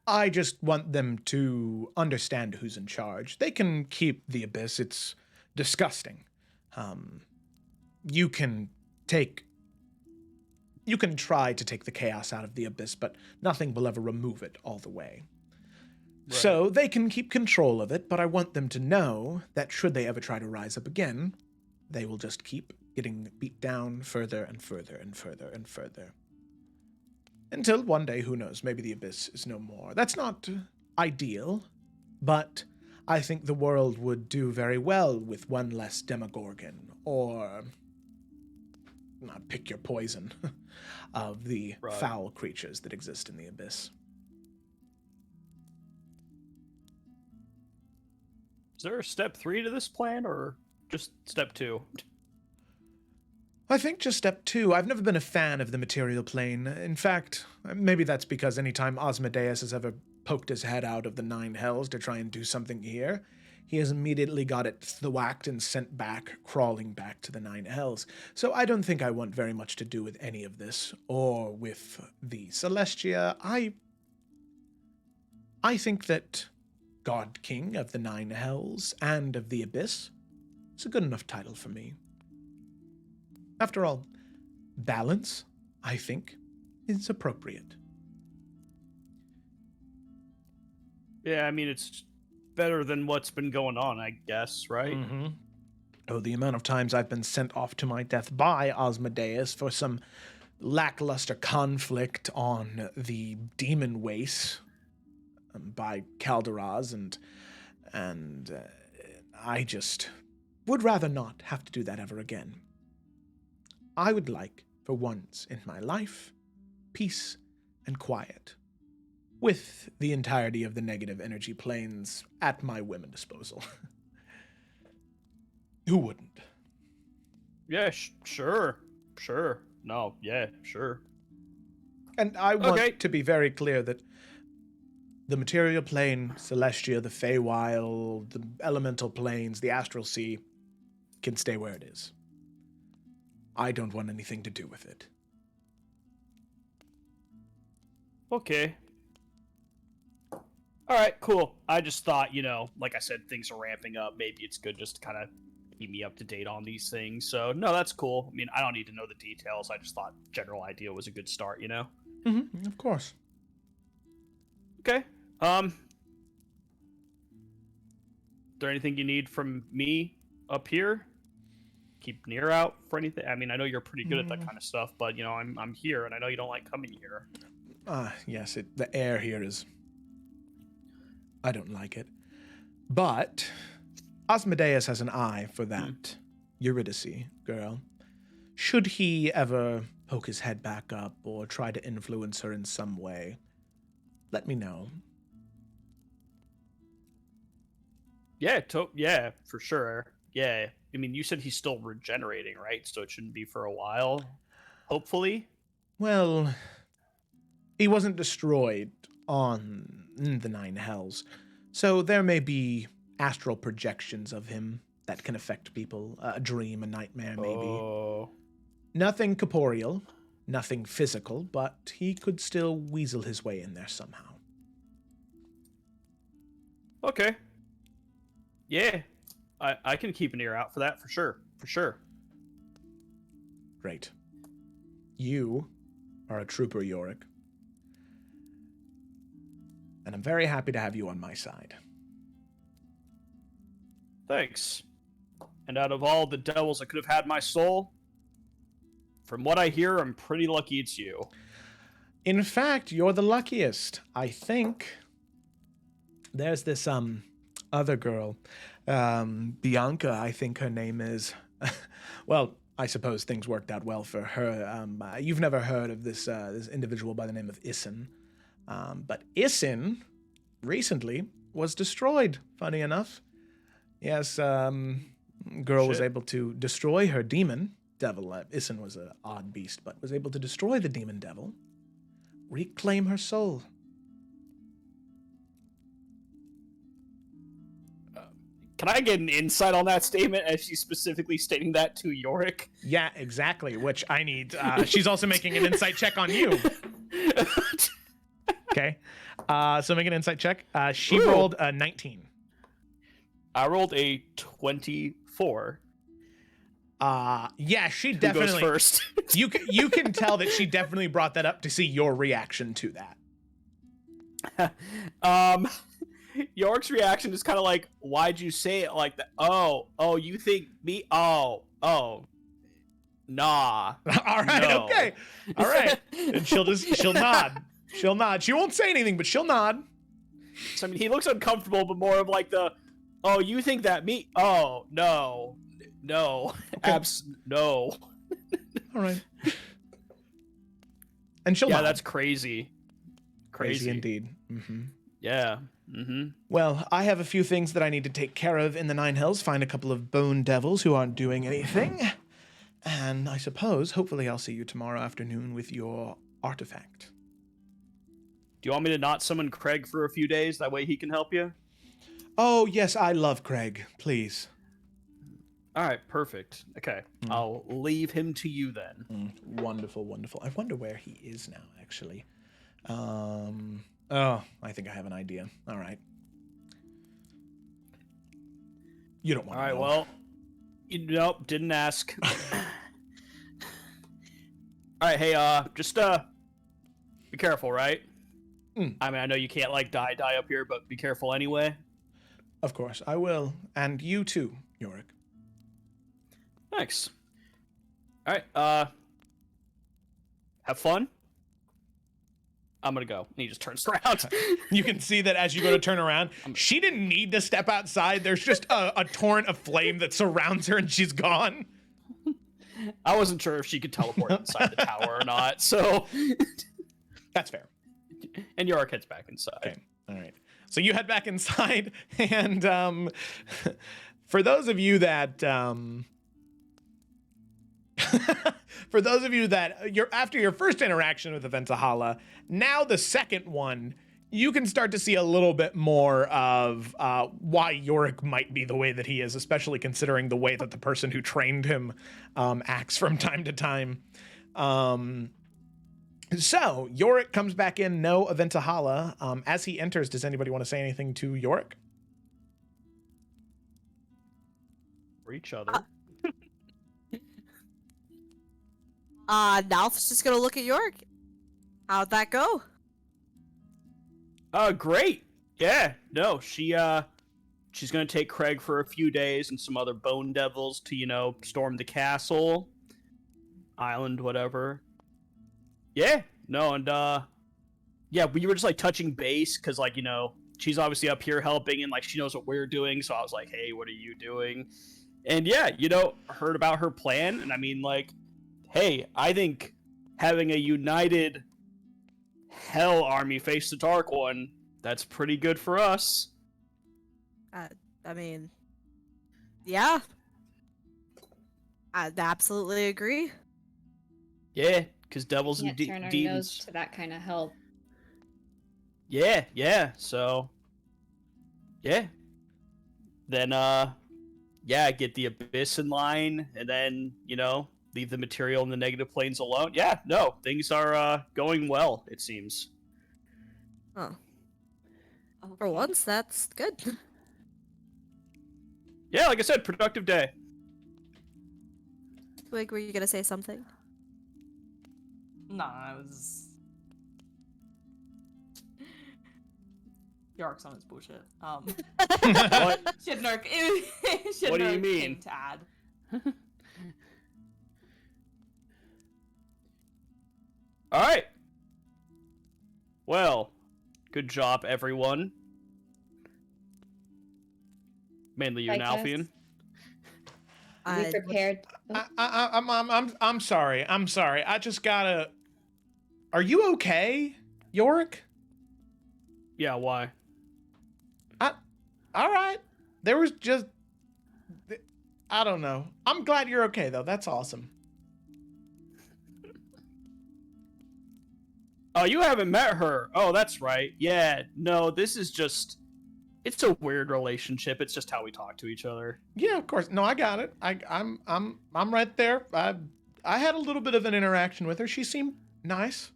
I just want them to understand who's in charge. They can keep the Abyss. It's disgusting. You can try to take the chaos out of the Abyss, but nothing will ever remove it all the way. Right. So they can keep control of it, but I want them to know that should they ever try to rise up again, they will just keep getting beat down further and further and further and further. Until one day, who knows, maybe the Abyss is no more. That's not ideal, but I think the world would do very well with one less Demogorgon, or pick your poison, of the foul creatures that exist in the Abyss. Is there a step 3 to this plan, or just step 2? I think just step 2. I've never been a fan of the material plane. In fact, maybe that's because anytime Asmodeus has ever poked his head out of the Nine Hells to try and do something here, he has immediately got it thwacked and sent back, crawling back to the Nine Hells. So I don't think I want very much to do with any of this, or with the Celestia. I think that God King of the Nine Hells and of the Abyss is a good enough title for me. After all, balance, I think, is appropriate. Yeah, I mean, it's better than what's been going on, I guess, right? Mm-hmm. Oh, the amount of times I've been sent off to my death by Asmodeus for some lackluster conflict on the demon waste by Calderaz, and I just would rather not have to do that ever again. I would like, for once in my life, peace and quiet, with the entirety of the negative energy planes at my whim and disposal. Who wouldn't? Yeah, sure. No, yeah, sure. And I want to be very clear that the material plane, Celestia, the Feywild, the elemental planes, the astral sea, can stay where it is. I don't want anything to do with it. Okay. All right, cool. I just thought, like I said, things are ramping up. Maybe it's good just to kind of keep me up to date on these things. So, no, that's cool. I mean, I don't need to know the details. I just thought general idea was a good start, Mm-hmm, of course. Okay. Is there anything you need from me up here? Keep an ear out for anything? I mean, I know you're pretty good at that kind of stuff, but, I'm here, and I know you don't like coming here. Yes, the air here is... I don't like it. But Asmodeus has an eye for that Eurydice girl. Should he ever poke his head back up or try to influence her in some way, let me know. Yeah, for sure. Yeah. I mean, you said he's still regenerating, right? So it shouldn't be for a while, hopefully. Well, he wasn't destroyed on the Nine Hells, so there may be astral projections of him that can affect people. A dream, a nightmare, maybe. Oh. Nothing corporeal, nothing physical, but he could still weasel his way in there somehow. Okay. Yeah. I can keep an ear out for that, for sure. Great. You are a trooper, Yorick. And I'm very happy to have you on my side. Thanks. And out of all the devils that could have had my soul, from what I hear, I'm pretty lucky it's you. In fact, you're the luckiest. I think there's this other girl, Bianca, I think her name is. Well, I suppose things worked out well for her. You've never heard of this individual by the name of Isin. But Isin recently was destroyed, funny enough. Yes, girl was able to destroy her demon devil. Isin was an odd beast, but was able to destroy the demon devil, reclaim her soul. Can I get an insight on that statement as she's specifically stating that to Yorick? Yeah, exactly, which I need. She's also making an insight check on you. Okay, so make an insight check. She rolled a 19. I rolled a 24. Yeah, she Who definitely. goes first? you can tell that she definitely brought that up to see your reaction to that. Yorick's reaction is kind of like, "Why'd you say it like that? Oh, you think me? Oh, nah." All right, no. Okay, all right, and she'll nod. She'll nod. She won't say anything, but she'll nod. So I mean, he looks uncomfortable, but more of like the, "Oh, you think that me? Oh, no, Okay. no." All right. And she'll Yeah, nod. that's crazy. Crazy indeed. Mm-hmm. Yeah. Mm-hmm. Well, I have a few things that I need to take care of in the Nine Hells, find a couple of bone devils who aren't doing anything, and I suppose, hopefully I'll see you tomorrow afternoon with your artifact. Do you want me to not summon Craig for a few days? That way he can help you? Oh, yes, I love Craig. Please. All right, perfect. Okay, I'll leave him to you then. Wonderful, wonderful. I wonder where he is now, actually. Oh, I think I have an idea. All right. You don't want All to right, know. well, nope, didn't ask. All right, hey, just be careful, right? I mean, I know you can't like die up here, but be careful anyway. Of course, I will. And you too, Yorick. Thanks. All right, have fun. I'm gonna go. And he just turns around. You can see that as you go to turn around, she didn't need to step outside. There's just a torrent of flame that surrounds her and she's gone. I wasn't sure if she could teleport inside the tower or not, so. That's fair. And Yorick heads back inside. Okay. All right. So you head back inside, and for those of you that you're after your first interaction with the Ventahala, now the second one, you can start to see a little bit more of why Yorick might be the way that he is, especially considering the way that the person who trained him acts from time to time. So Yorick comes back in, no Ventahala. As he enters, does anybody want to say anything to Yorick? For each other. Nalf's just gonna look at York. How'd that go? Great. Yeah, no, she's gonna take Craig for a few days and some other bone devils to, storm the castle, island, whatever. Yeah, no, and, yeah, we were just, like, touching base, because, like, she's obviously up here helping, and, like, she knows what we're doing, so I was like, hey, what are you doing? And, yeah, heard about her plan, and I mean, like, hey, I think having a united Hell army face the Dark One, that's pretty good for us. I mean, yeah. I absolutely agree. Yeah, because devils Can't and turn our nose demons. to that kind of help. Yeah, so... Yeah. Then, yeah, get the Abyss in line, and then, leave the material in the negative planes alone. Yeah, no, things are, going well, it seems. Huh. For once, that's good. Yeah, like I said, productive day. Twig, were you gonna say something? No, I was. Yorick's on his bullshit. What? She had no. What do you mean? Thing to add. Alright. Well, good job, everyone. Mainly you, Like us? Nalfian. We prepared. I'm sorry. I'm sorry. I just gotta. Are you okay, Yorick? Yeah, why? All right. There was just. I don't know. I'm glad you're okay though. That's awesome. Oh, you haven't met her. Oh, that's right. Yeah, no, this is just... It's a weird relationship. It's just how we talk to each other. Yeah, of course. No, I got it. I'm right there. I had a little bit of an interaction with her. She seemed nice.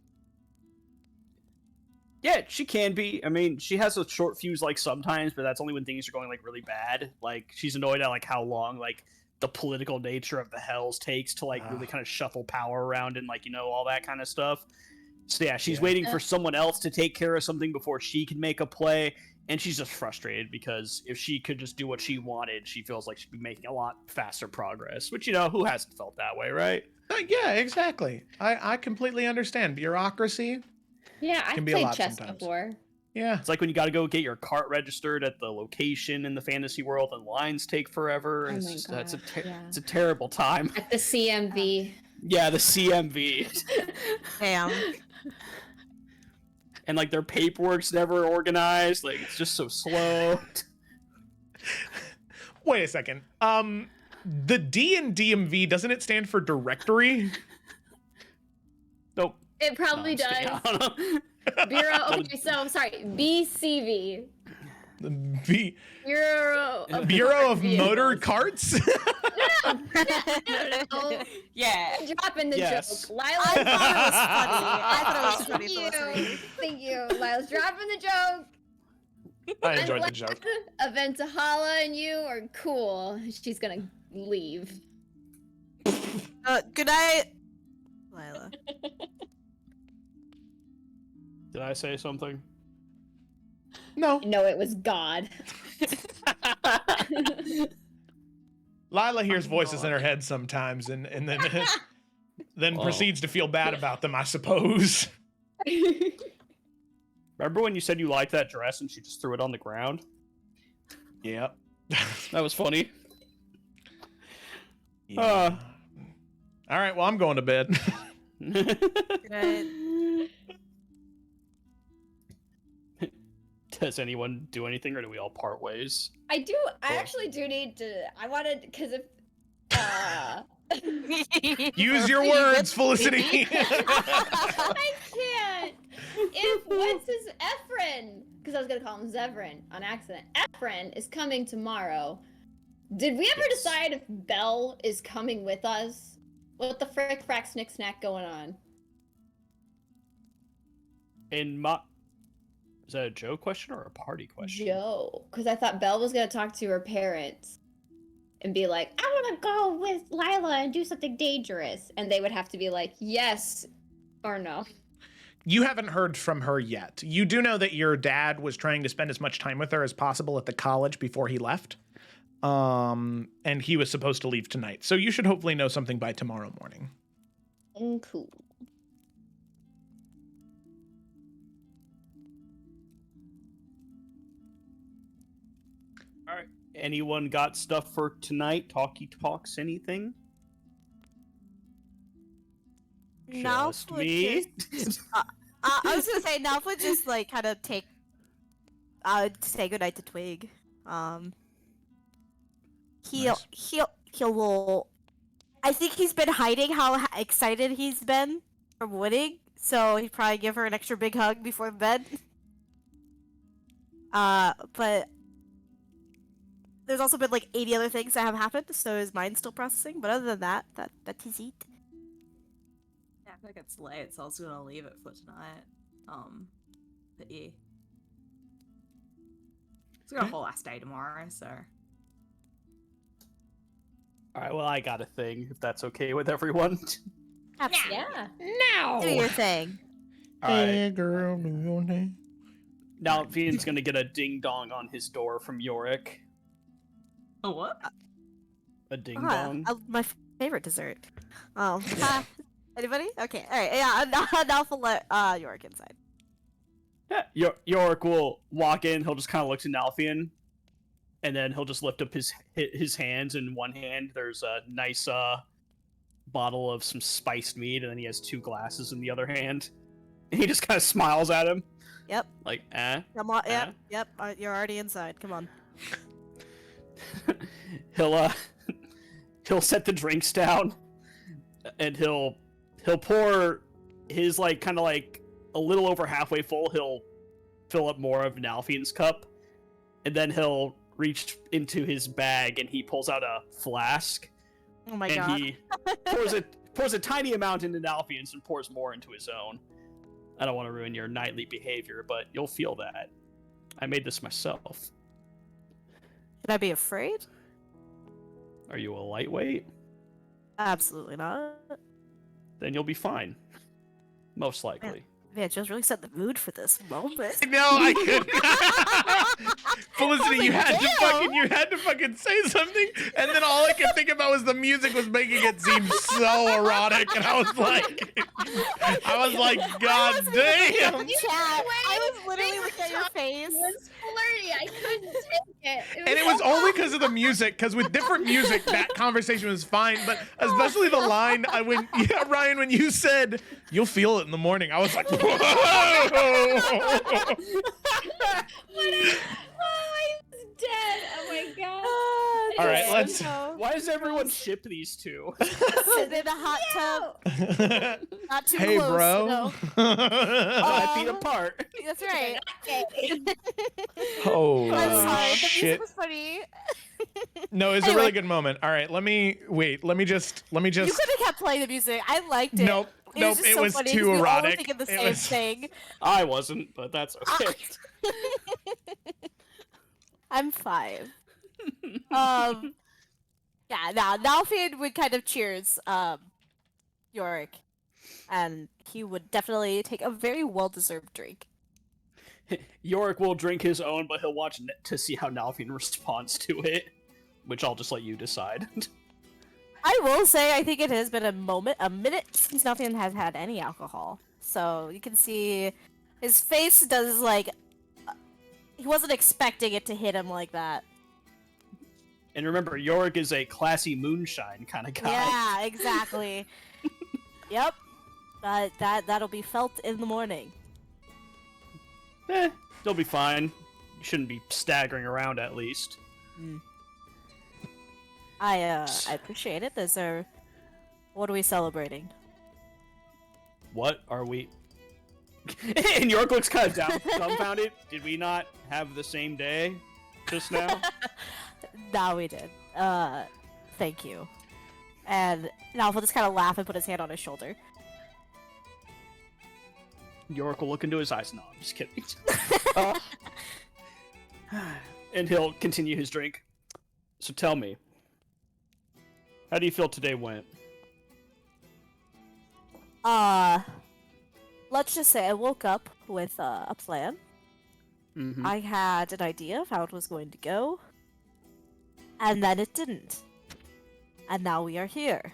Yeah, she can be. I mean, she has a short fuse, like, sometimes, but that's only when things are going, like, really bad. Like, she's annoyed at, like, how long, like, the political nature of the Hells takes to, like, really kind of shuffle power around and, like, all that kind of stuff. So, yeah, she's waiting for someone else to take care of something before she can make a play, and she's just frustrated because if she could just do what she wanted, she feels like she'd be making a lot faster progress, which, who hasn't felt that way, right? Yeah, exactly. I completely understand. Bureaucracy. Yeah, I've can be a played lot chess sometimes. before. Yeah. It's like when you got to go get your cart registered at the location in the fantasy world, and lines take forever. Oh It's my just, God, it's a terrible time. At the CMV. Yeah, the CMV. Damn. And like their paperwork's never organized. Like it's just so slow. Wait a second. The D in DMV, doesn't it stand for directory? Nope. It probably No, I'm just does. kidding. I don't know. Bureau. Okay, so sorry. BCV. The Bureau of Motor Carts. No. Yeah. Dropping the Yes. joke. Lila. I thought it was funny. I thought it was funny, Thank Felicity. you. Thank you. Lila's dropping the joke. I enjoyed the I'm joke. glad Aventahala and you are cool. She's gonna leave. Good night, Lila. Did I say something? No, No, it was God. Lila hears voices in her head sometimes, and then then Oh. proceeds to feel bad about them, I suppose. Remember when you said you liked that dress and she just threw it on the ground? Yep. That was funny. Yeah. All right, well, I'm going to bed. Good night. Does anyone do anything, or do we all part ways? I actually do need to. I wanted because if. Use your words, Felicity. I can't. If what's his Ephraim? Because I was gonna call him Zevran on accident. Ephraim is coming tomorrow. Did we ever Yes. decide if Belle is coming with us? What the frick, frack, snick, snack going on? Is that a Joe question or a party question? Joe, because I thought Belle was gonna talk to her parents and be like, "I want to go with Lila and do something dangerous," and they would have to be like, "Yes," or "No." You haven't heard from her yet. You do know that your dad was trying to spend as much time with her as possible at the college before he left. And he was supposed to leave tonight. So you should hopefully know something by tomorrow morning. Cool. All right. Anyone got stuff for tonight? Talkie talks, anything? Nalf Just would me? just- I was gonna say Nalf would just like kind of say goodnight to Twig. He'll. I think he's been hiding how excited he's been from winning, so he'd probably give her an extra big hug before bed. But there's also been like 80 other things that have happened, so his mind's still processing. But other than that, that is it. Yeah, I think it's late, so I was gonna leave it for tonight. But yeah. It's got a whole last day tomorrow, so. All right. Well, I got a thing. If that's okay with everyone. Absolutely. Yeah. Now! Do your thing. All right. Hey, girl, do your thing. Now Vian's gonna get a ding dong on his door from Yorick. Oh, what? A ding Ah, dong. my favorite dessert. Anybody? Okay, alright, yeah, now we'll let Yorick inside. Yeah, Yorick will walk in. He'll just kind of look to Nalfian, and then he'll just lift up his hands. In one hand, there's a nice bottle of some spiced mead, and then he has 2 glasses in the other hand. And he just kind of smiles at him. Yep. Like, eh? Come on, yep, you're already inside, come on. He'll set the drinks down, and he'll pour his like kind of like a little over halfway full. He'll fill up more of Nalfian's cup, and then he'll reach into his bag and he pulls out a flask. Oh my and god. he pours a tiny amount into Nalfian's and pours more into his own. I don't want to ruin your nightly behavior, but you'll feel that. I made this myself. Should I be afraid? Are you a lightweight? Absolutely not. Then you'll be fine. Most likely. Man, Joe's really set the mood for this moment. No, I couldn't. Felicity, you had Damn. to fucking say something, and then all I could think about was the music was making it seem so erotic, and I was like, God damn. Chat. I was literally looking at your face. It was flirty. I couldn't take it. And it was only because of the music, because with different music, that conversation was fine, but especially the line, Ryan, when you said, you'll feel it in the morning, I was like, whoa! I was dead. Oh my god. All right, Yeah, let's. no. Why does everyone ship these two? Sit in a hot tub. Not too Hey, close. bro. No. 5 feet apart. That's right. Holy I'm sorry. The music shit! was funny. No, it's a Anyway. really good moment. All right, let me just. You could have kept playing the music. I liked it. Nope. Nope. just It so was funny too 'cause we all were erotic. thinking the It same was- thing. I wasn't, but that's okay. I'm 5. Yeah, now Nalfian would kind of cheers Yorick, and he would definitely take a very well-deserved drink. Yorick will drink his own, but he'll watch to see how Nalfian responds to it, which I'll just let you decide. I will say I think it has been a minute since Nalfian has had any alcohol. So you can see his face does like he wasn't expecting it to hit him like that. And remember, Yorick is a classy moonshine kind of guy. Yeah, exactly. Yep. That'll be felt in the morning. They'll be fine. You shouldn't be staggering around at least. I appreciate it. What are we celebrating? What are we? And York looks kind of dumbfounded. Did we not have the same day just now? No, we did. Thank you. And Alpha will just kind of laugh and put his hand on his shoulder. York will look into his eyes. No, I'm just kidding. And he'll continue his drink. So tell me, how do you feel today went? Let's just say I woke up with a plan. Mm-hmm. I had an idea of how it was going to go. And then it didn't. And now we are here.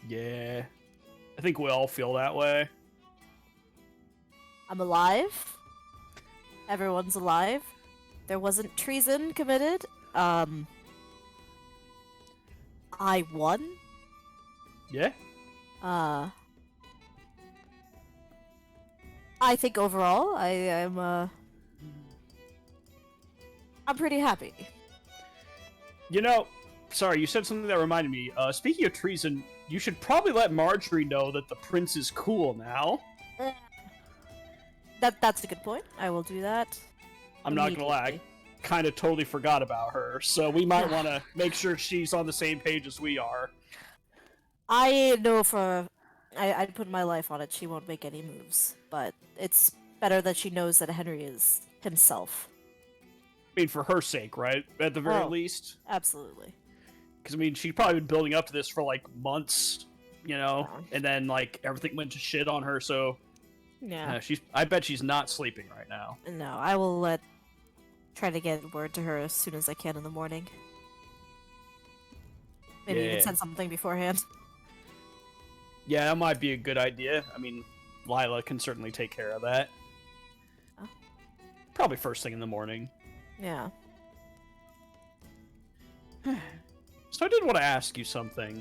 Yeah, I think we all feel that way. I'm alive. Everyone's alive. There wasn't treason committed. I won. Yeah. I think overall, I'm pretty happy. You know, sorry, you said something that reminded me. Speaking of treason, you should probably let Marjorie know that the prince is cool now. That's a good point. I will do that. I'm not gonna lie, immediately. kind of totally forgot about her, so we might want to make sure she's on the same page as we are. I know I'd put my life on it. She won't make any moves, but it's better that she knows that Henry is himself. I mean, for her sake, right? At the very Oh. least. Absolutely. Because, I mean, she's probably been building up to this for, like, months, you know? Yeah. And then, like, everything went to shit on her, so... Yeah. I bet she's not sleeping right now. No, I will try to get word to her as soon as I can in the morning. Maybe even Yeah. send something beforehand. Yeah, that might be a good idea. I mean, Lila can certainly take care of that. Oh. Probably first thing in the morning. Yeah. So I did want to ask you something.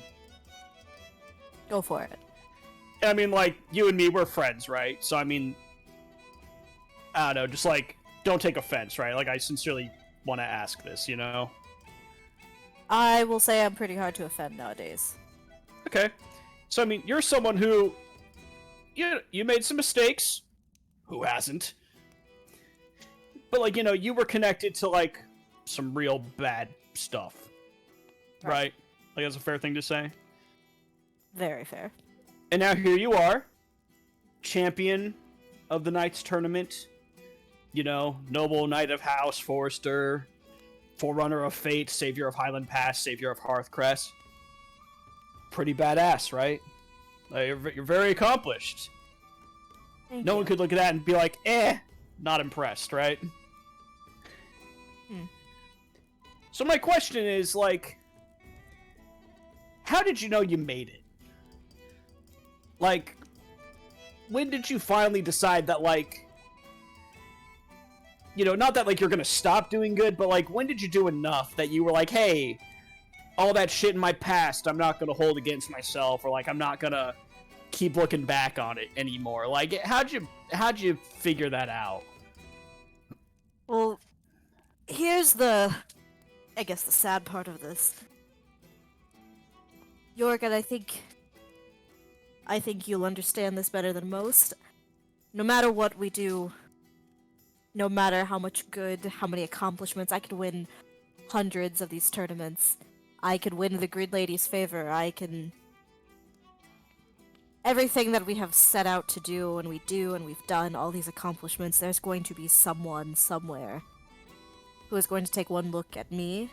Go for it. I mean, like, you and me, we're friends, right? So, I mean, I don't know, just, like, don't take offense, right? Like, I sincerely want to ask this, you know? I will say I'm pretty hard to offend nowadays. Okay. So, I mean, you're someone who... You made some mistakes. Who hasn't? But, like, you know, you were connected to, like, some real bad stuff. Right? Like, that's a fair thing to say? Very fair. And now here you are, champion of the Knights tournament. You know, noble knight of House Forrester, forerunner of Fate, savior of Highland Pass, savior of Hearthcrest. Pretty badass, right? Like, you're very accomplished. Thank No you. one could look at that and be like, not impressed, right? So my question is, like, how did you know you made it? Like, when did you finally decide that, like, you know, not that, like, you're gonna stop doing good, but, like, when did you do enough that you were like, hey, all that shit in my past, I'm not gonna hold against myself, or, like, I'm not gonna keep looking back on it anymore? Like, how'd you figure that out? Well, here's the I guess the sad part of this. Jorgen, I think you'll understand this better than most. No matter what we do, no matter how much good, how many accomplishments, I could win hundreds of these tournaments. I could win the Grid Lady's favor. I can... Everything that we have set out to do, and we've done, all these accomplishments, there's going to be someone, somewhere, who is going to take one look at me,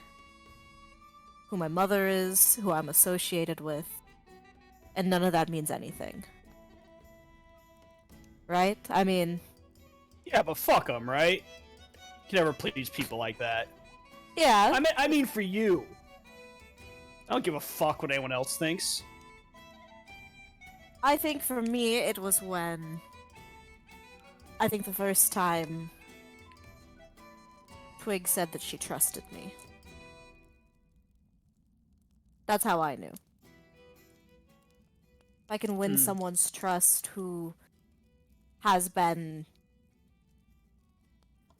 who my mother is, who I'm associated with, and none of that means anything. Right? I mean... Yeah, but fuck them, right? You can never please people like that. Yeah. I mean for you. I don't give a fuck what anyone else thinks. I think for me, it was when... I think the first time Twig said that she trusted me. That's how I knew. If I can win someone's trust who has been...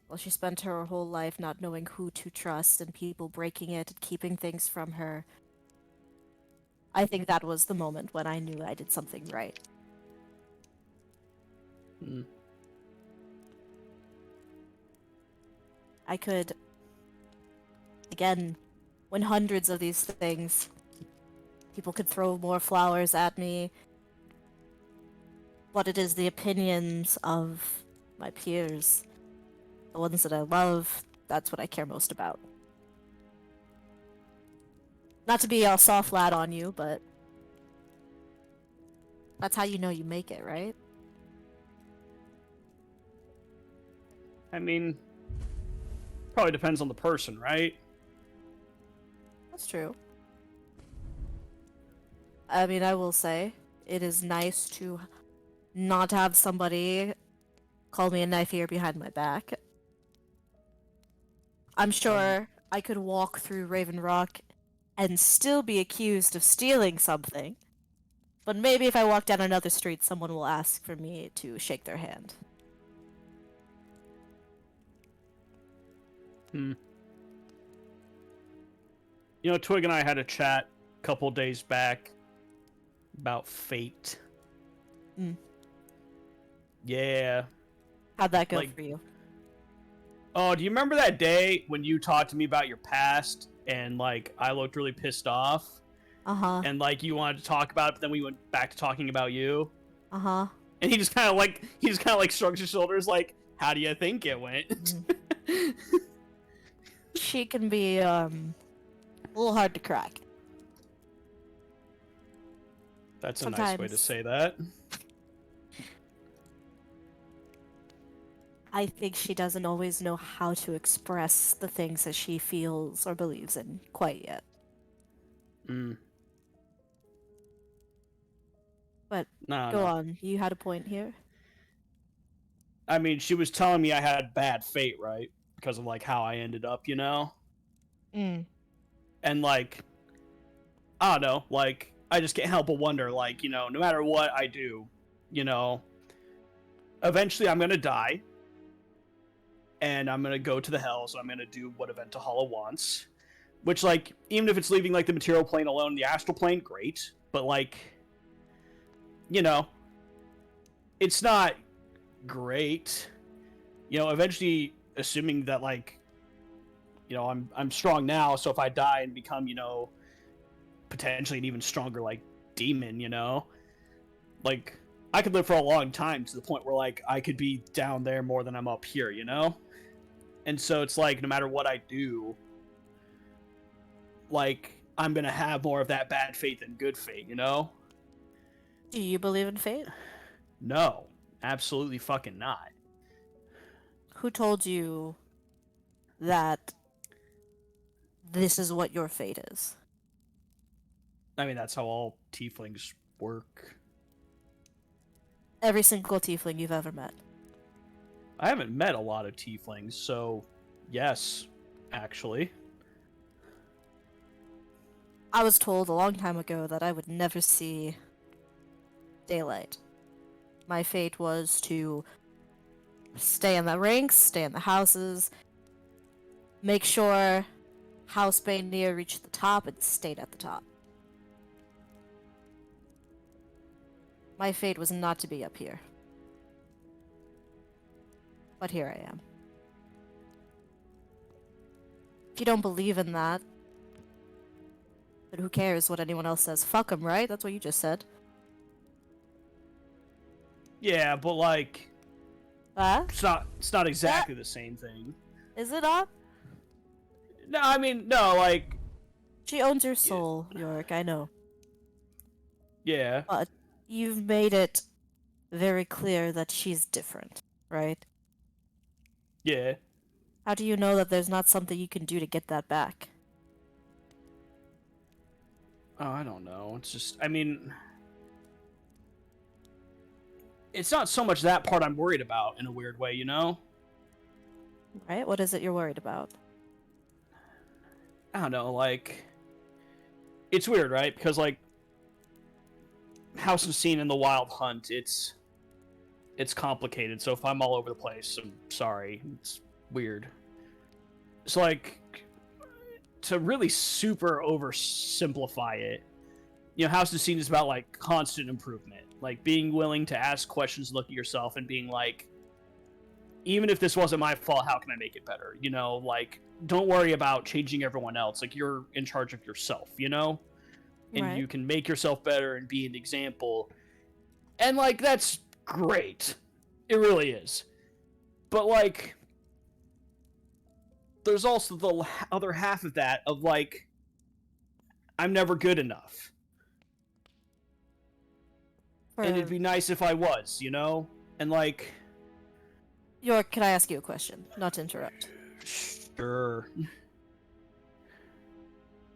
Well, she spent her whole life not knowing who to trust and people breaking it and keeping things from her. I think that was the moment when I knew I did something right. I could, again, win hundreds of these things. People could throw more flowers at me. But it is the opinions of my peers, the ones that I love, that's what I care most about. Not to be all soft lad on you, but that's how you know you make it, right? I mean, probably depends on the person, right? That's true. I mean, I will say, it is nice to not have somebody call me a knife ear behind my back. I'm sure I could walk through Raven Rock and still be accused of stealing something. But maybe if I walk down another street, someone will ask for me to shake their hand. You know, Twig and I had a chat a couple days back about fate. Yeah. How'd that go Like- for you? Oh, do you remember that day when you talked to me about your past and, like, I looked really pissed off? Uh-huh. And, like, you wanted to talk about it, but then we went back to talking about you? Uh-huh. And he just kind of, like, shrugs his shoulders, like, how do you think it went? She can be, a little hard to crack. That's a nice way to say that. I think she doesn't always know how to express the things that she feels or believes in quite yet. But No, go on, you had a point here? I mean, she was telling me I had bad fate, right? Because of, like, how I ended up, you know? And, like, I don't know, like, I just can't help but wonder, like, you know, no matter what I do, you know, eventually I'm gonna die. And I'm gonna go to the Hells, and I'm gonna do what Event Hollow wants. Which, like, even if it's leaving, like, the material plane alone, the astral plane, great. But, like, you know, it's not great. You know, eventually, assuming that, like, you know, I'm strong now, so if I die and become, you know, potentially an even stronger, like, demon, you know, like, I could live for a long time to the point where, like, I could be down there more than I'm up here, you know? And so it's like, no matter what I do, like, I'm gonna have more of that bad fate than good fate, you know? Do you believe in fate? No, absolutely fucking not. Who told you that this is what your fate is? I mean, that's how all tieflings work. Every single tiefling you've ever met. I haven't met a lot of tieflings, so yes, actually. I was told a long time ago that I would never see daylight. My fate was to stay in the ranks, stay in the houses, make sure House Bainir reached the top and stayed at the top. My fate was not to be up here. But here I am. If you don't believe in that, then who cares what anyone else says? Fuck 'em, right? That's what you just said. Yeah, but like, Huh? it's not exactly the same thing. Is it not? No, I mean, no, like, She owns your soul, Yorick, I know. yeah. But you've made it very clear that she's different, right? Yeah. How do you know that there's not something you can do to get that back? Oh, I don't know. It's just, I mean, it's not so much that part I'm worried about in a weird way, you know? Right? What is it you're worried about? I don't know, like, it's weird, right? Because, like, House and Scene in the Wild Hunt, it's complicated, so if I'm all over the place, I'm sorry. It's weird. It's like, to really super oversimplify it, you know, House and Scene is about, like, constant improvement. Like, being willing to ask questions, look at yourself, and being like, even if this wasn't my fault, how can I make it better? You know, like, don't worry about changing everyone else. Like, you're in charge of yourself, you know? And Right. you can make yourself better and be an example. And, like, that's great. It really is. But, like, there's also the other half of that of, like, I'm never good enough. And it'd be nice if I was, you know? And, like... York, can I ask you a question? Not to interrupt. Sure.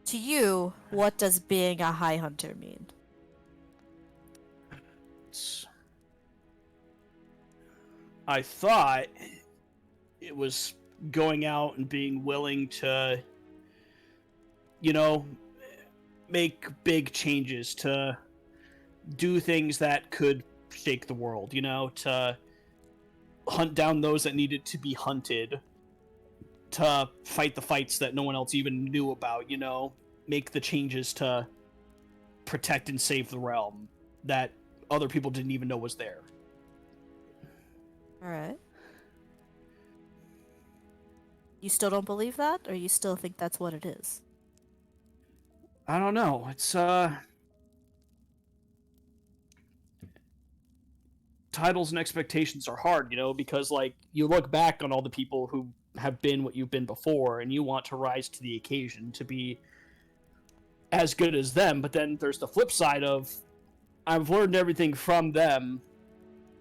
To you, what does being a high hunter mean? I thought it was going out and being willing to, you know, make big changes, to do things that could shake the world, you know, to hunt down those that needed to be hunted, to fight the fights that no one else even knew about, you know, make the changes to protect and save the realm that other people didn't even know was there. Alright. You still don't believe that, or you still think that's what it is? I don't know. It's, titles and expectations are hard, you know, because, like, you look back on all the people who have been what you've been before, and you want to rise to the occasion to be as good as them, but then there's the flip side of, I've learned everything from them,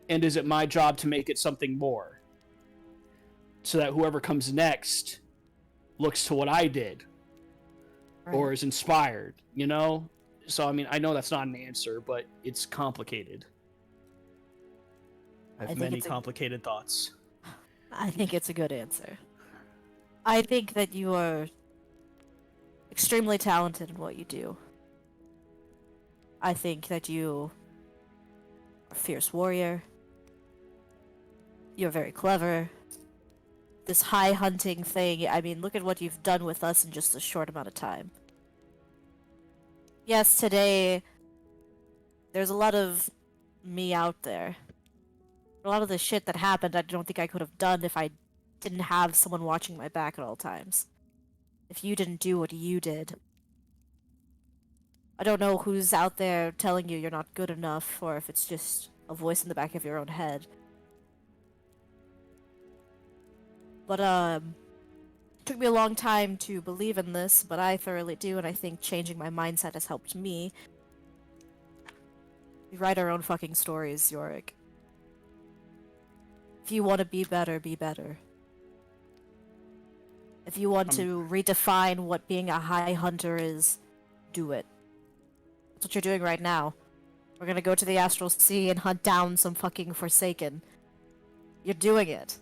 and is it my job to make it something more? So that whoever comes next looks to what I did, or is inspired, you know? So, I mean, I know that's not an answer, but it's complicated. I have many complicated thoughts. I think it's a good answer. I think that you are extremely talented in what you do. I think that you are a fierce warrior. You're very clever. This high hunting thing, I mean, look at what you've done with us in just a short amount of time. Yes, today, there's a lot of me out there. A lot of the shit that happened, I don't think I could have done if I didn't have someone watching my back at all times. If you didn't do what you did. I don't know who's out there telling you you're not good enough, or if it's just a voice in the back of your own head. But, it took me a long time to believe in this, but I thoroughly do, and I think changing my mindset has helped me. We write our own fucking stories, Yorick. If you want to be better, be better. If you want to redefine what being a high hunter is, do it. That's what you're doing right now. We're gonna go to the Astral Sea and hunt down some fucking Forsaken. You're doing it.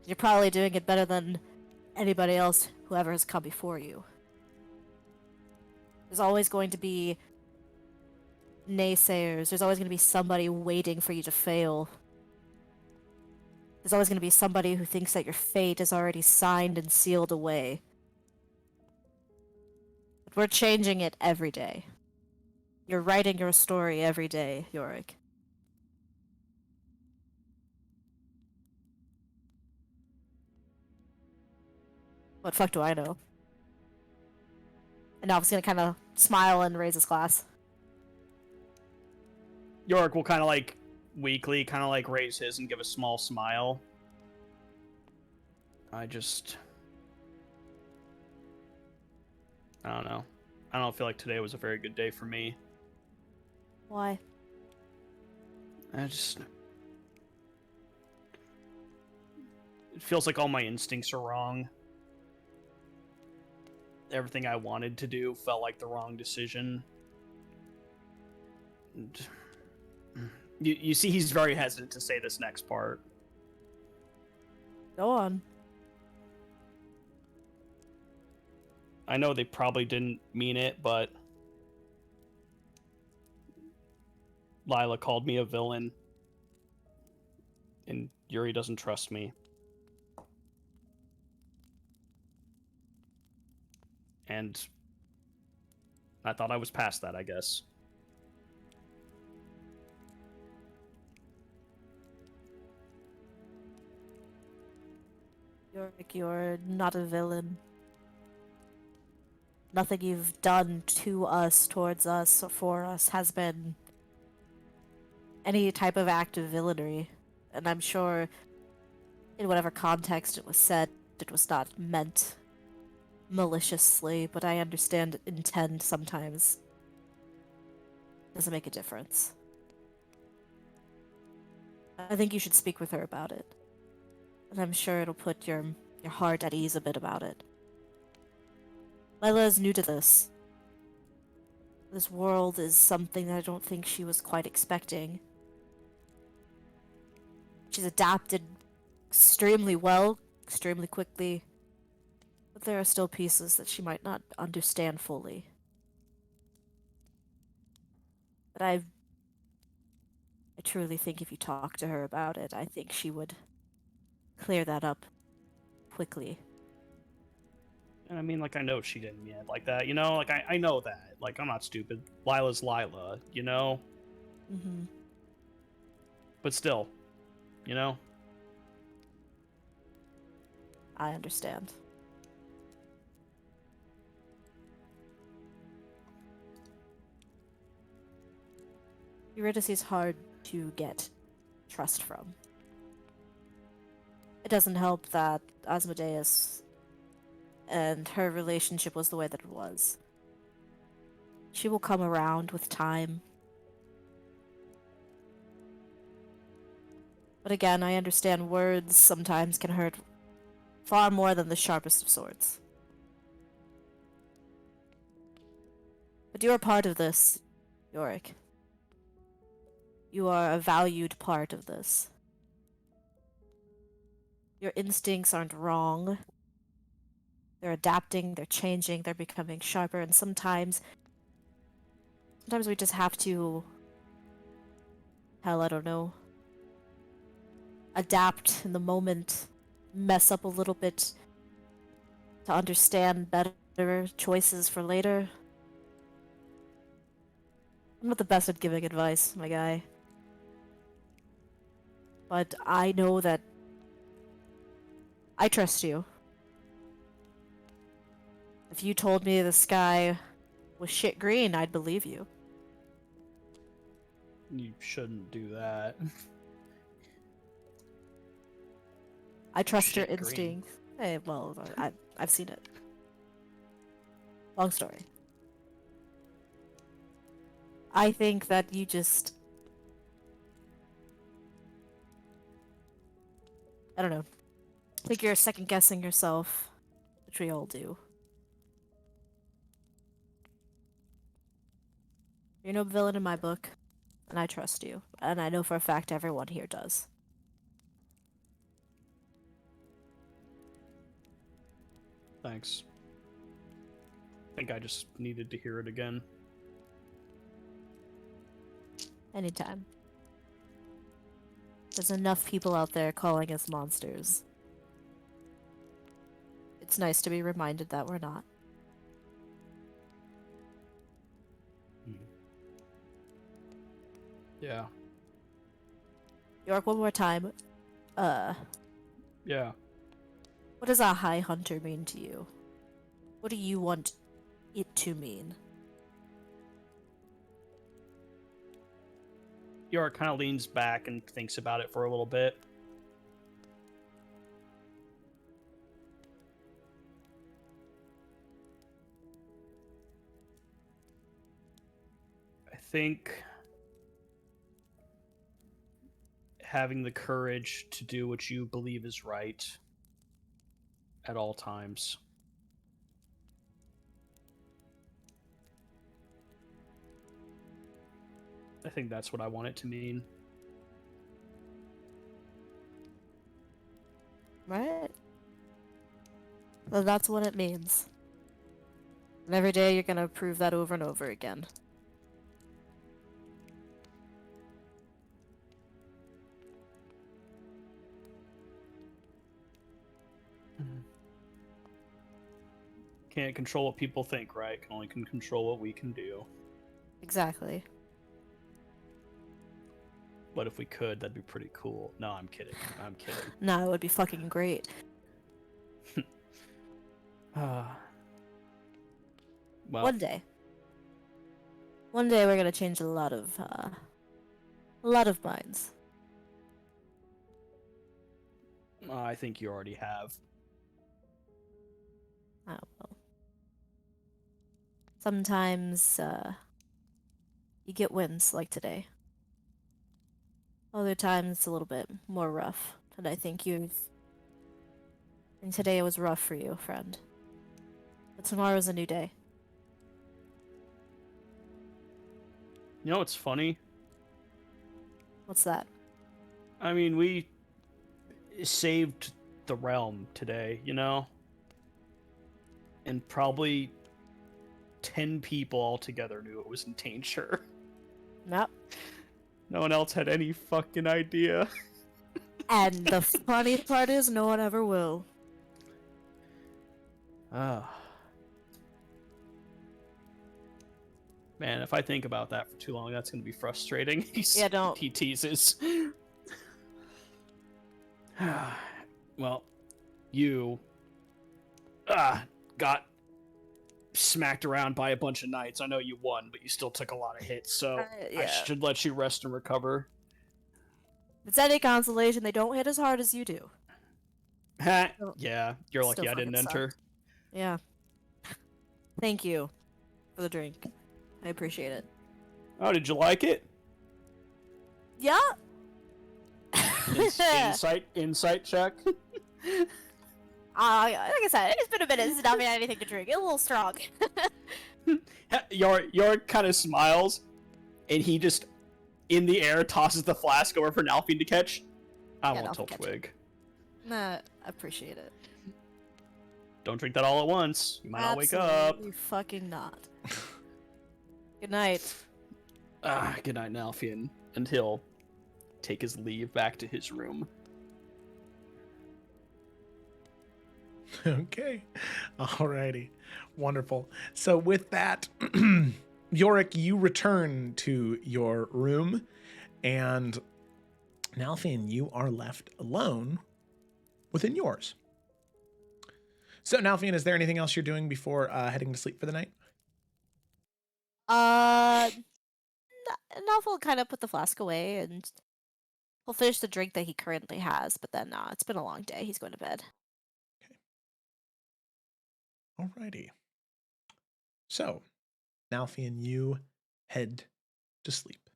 You're probably doing it better than anybody else whoever has come before you. There's always going to be naysayers. There's always going to be somebody waiting for you to fail. There's always going to be somebody who thinks that your fate is already signed and sealed away. We're changing it every day. You're writing your story every day, Yorick. What fuck do I know? And Alf's gonna kind of smile and raise his glass. Yorick will kind of like weakly kind of like raise his and give a small smile. I don't know. I don't feel like today was a very good day for me. Why? It feels like all my instincts are wrong. Everything I wanted to do felt like the wrong decision. And you see, he's very hesitant to say this next part. Go on. I know they probably didn't mean it, but Lila called me a villain, and Yuri doesn't trust me. And I thought I was past that, I guess. Yorick, you're not a villain. Nothing you've done to us, towards us, or for us has been any type of act of villainy. And I'm sure in whatever context it was said, it was not meant maliciously, but I understand intent sometimes doesn't make a difference. I think you should speak with her about it. And I'm sure it'll put your heart at ease a bit about it. Lila is new to this. This world is something that I don't think she was quite expecting. She's adapted extremely well, extremely quickly, but there are still pieces that she might not understand fully. But I truly think if you talk to her about it, I think she would clear that up quickly. And I mean, like, I know she didn't mean it like that, you know? Like, I know that. Like, I'm not stupid. Lila's Lila, you know? Mm-hmm. But still, you know? I understand. Eurydice is hard to get trust from. It doesn't help that Asmodeus and her relationship was the way that it was. She will come around with time. But again, I understand words sometimes can hurt far more than the sharpest of swords. But you are part of this, Yorick. You are a valued part of this. Your instincts aren't wrong. They're adapting, they're changing, they're becoming sharper, and sometimes we just have to, hell, I don't know, adapt in the moment, mess up a little bit to understand better choices for later. I'm not the best at giving advice, my guy. But I know that I trust you. If you told me the sky was shit green, I'd believe you. You shouldn't do that. I trust your Shit green. instincts. Hey, well, I've seen it. Long story. I think that you just... I don't know. I think you're second-guessing yourself, which we all do. You're no villain in my book, and I trust you. And I know for a fact everyone here does. Thanks. I think I just needed to hear it again. Anytime. There's enough people out there calling us monsters. It's nice to be reminded that we're not. Yeah. York, one more time. Yeah. What does a high hunter mean to you? What do you want it to mean? York kind of leans back and thinks about it for a little bit. I think having the courage to do what you believe is right at all times. I think that's what I want it to mean. Right? Well, that's what it means. And every day you're gonna prove that over and over again. Can't control what people think, right? Can only control what we can do. Exactly. But if we could, that'd be pretty cool. No, I'm kidding. I'm kidding. No, it would be fucking great. Well, One day. One day we're gonna change a lot of minds. I think you already have. I don't know. Sometimes, you get wins like today. Other times it's a little bit more rough. And I think and today it was rough for you, friend. But tomorrow's a new day. You know what's funny? What's that? I mean, we saved the realm today, you know? And probably 10 people altogether knew it was in danger. Nope. No one else had any fucking idea. And the funny part is no one ever will. Man, if I think about that for too long, that's going to be frustrating. Yeah, don't. He teases. Well, you got smacked around by a bunch of knights. I know you won, but you still took a lot of hits, so Yeah. I should let you rest and recover. If it's any consolation, they don't hit as hard as you do. Yeah, you're lucky Still I didn't fucking enter. sucked. Yeah. Thank you for the drink. I appreciate it. Oh, did you like it? Yeah. Insight check. Like I said, it's been a minute since I've had anything to drink. It's a little strong. Your kind of smiles, and he just in the air tosses the flask over for Nalfine to catch. I Yeah, won't tell Nalfine catch Twig. Nah, I appreciate it. Don't drink that all at once. You might not wake up. Absolutely fucking not. Good night. Good night, Nalfine. And he'll take his leave back to his room. Okay. Alrighty. Wonderful. So with that, Yorick, you return to your room, and Nalfine, you are left alone within yours. So Nalfine, is there anything else you're doing before heading to sleep for the night? Nalf will kind of put the flask away, and he'll finish the drink that he currently has, but then it's been a long day. He's going to bed. Alrighty. So, Nalfine, you head to sleep.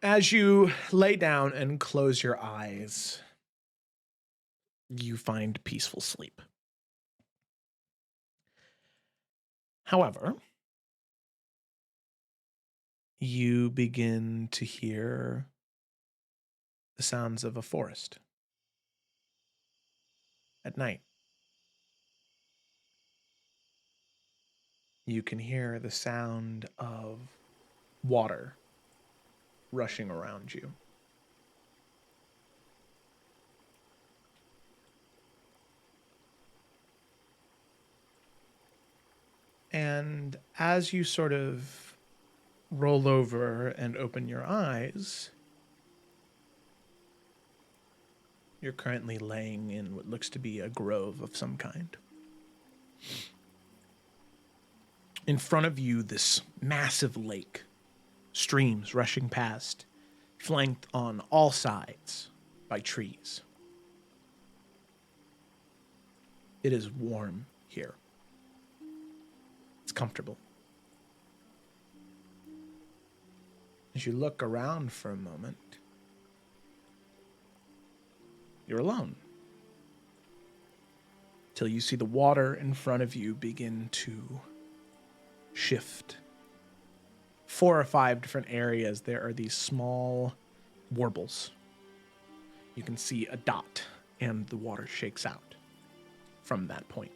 As you lay down and close your eyes, you find peaceful sleep. However, you begin to hear the sounds of a forest at night. You can hear the sound of water rushing around you. And as you sort of roll over and open your eyes, you're currently laying in what looks to be a grove of some kind. In front of you, this massive lake, streams rushing past, flanked on all sides by trees. It is warm here. It's comfortable. As you look around for a moment, you're alone. Till you see the water in front of you begin to shift. 4 or 5 different areas, there are these small warbles. You can see a dot, and the water shakes out from that point.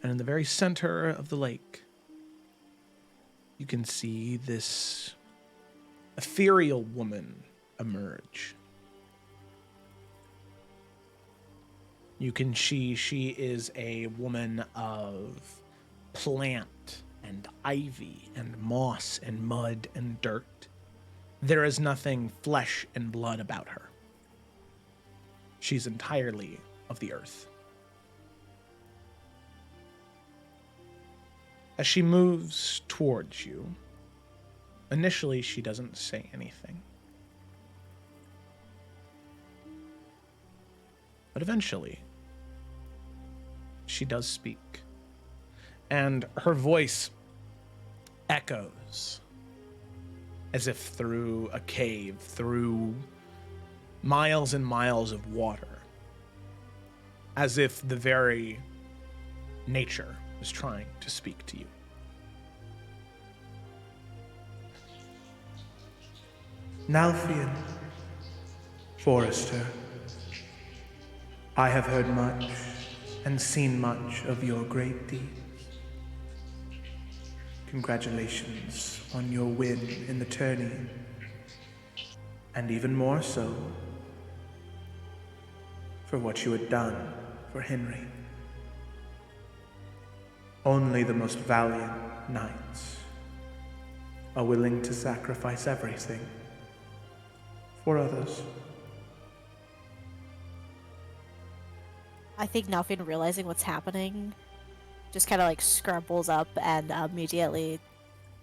And in the very center of the lake, you can see this ethereal woman emerge. You can see she is a woman of plant and ivy and moss and mud and dirt. There is nothing flesh and blood about her. She's entirely of the earth. As she moves towards you, initially she doesn't say anything. But eventually, she does speak. And her voice echoes as if through a cave, through miles and miles of water, as if the very nature is trying to speak to you. Nalfian, Forester, I have heard much and seen much of your great deeds. Congratulations on your win in the tourney, and even more so for what you had done for Henry. Only the most valiant knights are willing to sacrifice everything for others. I think Nalfian, realizing what's happening, just kind of like scrumbles up and immediately,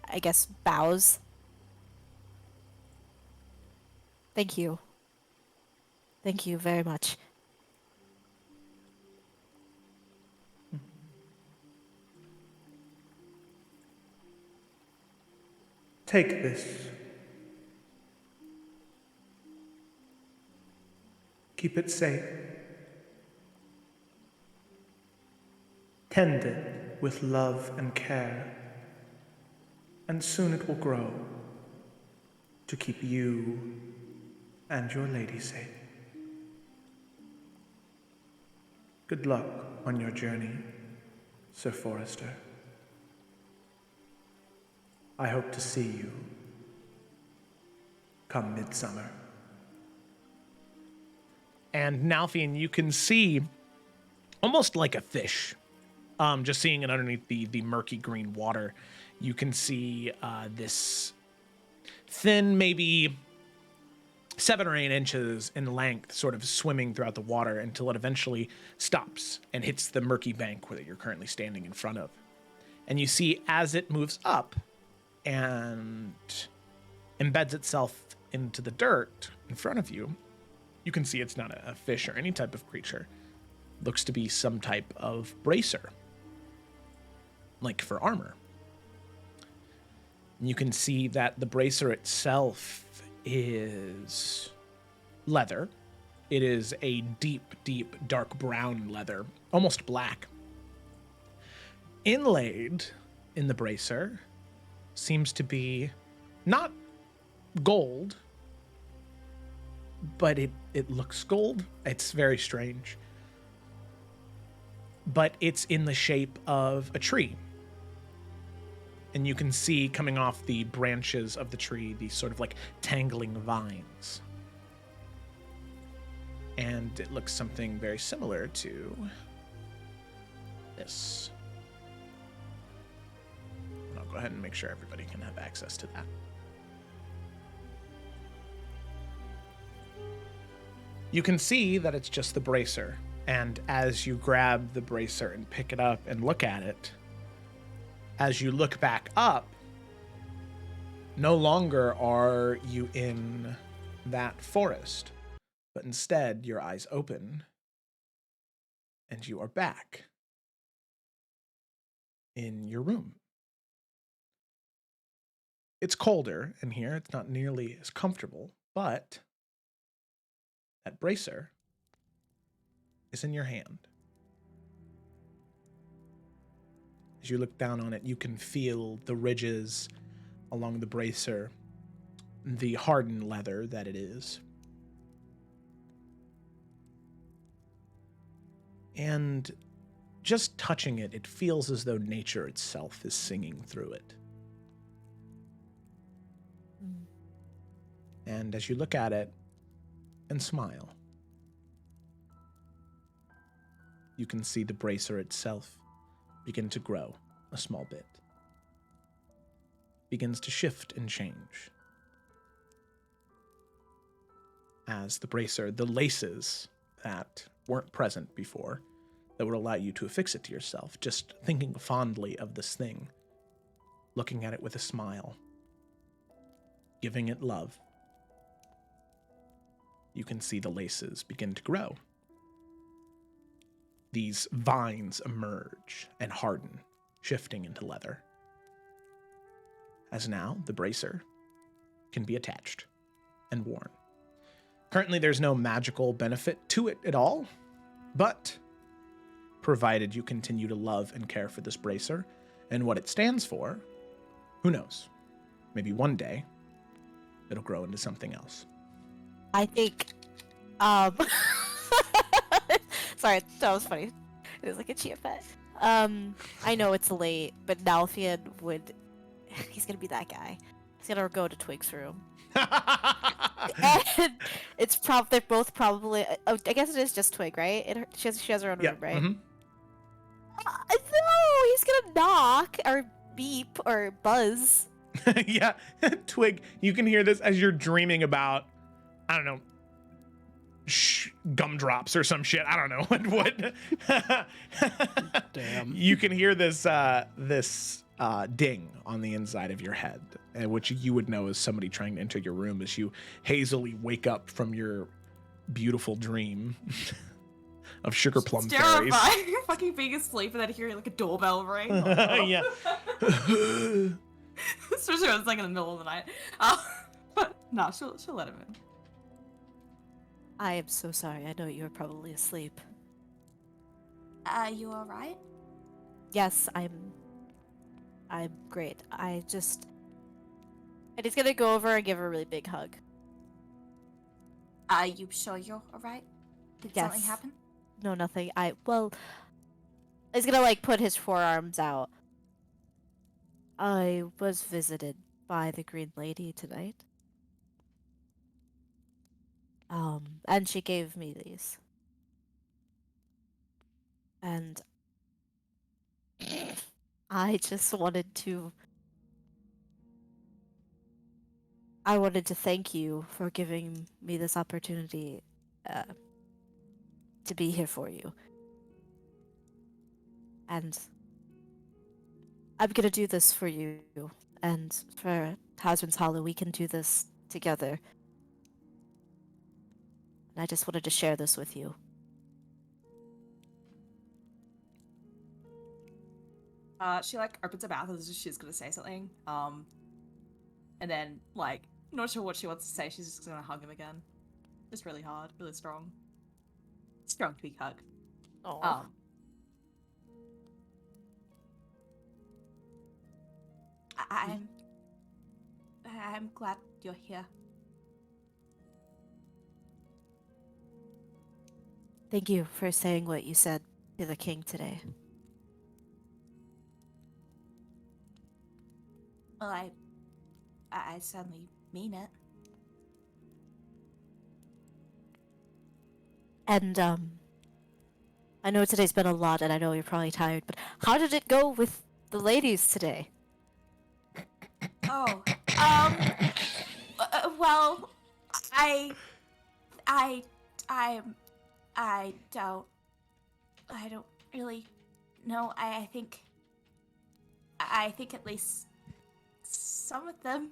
I guess, bows. Thank you. Thank you very much. Take this. Keep it safe. Tend it with love and care, and soon it will grow to keep you and your lady safe. Good luck on your journey, Sir Forester. I hope to see you come midsummer. And Nalfian, you can see almost like a fish, just seeing it underneath the murky green water. You can see this thin, maybe 7 or 8 inches in length, sort of swimming throughout the water until it eventually stops and hits the murky bank that you're currently standing in front of. And you see as it moves up and embeds itself into the dirt in front of you, you can see it's not a fish or any type of creature. Looks to be some type of bracer, like for armor. You can see that the bracer itself is leather. It is a deep, deep, dark brown leather, almost black. Inlaid in the bracer seems to be not gold, but it looks gold. It's very strange. But it's in the shape of a tree. And you can see coming off the branches of the tree these sort of like tangling vines. And it looks something very similar to this. And I'll go go ahead and make sure everybody can have access to that. You can see that it's just the bracer, and as you grab the bracer and pick it up and look at it, as you look back up, no longer are you in that forest, but instead your eyes open and you are back in your room. It's colder in here. It's not nearly as comfortable, but that bracer is in your hand. As you look down on it, you can feel the ridges along the bracer, the hardened leather that it is. And just touching it, it feels as though nature itself is singing through it. And as you look at it and smile, you can see the bracer itself begin to grow a small bit. Begins to shift and change. As the bracer, the laces that weren't present before, that would allow you to affix it to yourself, just thinking fondly of this thing, looking at it with a smile, giving it love. You can see the laces begin to grow. These vines emerge and harden, shifting into leather. As now, the bracer can be attached and worn. Currently, there's no magical benefit to it at all, but provided you continue to love and care for this bracer and what it stands for, who knows? Maybe one day, it'll grow into something else. I think, sorry, that was funny. It was like a chia pet. I know it's late, but Nalfian would, he's gonna be that guy. He's gonna go to Twig's room. And it's they're both probably, oh, I guess it is just Twig, right? She has her own room, right? Mm-hmm. No, he's gonna knock, or beep, or buzz. Yeah, Twig, you can hear this as you're dreaming about, I don't know, gumdrops or some shit. I don't know what. Damn. You can hear this ding on the inside of your head, which you would know as somebody trying to enter your room as you hazily wake up from your beautiful dream of sugar plum fairies. Terrifying. Fucking being asleep and then hearing like a doorbell ring. Yeah. Especially when it's like in the middle of the night. But no, she'll let him in. I am so sorry. I know you're probably asleep. Are you alright? Yes, I'm great. And he's gonna go over and give her a really big hug. Are you sure you're alright? Did Yes. something happen? No, nothing. He's gonna like put his forearms out. I was visited by the Green Lady tonight. And she gave me these. And I just wanted to thank you for giving me this opportunity to be here for you. And I'm gonna do this for you, and for Husband's Hollow, we can do this together. And I just wanted to share this with you. She like opens her mouth as if she's gonna say something. And then like not sure what she wants to say. She's just gonna hug him again. Just really hard, really strong. Strong big hug. Oh. I'm glad you're here. Thank you for saying what you said to the king today. Well, I certainly mean it. And I know today's been a lot, and I know you're probably tired, but how did it go with the ladies today? Oh, well, I don't really know. I think at least some of them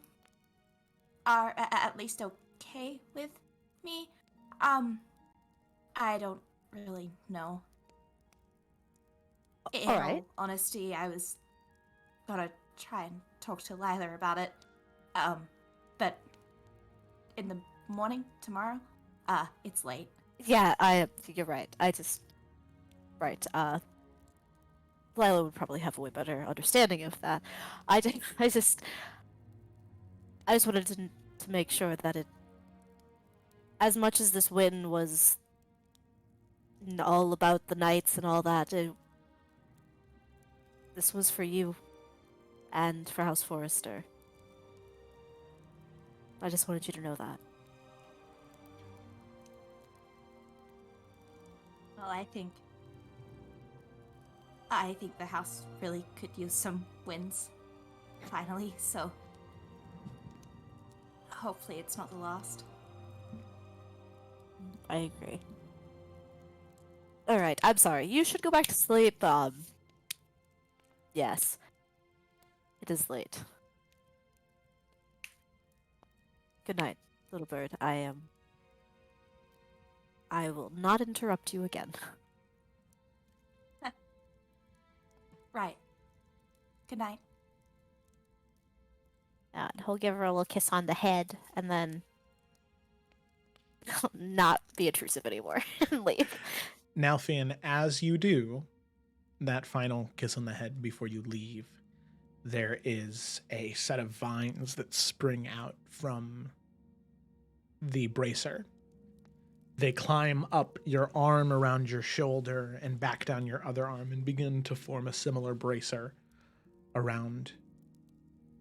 are at least okay with me. I don't really know. In All right. all honesty, I was gonna try and talk to Lila about it. But in the morning tomorrow, it's late. Yeah, you're right. Right. Lila would probably have a way better understanding of that. I just wanted to make sure that it, as much as this win was all about the knights and all that, this was for you and for House Forrester. I just wanted you to know that. Well, I think the house really could use some wins, finally, so hopefully it's not the last. I agree. Alright, I'm sorry. You should go back to sleep. Yes. It is late. Good night, little bird. I will not interrupt you again. Right. Good night. And he'll give her a little kiss on the head, and then not be intrusive anymore and leave. Now, Finn, as you do that final kiss on the head before you leave, there is a set of vines that spring out from the bracer. They climb up your arm around your shoulder and back down your other arm and begin to form a similar bracer around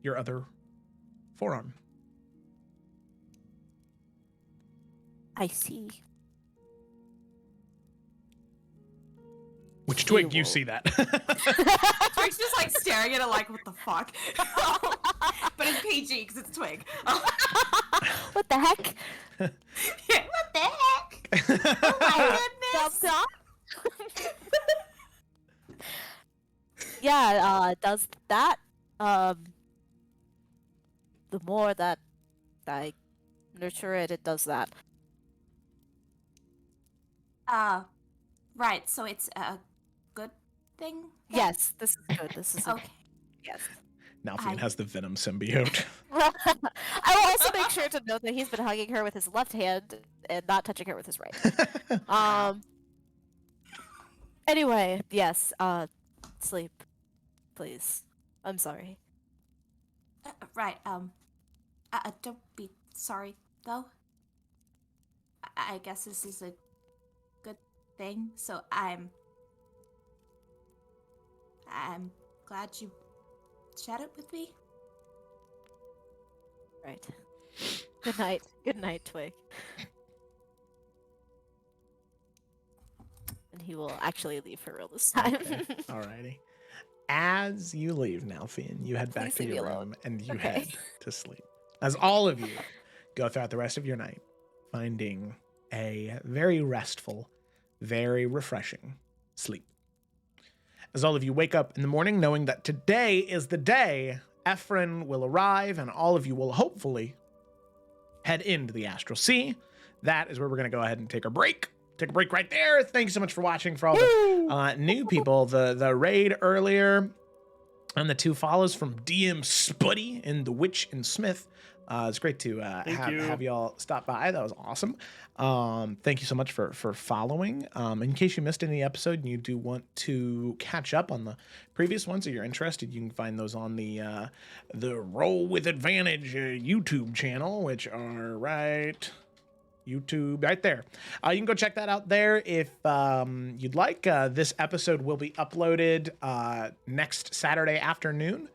your other forearm. I see. Which Twig, you see that? Twig's just like staring at it like, what the fuck? But it's PG because it's Twig. What the heck? Yeah, what the heck? Oh my goodness! Yeah, does that. The more that I nurture it, it does that. Right, so it's a good thing? then? Yes, this is good. This is Okay. Yes. Now Finn I- has the venom symbiote. I will also make sure to note that he's been hugging her with his left hand and not touching her with his right. Anyway, yes, sleep. Please. I'm sorry. Right, don't be sorry, though. I guess this is a good thing, so I'm glad you shared it with me. Right. Good night. Good night, Twig. And he will actually leave for real this time. Okay. Alrighty. As you leave now, Finn, you head back Please to leave me your alone. room and you Okay. head to sleep. As all of you go throughout the rest of your night, finding a very restful, very refreshing sleep. As all of you wake up in the morning knowing that today is the day Ephron will arrive and all of you will hopefully head into the Astral Sea. That is where we're going to go ahead and take a break. Take a break right there. Thank you so much for watching. For all the new people, the raid earlier and the 2 follows from DM Spuddy and the Witch and Smith. It's great to have y'all stop by. That was awesome. Thank you so much for following. In case you missed any episode and you do want to catch up on the previous ones or you're interested, you can find those on the Roll with Advantage YouTube channel, which are right YouTube right there. You can go check that out there if you'd like. This episode will be uploaded next Saturday afternoon.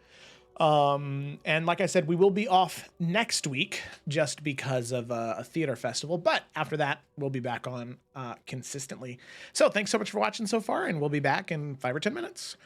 And like I said, we will be off next week just because of a theater festival. But after that, we'll be back on consistently. So thanks so much for watching so far, and we'll be back in 5 or 10 minutes.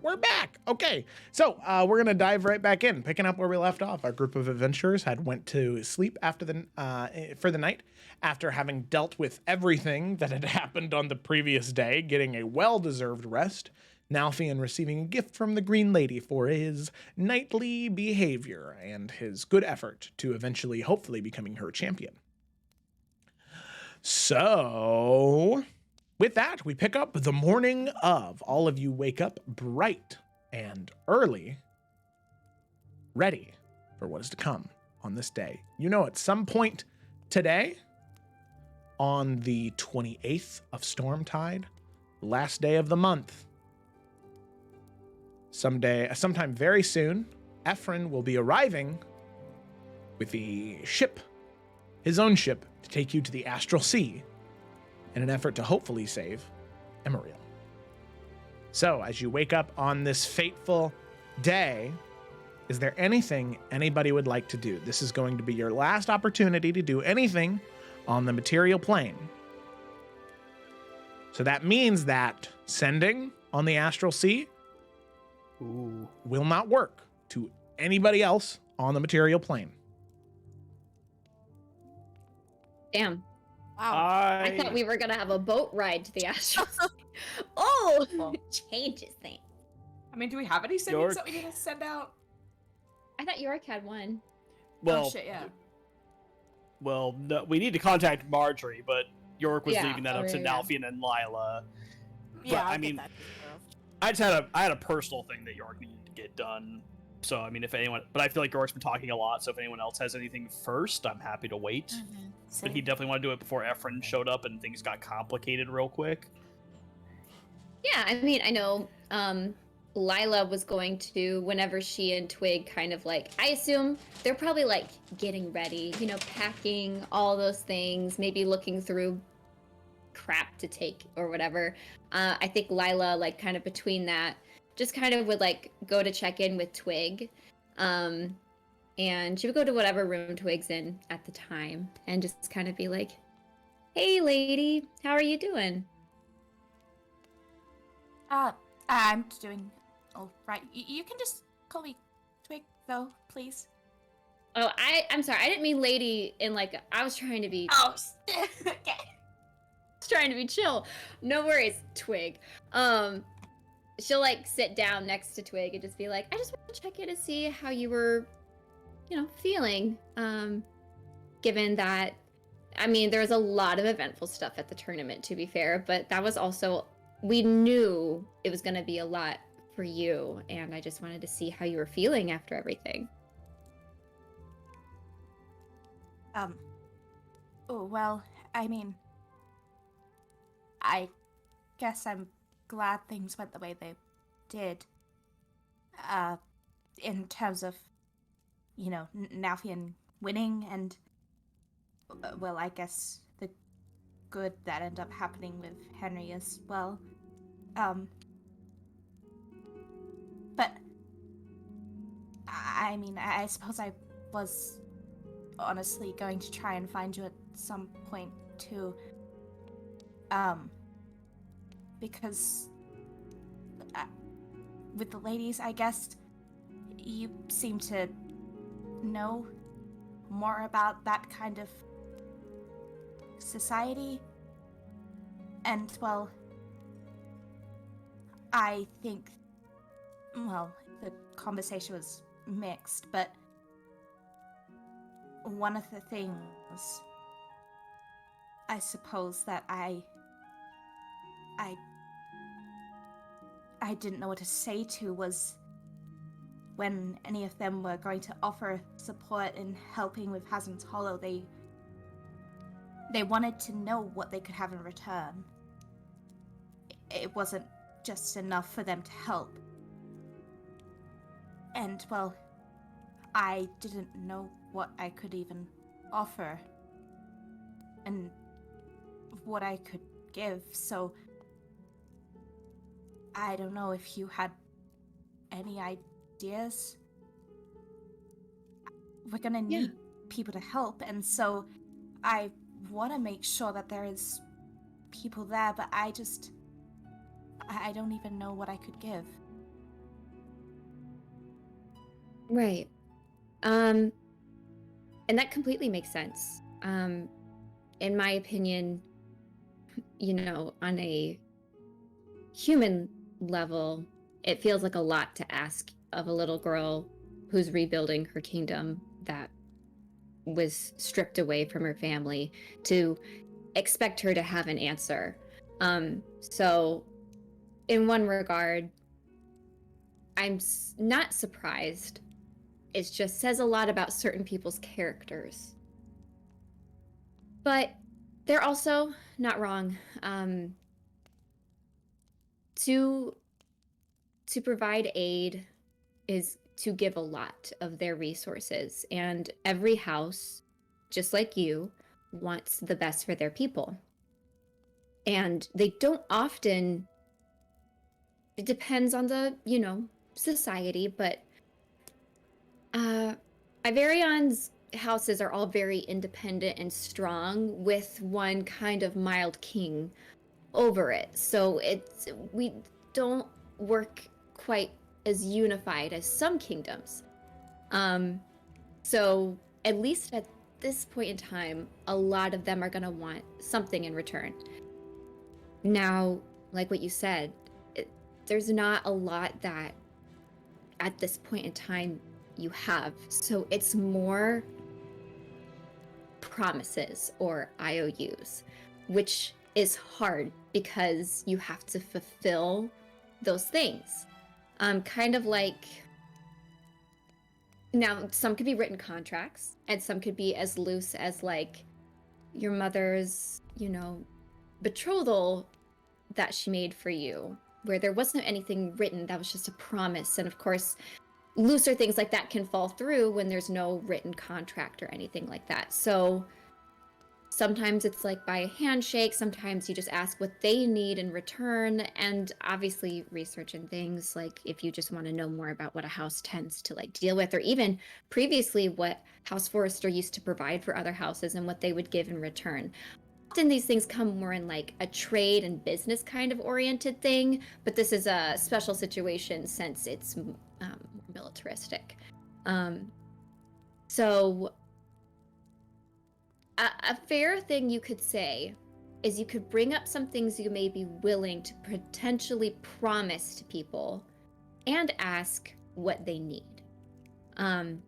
We're back. Okay, so we're gonna dive right back in, picking up where we left off. Our group of adventurers had went to sleep after for the night, after having dealt with everything that had happened on the previous day, getting a well-deserved rest. Nalfian receiving a gift from the Green Lady for his knightly behavior and his good effort to eventually, hopefully, becoming her champion. So, with that, we pick up the morning of. All of you wake up bright and early, ready for what is to come on this day. You know, at some point today, on the 28th of Stormtide, last day of the month, sometime very soon, Ephron will be arriving with the ship, his own ship, to take you to the Astral Sea in an effort to hopefully save Iverion. So, as you wake up on this fateful day, is there anything anybody would like to do? This is going to be your last opportunity to do anything on the material plane. So that means that sending on the Astral Sea will not work to anybody else on the material plane. Damn. Wow. I thought we were gonna have a boat ride to the Astral Sea. Oh, changes things. I mean, do we have any sendings that we need to send out? I thought Yorick had one. Well, Oh shit, yeah. Well, no, we need to contact Marjorie, but York was Yeah, leaving that up to yeah. Nalfian and Lila. Yeah, But, I'll I mean, get that taken care of. I had a personal thing that York needed to get done. So, I mean, if anyone, but I feel like York's been talking a lot, so if anyone else has anything first, I'm happy to wait. But he definitely wanted to do it before Ephron showed up and things got complicated real quick. Yeah, I mean, I know Lila was going to, whenever she and Twig kind of like, I assume they're probably like getting ready, you know, packing all those things, maybe looking through crap to take or whatever. I think Lila, like, kind of between that, just kind of would like go to check in with Twig. And she would go to whatever room Twig's in at the time and just kind of be like, hey lady, how are you doing? I'm doing all right. You can just call me Twig, though, please. Oh, I'm sorry. I didn't mean lady in like, I was trying to be, Oh, okay. trying to be chill. No worries, Twig. She'll like sit down next to Twig and just be like, I just want to check in to see how you were, you know, feeling. Given that, I mean, there was a lot of eventful stuff at the tournament, to be fair, but that was also, we knew it was going to be a lot for you, and I just wanted to see how you were feeling after everything. Oh, well, I mean, I guess I'm glad things went the way they did. In terms of, you know, Nalfian winning and, well, I guess the good that ended up happening with Henry as well. But, I mean, I suppose I was honestly going to try and find you at some point, too. Because with the ladies, I guess you seem to know more about that kind of society. And, well, I think, well, the conversation was mixed, but one of the things I suppose that I didn't know what to say to was when any of them were going to offer support in helping with Hasm's Hollow, they wanted to know what they could have in return. It wasn't just enough for them to help. And, well, I didn't know what I could even offer and what I could give, so I don't know if you had any ideas. We're gonna need people to help, and so I want to make sure that there is people there, but I don't even know what I could give. Right. And that completely makes sense. In my opinion, on a human level, it feels like a lot to ask of a little girl who's rebuilding her kingdom that was stripped away from her family, to expect her to have an answer. So in one regard, I'm not surprised. It just says a lot about certain people's characters. But they're also not wrong. To provide aid is to give a lot of their resources, and every house, just like you, wants the best for their people. And they don't often, it depends on the, society, but Iverion's houses are all very independent and strong, with one kind of mild king over it. So we don't work quite as unified as some kingdoms. So at least at this point in time, a lot of them are going to want something in return. Now, like what you said, there's not a lot that at this point in time you have. So it's more promises or IOUs, which is hard because you have to fulfill those things. Kind of like, now some could be written contracts, and some could be as loose as like your mother's, betrothal that she made for you, where there wasn't anything written, that was just a promise. And of course, looser things like that can fall through when there's no written contract or anything like that. So sometimes it's like by a handshake, sometimes you just ask what they need in return, and obviously researching things like if you just want to know more about what a house tends to like deal with, or even previously what House Forrester used to provide for other houses and what they would give in return. Often these things come more in like a trade and business kind of oriented thing, but this is a special situation since it's more militaristic. So a fair thing you could say is you could bring up some things you may be willing to potentially promise to people and ask what they need.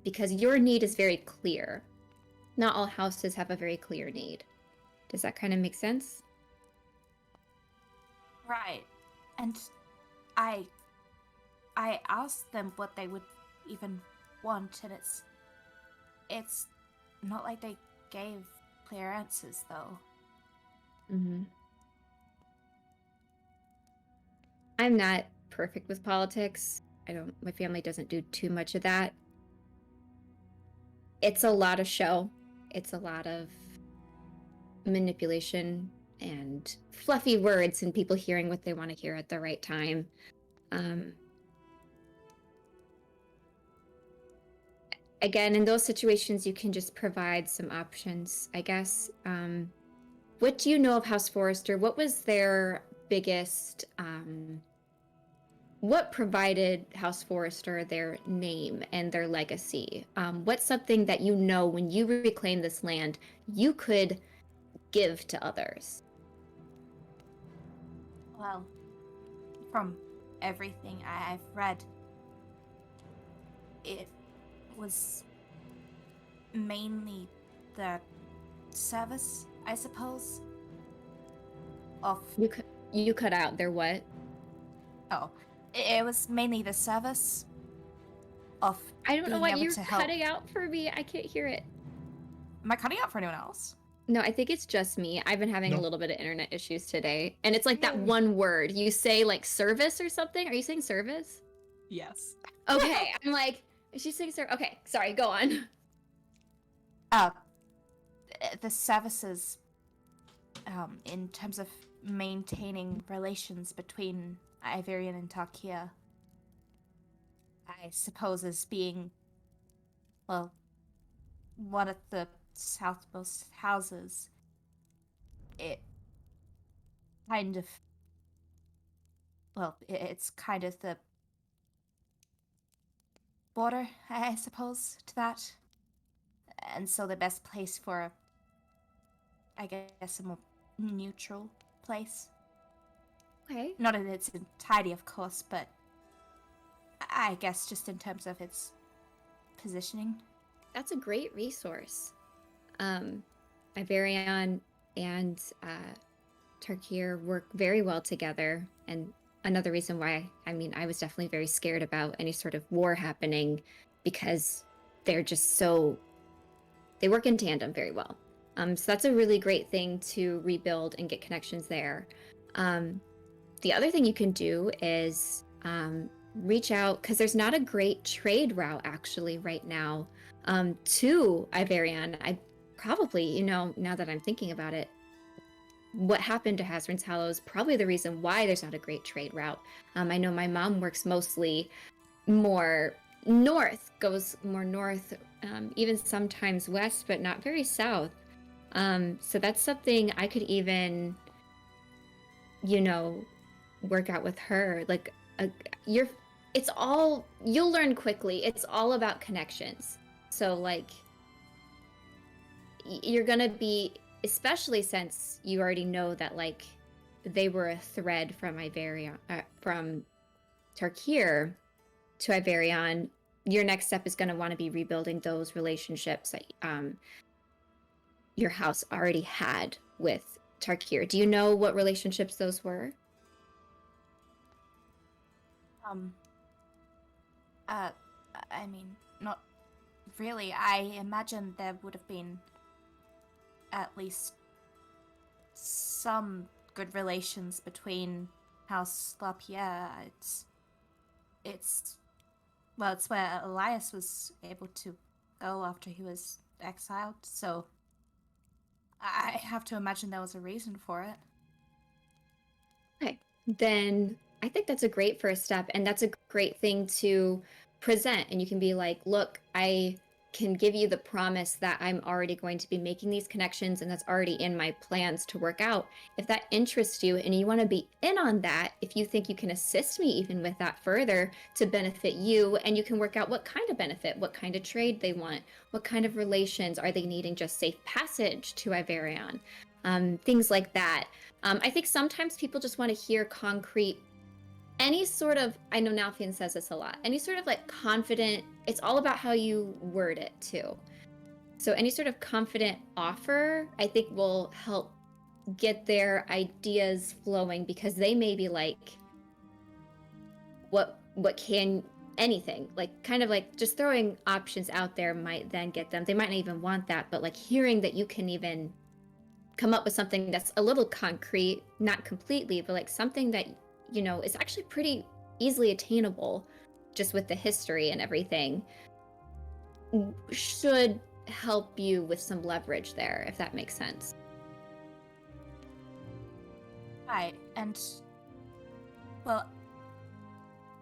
Because your need is very clear. Not all houses have a very clear need. Does that kind of make sense? Right. And I asked them what they would even want, and it's not like they gave clear answers, though. Mm-hmm. I'm not perfect with politics. My family doesn't do too much of that. It's a lot of show. It's a lot of manipulation and fluffy words and people hearing what they want to hear at the right time. Again, in those situations, you can just provide some options, I guess. What do you know of House Forrester? What was their biggest, what provided House Forrester their name and their legacy? What's something that when you reclaim this land, you could give to others? Well, from everything I've read, it was mainly the service, I suppose, of... You cut out their what? Oh, it was mainly the service of I don't know what you're to help. cutting out for me. I can't hear it. Am I cutting out for anyone else? No, I think it's just me. I've been having a little bit of internet issues today. And it's like that No. one word. You say like service or something? Are you saying service? Yes. Okay. I'm like, is she saying service? Okay, sorry, go on. The services, in terms of maintaining relations between Iverion and Tarkia, I suppose, as being, well, one of the southmost houses, it kind of well, it's kind of the border, I suppose, to that. And so the best place for, I guess, a more neutral place. Okay. Not in its entirety, of course, but I guess just in terms of its positioning. That's a great resource. Iverion and Tarkir work very well together, and another reason why, I mean, I was definitely very scared about any sort of war happening, because they're just so, they work in tandem very well. So that's a really great thing to rebuild and get connections there. The other thing you can do is reach out, because there's not a great trade route actually right now to Iverion. I probably, you know, now that I'm thinking about it, what happened to Hazard's Hollow is probably the reason why there's not a great trade route. I know my mom works mostly more north, goes more north, even sometimes west, but not very south. So that's something I could even, you know, work out with her. Like, it's all, you'll learn quickly. It's all about connections. So, like, you're gonna be, especially since you already know that, like, they were a thread from Iverion, from Tarkir to Iverion. Your next step is going to want to be rebuilding those relationships that your house already had with Tarkir. Do you know what relationships those were? I mean, not really. I imagine there would have been at least some good relations between House LaPierre. It's well, it's where Elias was able to go after he was exiled, so I have to imagine there was a reason for it. Okay, then I think that's a great first step, and that's a great thing to present. And you can be like, look, I can give you the promise that I'm already going to be making these connections, and that's already in my plans to work out. If that interests you and you want to be in on that, if you think you can assist me even with that further to benefit you, and you can work out what kind of benefit, what kind of trade they want, what kind of relations, are they needing just safe passage to Iverion, things like that. I think sometimes people just want to hear concrete, any sort of, I know Nalfian says this a lot, any sort of like confident, it's all about how you word it too. So any sort of confident offer, I think, will help get their ideas flowing, because they may be like, what can anything, like, kind of like just throwing options out there might then get them, they might not even want that, but like hearing that you can even come up with something that's a little concrete, not completely, but like something that, you know, is actually pretty easily attainable just with the history and everything, should help you with some leverage there, if that makes sense. Right, and well,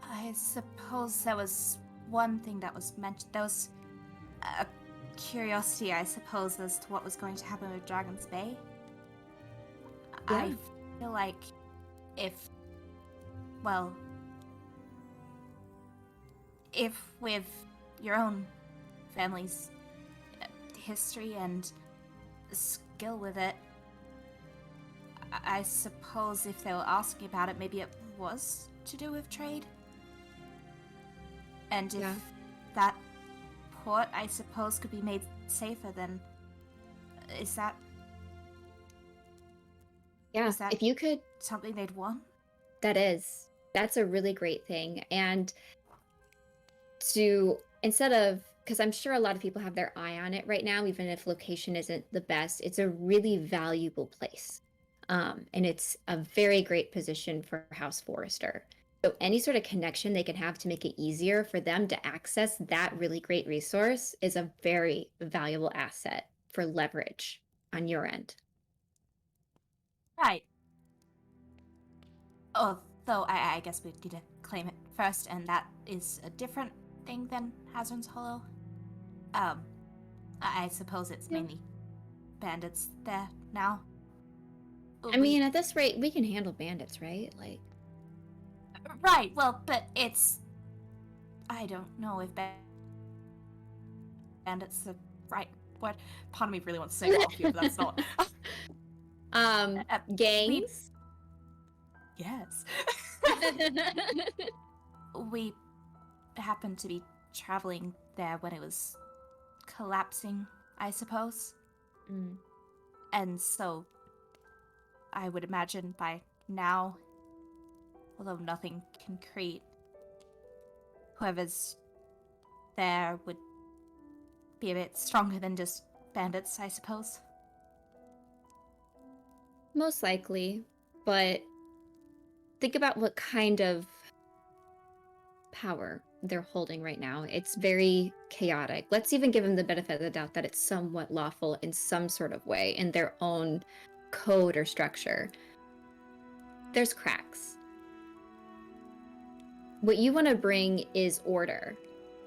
I suppose there was one thing that was mentioned. There was a curiosity, I suppose, as to what was going to happen with Dragon's Bay. Yeah. I feel like if with your own family's history and skill with it, I suppose if they were asking about it, maybe it was to do with trade. And if that port, I suppose, could be made safer, then is that if you could, something they'd want? That's a really great thing. And to, instead of, because I'm sure a lot of people have their eye on it right now, even if location isn't the best, it's a really valuable place. And it's a very great position for House Forrester. So any sort of connection they can have to make it easier for them to access that really great resource is a very valuable asset for leverage on your end. Right. Although I guess we need to claim it first, and that is a different thing than Hazard's Hollow. I suppose it's mainly bandits there now. I mean, at this rate, we can handle bandits, right? Like, Right, well, but it's... I don't know if bandits the right word. Part of me really wants to say mafia, but that's not. Gangs? Yes. We happened to be traveling there when it was collapsing, I suppose. Mm. And so I would imagine by now, although nothing concrete, whoever's there would be a bit stronger than just bandits, I suppose. Most likely, but think about what kind of power they're holding right now. It's very chaotic. Let's even give them the benefit of the doubt that it's somewhat lawful in some sort of way in their own code or structure. There's cracks. What you want to bring is order.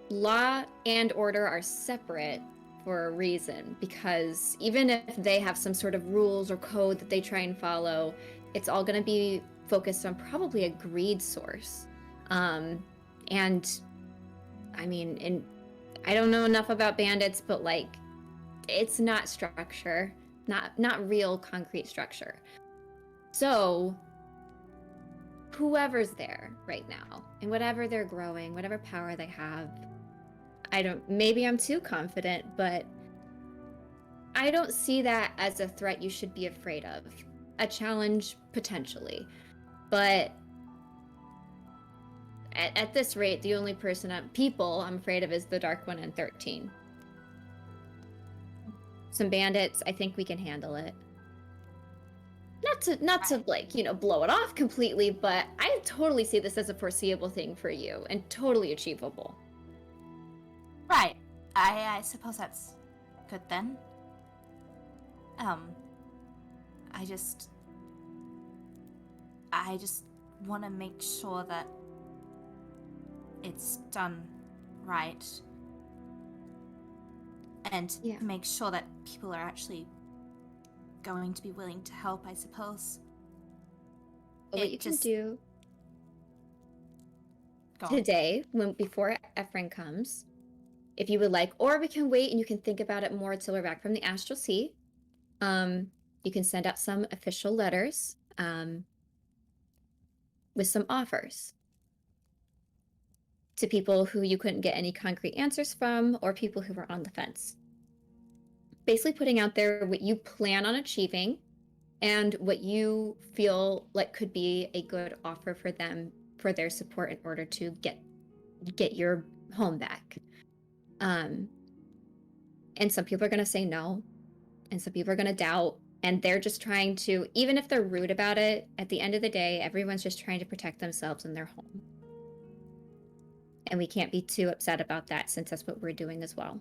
Law and order are separate for a reason, because even if they have some sort of rules or code that they try and follow, it's all going to be focused on probably a greed source. And I mean, I don't know enough about bandits, but like, it's not structure, not real concrete structure. So whoever's there right now and whatever they're growing, whatever power they have, maybe I'm too confident, but I don't see that as a threat you should be afraid of. A challenge, potentially. But at this rate, the only people I'm afraid of is the Dark One and 13. Some bandits, I think we can handle it. Not to like, blow it off completely, but I totally see this as a foreseeable thing for you and totally achievable. Right. I suppose that's good then. I just want to make sure that it's done right. And make sure that people are actually going to be willing to help, I suppose. What you can do today, before Ephraim comes, if you would like, or we can wait and you can think about it more till we're back from the Astral Sea. You can send out some official letters with some offers to people who you couldn't get any concrete answers from, or people who were on the fence. Basically putting out there what you plan on achieving and what you feel like could be a good offer for them, for their support in order to get your home back. And some people are going to say no, and some people are going to doubt, and they're just trying to, even if they're rude about it, at the end of the day, everyone's just trying to protect themselves and their home. And we can't be too upset about that, since that's what we're doing as well.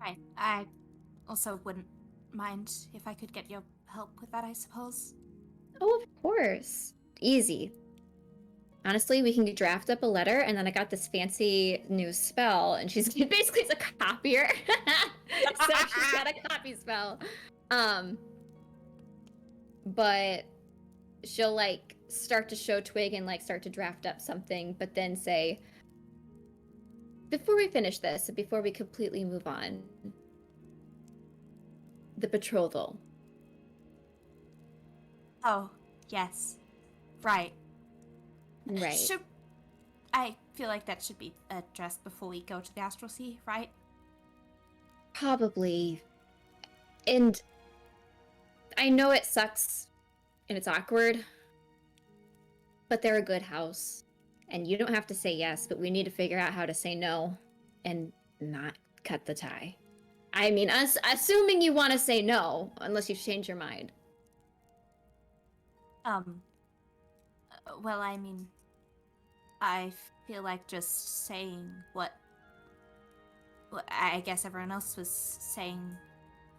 Right. I also wouldn't mind if I could get your help with that, I suppose. Oh, of course. Easy. Honestly, we can draft up a letter, and then I got this fancy new spell, and she's basically a copier. So she's got a copy spell. But she'll like start to show Twig and like start to draft up something, but then say, before we finish this, and before we completely move on, the betrothal. Oh, yes. Right. Right. I feel like that should be addressed before we go to the Astral Sea, right? Probably. And I know it sucks and it's awkward, but they're a good house. And you don't have to say yes, but we need to figure out how to say no and not cut the tie. I mean, assuming you want to say no, unless you've changed your mind. Well, I mean, I feel like just saying what I guess everyone else was saying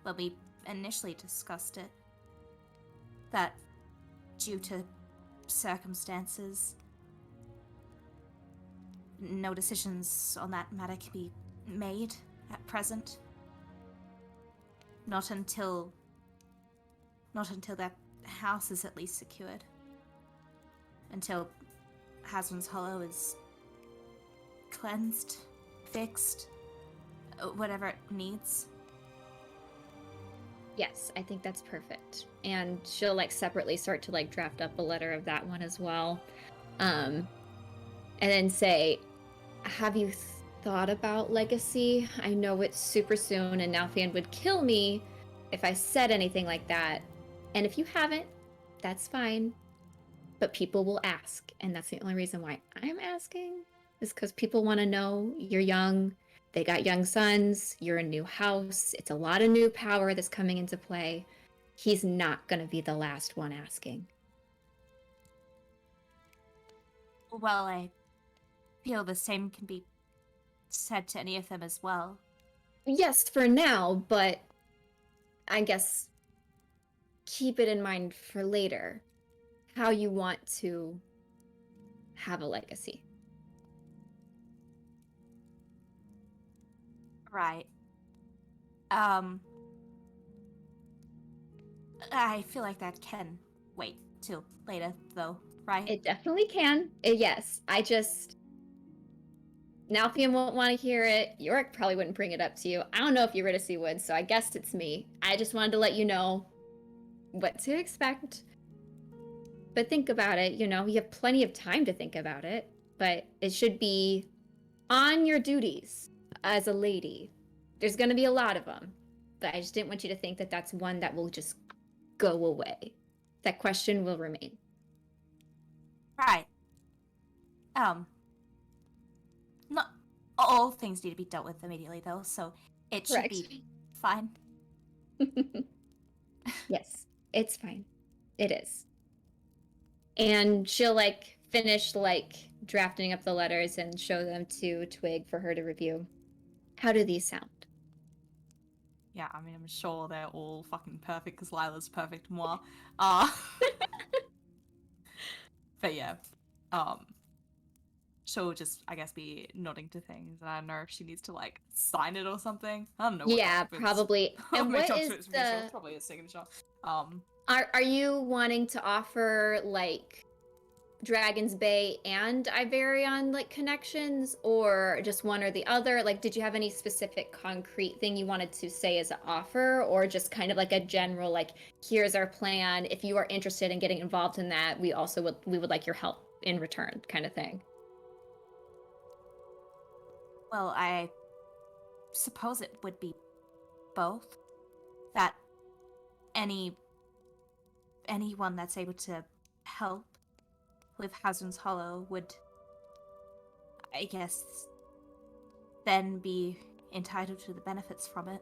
when we initially discussed it. That due to circumstances, no decisions on that matter can be made at present. Not until that house is at least secured. until Hasmond's Hollow is cleansed, fixed, whatever it needs. Yes, I think that's perfect. And she'll like separately start to like draft up a letter of that one as well. And then say, have you thought about legacy? I know it's super soon and Nalfian would kill me if I said anything like that. And if you haven't, that's fine. But people will ask. And that's the only reason why I'm asking is because people want to know. You're young. They got young sons. You're a new house. It's a lot of new power that's coming into play. He's not going to be the last one asking. Well, I feel the same can be said to any of them as well. Yes, for now, but I guess keep it in mind for later. How you want to have a legacy. Right. I feel like that can wait till later, though, right? It definitely can. Yes, I just... Nalfian won't want to hear it. Yorick probably wouldn't bring it up to you. I don't know if Eurydice would, so I guessed it's me. I just wanted to let you know what to expect. But think about it, you have plenty of time to think about it. But it should be on your duties as a lady. There's going to be a lot of them. But I just didn't want you to think that that's one that will just go away. That question will remain. Right. Not all things need to be dealt with immediately, though, so it should Correct. be fine. Yes, it's fine. It is. And she'll finish drafting up the letters and show them to Twig for her to review. How do these sound? Yeah, I mean, I'm sure they're all fucking perfect because Lila's perfect moi. But yeah, she'll just, I guess, be nodding to things. And I don't know if she needs to sign it or something. I don't know. Yeah, probably. And what is the... Probably a signature. Are you wanting to offer Dragon's Bay and Iverion connections, or just one or the other? Did you have any specific concrete thing you wanted to say as an offer, or just kind of a general here's our plan, if you are interested in getting involved in that, we would like your help in return kind of thing? Well, I suppose it would be both. That anyone that's able to help with Hasmond's Hollow would, I guess, then be entitled to the benefits from it.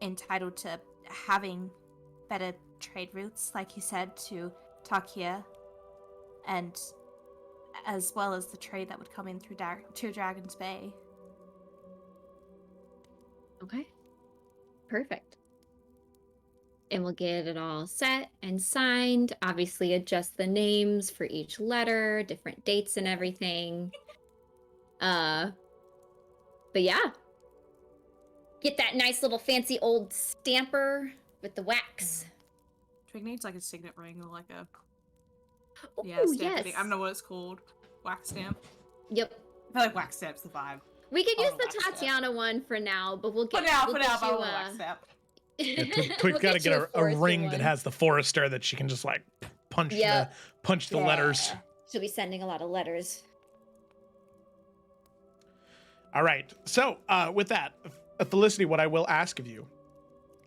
Entitled to having better trade routes, like you said, to Tarkia, and as well as the trade that would come in through to Dragon's Bay. Okay. Perfect. And we'll get it all set and signed. Obviously adjust the names for each letter, different dates and everything. But yeah. Get that nice little fancy old stamper with the wax. Twig needs a signet ring or a Oh, stamp yes. thing. I don't know what it's called. Wax stamp. Yep. I feel like wax stamp's the vibe. We could use Oh, the wax stamp. Tatiana one for now, but we'll get For now, we'll but get you, wax stamp. Yeah, Twig's we'll got to get you a Forrester ring one. that has the Forrester that she can just punch Yep. the letters. Yeah. She'll be sending a lot of letters. All right. So with that, Felicity, what I will ask of you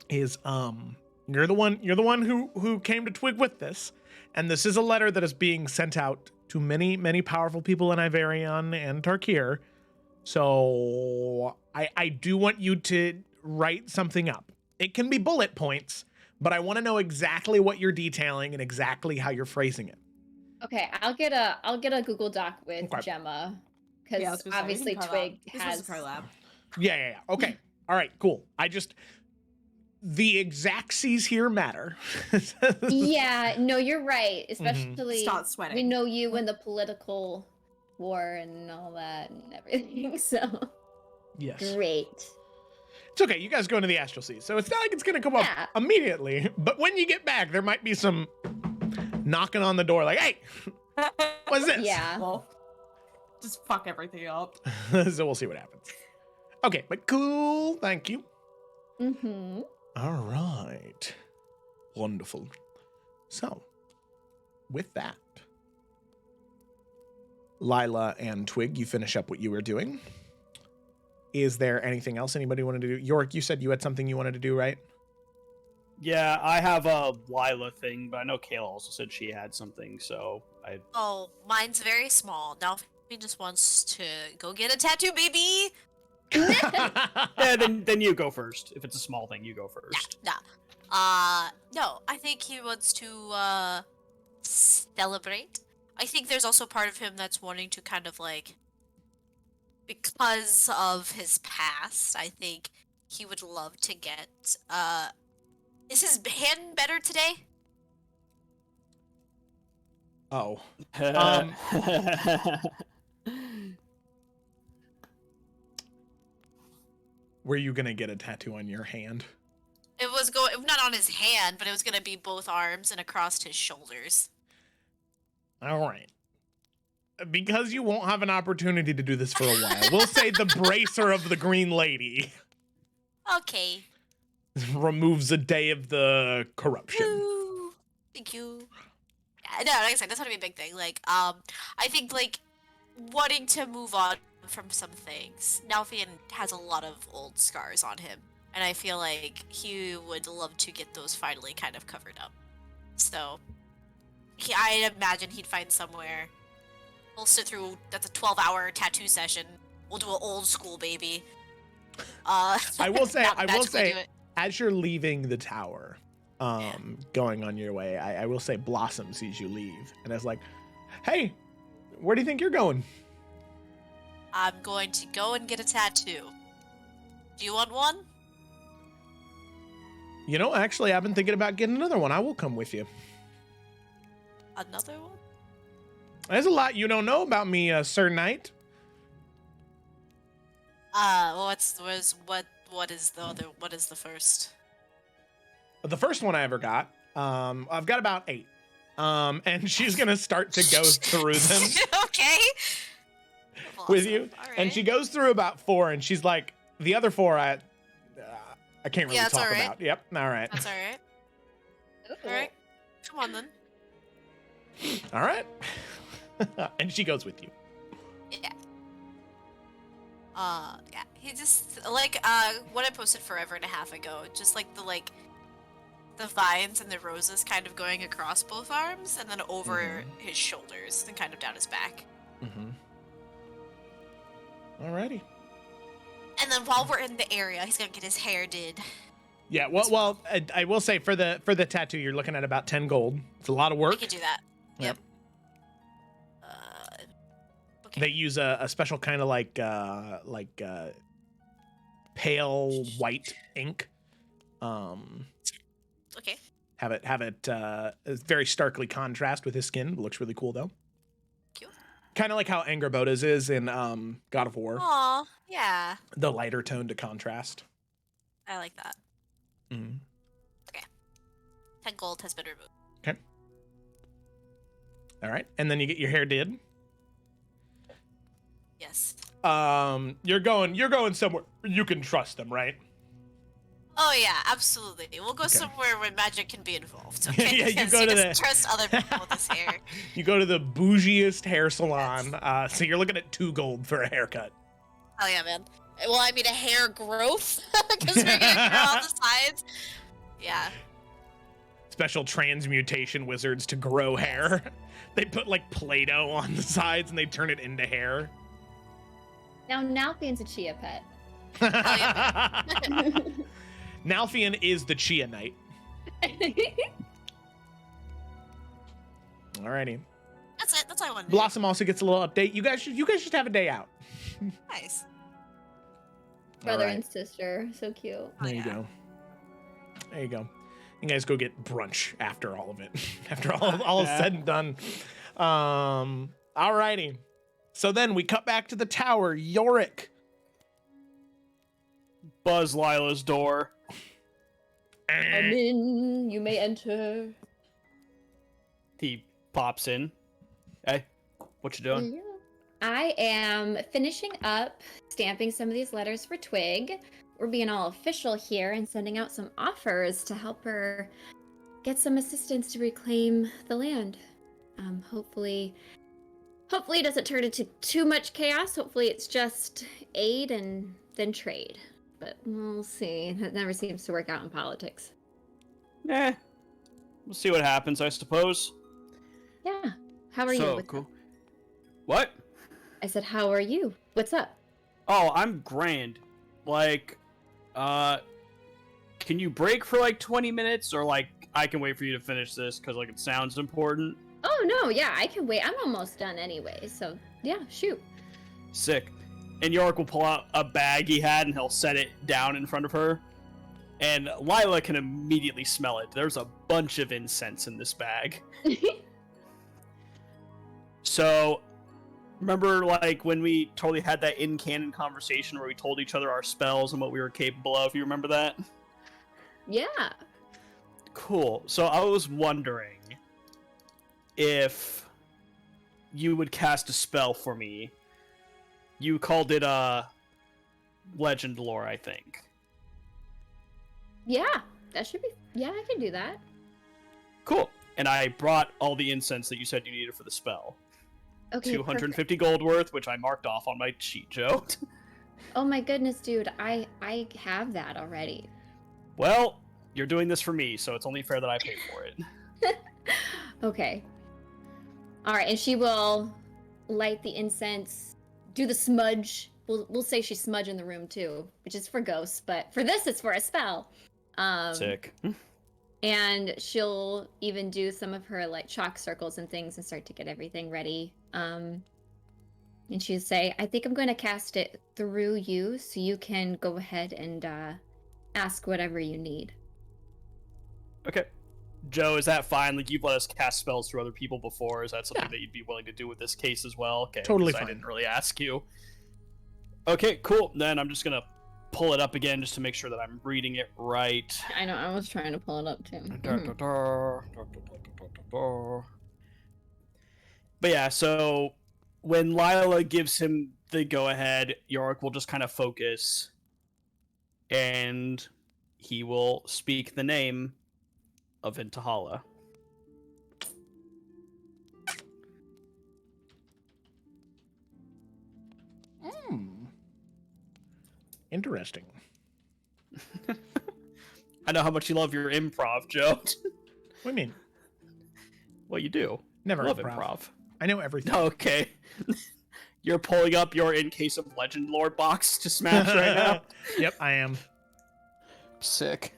is, you're the one who came to Twig with this, and this is a letter that is being sent out to many, many powerful people in Iverion and Tarkir. So I do want you to write something up. It can be bullet points, but I want to know exactly what you're detailing and exactly how you're phrasing it. Okay, I'll get a Google Doc with Okay. Gemma, because Yeah, I was gonna say, we obviously can collab. Twig This has. was a collab. Yeah. Okay. All right, cool. The exactsies here matter. Yeah, no, you're right. Especially Start sweating. we know you in the political war and all that and everything. So Yes. great. It's okay. You guys go into the astral seas, so it's not like it's going to come up Yeah. immediately. But when you get back, there might be some knocking on the door like, hey, what's this? Yeah. Well, just fuck everything up. So we'll see what happens. Okay, but cool. Thank you. Mm-hmm. All right. Wonderful. So, with that, Lila and Twig, you finish up what you were doing. Is there anything else anybody wanted to do? Yorick, you said you had something you wanted to do, right? Yeah, I have a Lila thing, but I know Kayla also said she had something, so I... Oh, mine's very small. Now he just wants to go get a tattoo, baby. Yeah, then you go first. If it's a small thing, you go first. Nah. No, I think he wants to celebrate. I think there's also part of him that's wanting to kind of like, because of his past, I think he would love to get, is his hand better today? Oh. Were you going to get a tattoo on your hand? It was not on his hand, but it was gonna be both arms and across his shoulders. All right. Because you won't have an opportunity to do this for a while, we'll say the bracer of the Green Lady Okay. removes a day of the corruption. Woo. Thank you. Yeah, no, like I said, that's gonna be a big thing. Like, I think like wanting to move on from some things. Nalfian has a lot of old scars on him, and I feel like he would love to get those finally kind of covered up. So, I imagine he'd find somewhere. We'll sit through. That's a 12-hour tattoo session. We'll do an old school, baby. I will say, not magically do it. as you're leaving the tower, going on your way, I will say Blossom sees you leave, and is like, hey, where do you think you're going? I'm going to go and get a tattoo. Do you want one? You know, actually, I've been thinking about getting another one. I will come with you. Another one? There's a lot you don't know about me, Sir Knight. What is the first? The first one I ever got, I've got about 8. And she's gonna start to go through them Okay. with you. All right. And she goes through about 4, and she's like, the other 4 I can't really Yeah, that's talk all right. about. Yep, all right. That's alright. Alright. Come on then. All right. And she goes with you. Yeah. Yeah. He just like what I posted forever and a half ago. Just like the vines and the roses kind of going across both arms and then over his shoulders and kind of down his back. Mm-hmm. Alrighty. And then while we're in the area, he's gonna get his hair did. Yeah. Well, I will say for the tattoo, you're looking at about 10 gold. It's a lot of We work. could do that. Yep. Okay. They use a special kind of like pale white ink. Okay. Have it very starkly contrast with his skin. It looks really cool though. Cute. Kind of like how Angerboda's is in God of War. Aw, yeah. The lighter tone to contrast. I like that. Mm-hmm. 10 gold has been removed. Okay. All right, and then you get your hair did. Yes. You're going somewhere you can trust them, right? Oh yeah, absolutely. We'll go somewhere where magic can be involved. Okay? Yeah, you Because go he to doesn't the- trust other people with his hair. You go to the bougiest hair salon. So you're looking at 2 gold for a haircut. Oh yeah, man. Well, I mean a hair growth because we're gonna grow on the sides. Yeah. Special transmutation wizards to grow hair. They put like Play-Doh on the sides and they turn it into hair. Now Nalfian's a chia pet. Nalfian is the Chia Knight. Alrighty. That's it. That's all I wanted. Blossom also gets a little update. You guys should have a day out. Nice. Brother Alright. and sister. So cute. There you go. There you go. You guys go get brunch after all of it. After all is said and done. Alrighty. So then we cut back to the tower. Yorick. Buzz Lila's door. Come in. You may enter. He pops in. Hey, what you doing? Yeah. I am finishing up stamping some of these letters for Twig. We're being all official here and sending out some offers to help her get some assistance to reclaim the land. Hopefully it doesn't turn into too much chaos. Hopefully it's just aid and then trade. But we'll see. That never seems to work out in politics. We'll see what happens, I suppose. Yeah. How are you? So What's cool. up? What? I said, how are you? What's up? Oh, I'm grand. Like, can you break for like 20 minutes, or like I can wait for you to finish this because like it sounds important? Oh no, yeah, I can wait. I'm almost done anyway, so yeah, shoot. Sick. And Yorick will pull out a bag he had and he'll set it down in front of her. And Lila can immediately smell it. There's a bunch of incense in this bag. So, remember like when we totally had that in-canon conversation where we told each other our spells and what we were capable of? You remember that? Yeah. Cool. So I was wondering if you would cast a spell for me. You called it legend lore, I think. Yeah, that should be. Yeah, I can do that. Cool. And I brought all the incense that you said you needed for the spell. Okay. 250 gold worth, which I marked off on my cheat joke. Oh my goodness, dude, I have that already. Well, you're doing this for me, so it's only fair that I pay for it. Okay. All right, and she will light the incense, do the smudge. We'll say she's smudging the room too, which is for ghosts, but for this, it's for a spell. Sick. And she'll even do some of her like chalk circles and things and start to get everything ready. And she'll say, I think I'm going to cast it through you so you can go ahead and ask whatever you need. Okay. Joe, is that fine? Like, you've let us cast spells through other people before. Is that something that you'd be willing to do with this case as well? Okay. Totally 'cause fine. I didn't really ask you. Okay, cool. Then I'm just going to pull it up again just to make sure that I'm reading it right. I know, I was trying to pull it up too. But yeah, so when Lila gives him the go-ahead, Yorick will just kind of focus, and he will speak the name of Intahala. Interesting. I know how much you love your improv, Joe. What do you mean? Well, you do. Never Love improv. improv. I know everything. Okay. You're pulling up your In Case of Legend Lore box to smash right now? Yep, I am. Sick.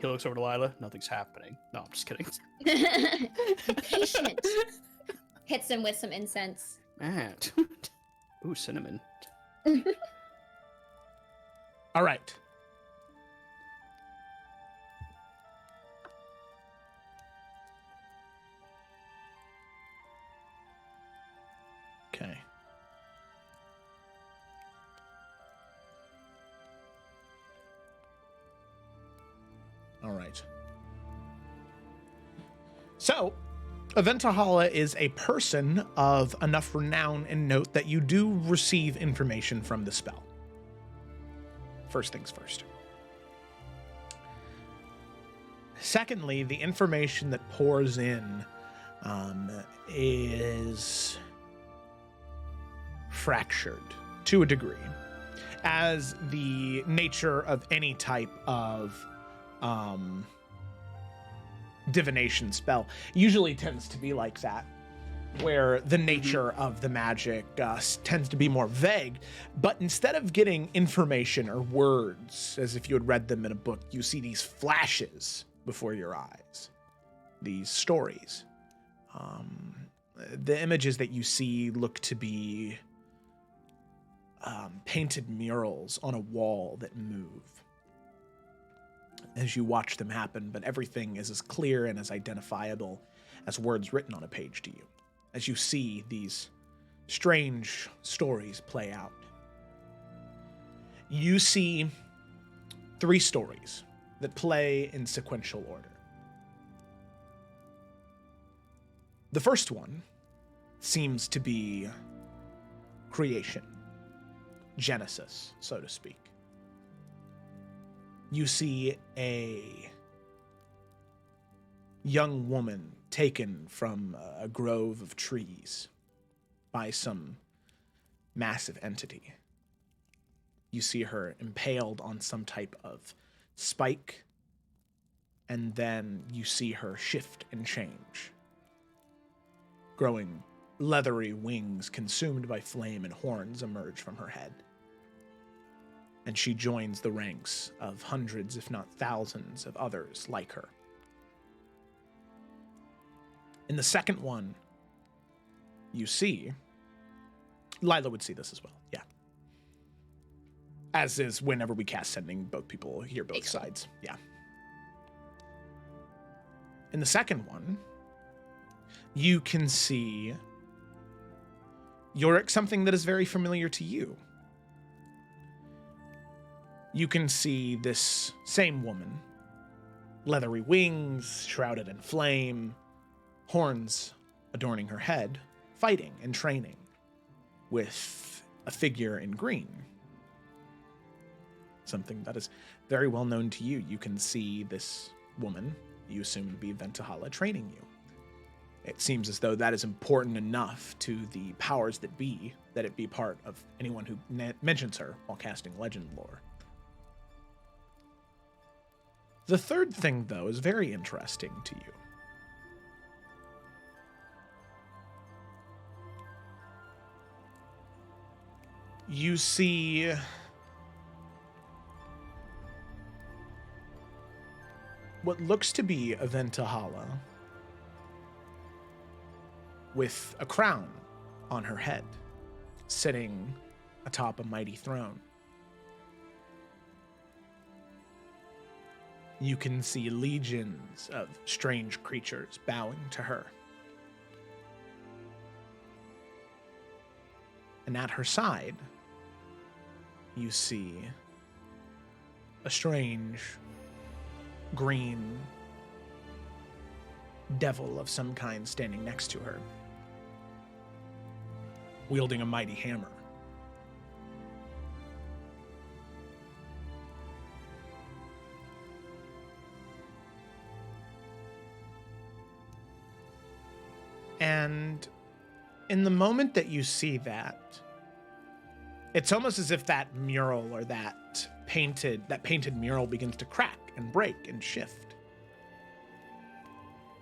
He looks over to Lila. Nothing's happening. No, I'm just kidding. Be patient. Hits him with some incense. Man. Ooh, cinnamon. All right. Okay. All right. So, Aventahala is a person of enough renown and note that you do receive information from the spell. First things first. Secondly, the information that pours in is fractured to a degree, as the nature of any type of divination spell usually tends to be like that, where the nature of the magic tends to be more vague. But instead of getting information or words as if you had read them in a book, you see these flashes before your eyes, these stories. The images that you see look to be painted murals on a wall that move as you watch them happen, but everything is as clear and as identifiable as words written on a page to you, as you see these strange stories play out. you see 3 stories that play in sequential order. The first one seems to be creation, Genesis, so to speak. You see a young woman taken from a grove of trees by some massive entity. You see her impaled on some type of spike, and then you see her shift and change. Growing leathery wings consumed by flame and horns emerge from her head. And she joins the ranks of hundreds, if not thousands, of others like her. In the second one, you see... Lila would see this as well, yeah. As is whenever we cast Sending, both people hear both sides, yeah. In the second one, you can see Yorick, something that is very familiar to you. You can see this same woman, leathery wings, shrouded in flame, horns adorning her head, fighting and training with a figure in green. Something that is very well known to you. You can see this woman, you assume to be Ventahala, training you. It seems as though that is important enough to the powers that be, that it be part of anyone who mentions her while casting legend lore. The third thing, though, is very interesting to you. You see what looks to be a Ventahala with a crown on her head, sitting atop a mighty throne. You can see legions of strange creatures bowing to her. And at her side, you see a strange green devil of some kind standing next to her, wielding a mighty hammer. And in the moment that you see that, it's almost as if that mural or that painted mural begins to crack and break and shift.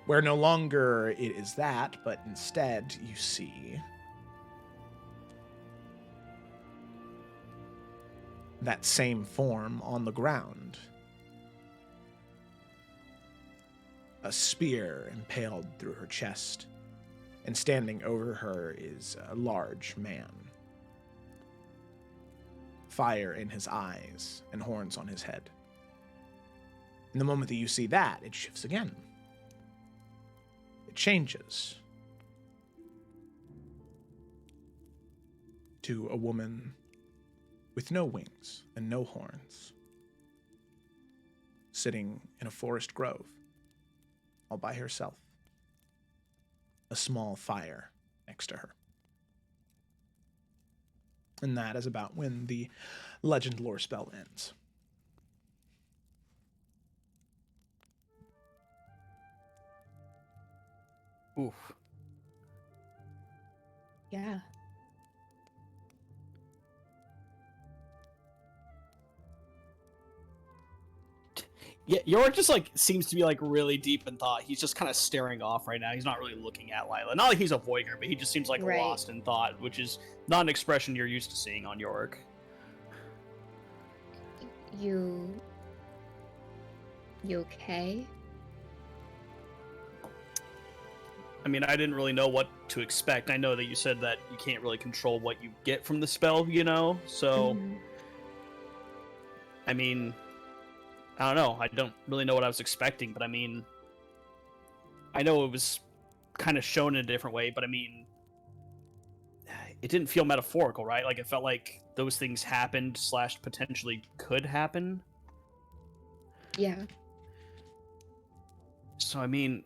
Where no longer it is that, but instead you see that same form on the ground. A spear impaled through her chest, and standing over her is a large man. Fire in his eyes and horns on his head. In the moment that you see that, it shifts again. It changes to a woman with no wings and no horns, sitting in a forest grove, all by herself. A small fire next to her. And that is about when the legend lore spell ends. Oof. Yeah. Yeah, Yorick just seems to be really deep in thought. He's just kind of staring off right now. He's not really looking at Lila. Not like he's a voyeur, but he just seems Right. lost in thought, which is not an expression you're used to seeing on Yorick. You okay? I mean, I didn't really know what to expect. I know that you said that you can't really control what you get from the spell, so... Mhm. I mean... I don't know. I don't really know what I was expecting, but I mean... I know it was kind of shown in a different way, but I mean... it didn't feel metaphorical, right? Like it felt like those things happened / potentially could happen. Yeah. So I mean,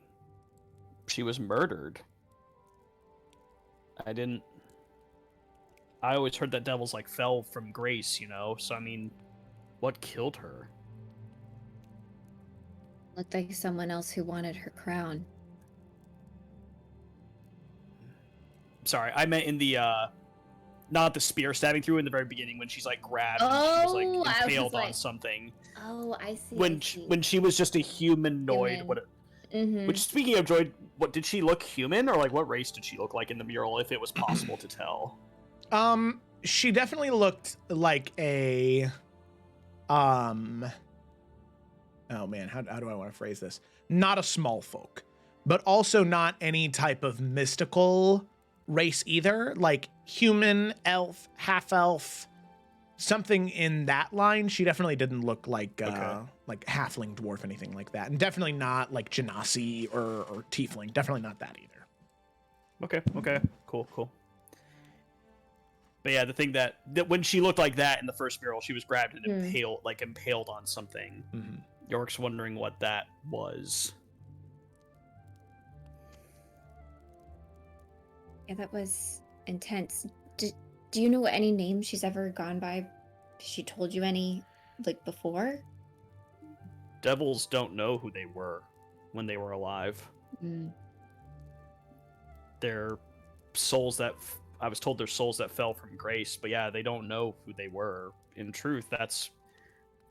she was murdered. I always heard that devils like fell from grace, you know? So I mean, what killed her? Looked like someone else who wanted her crown. Sorry, I meant in the not the spear stabbing through in the very beginning when she's like grabbed and she was like Oh, I was impaled just on like- something. Oh, I see. When she was just a humanoid. Human. What? Mm-hmm. Which, speaking of droid, what did she look human, or like what race did she look like in the mural, if it was possible to tell? She definitely looked like a oh man, how do I want to phrase this? Not a small folk, but also not any type of mystical race either. Like human, elf, half elf, something in that line. She definitely didn't look like like halfling, dwarf, anything like that, and definitely not like genasi or tiefling. Definitely not that either. Okay, cool. But yeah, the thing that when she looked like that in the first mural, she was grabbed and impaled on something. Mm-hmm. York's wondering what that was. Yeah, that was intense. Do you know any names she's ever gone by? She told you any, like, before? Devils don't know who they were when they were alive. Mm. They're souls that I was told they're souls that fell from grace, but yeah, they don't know who they were. In truth, that's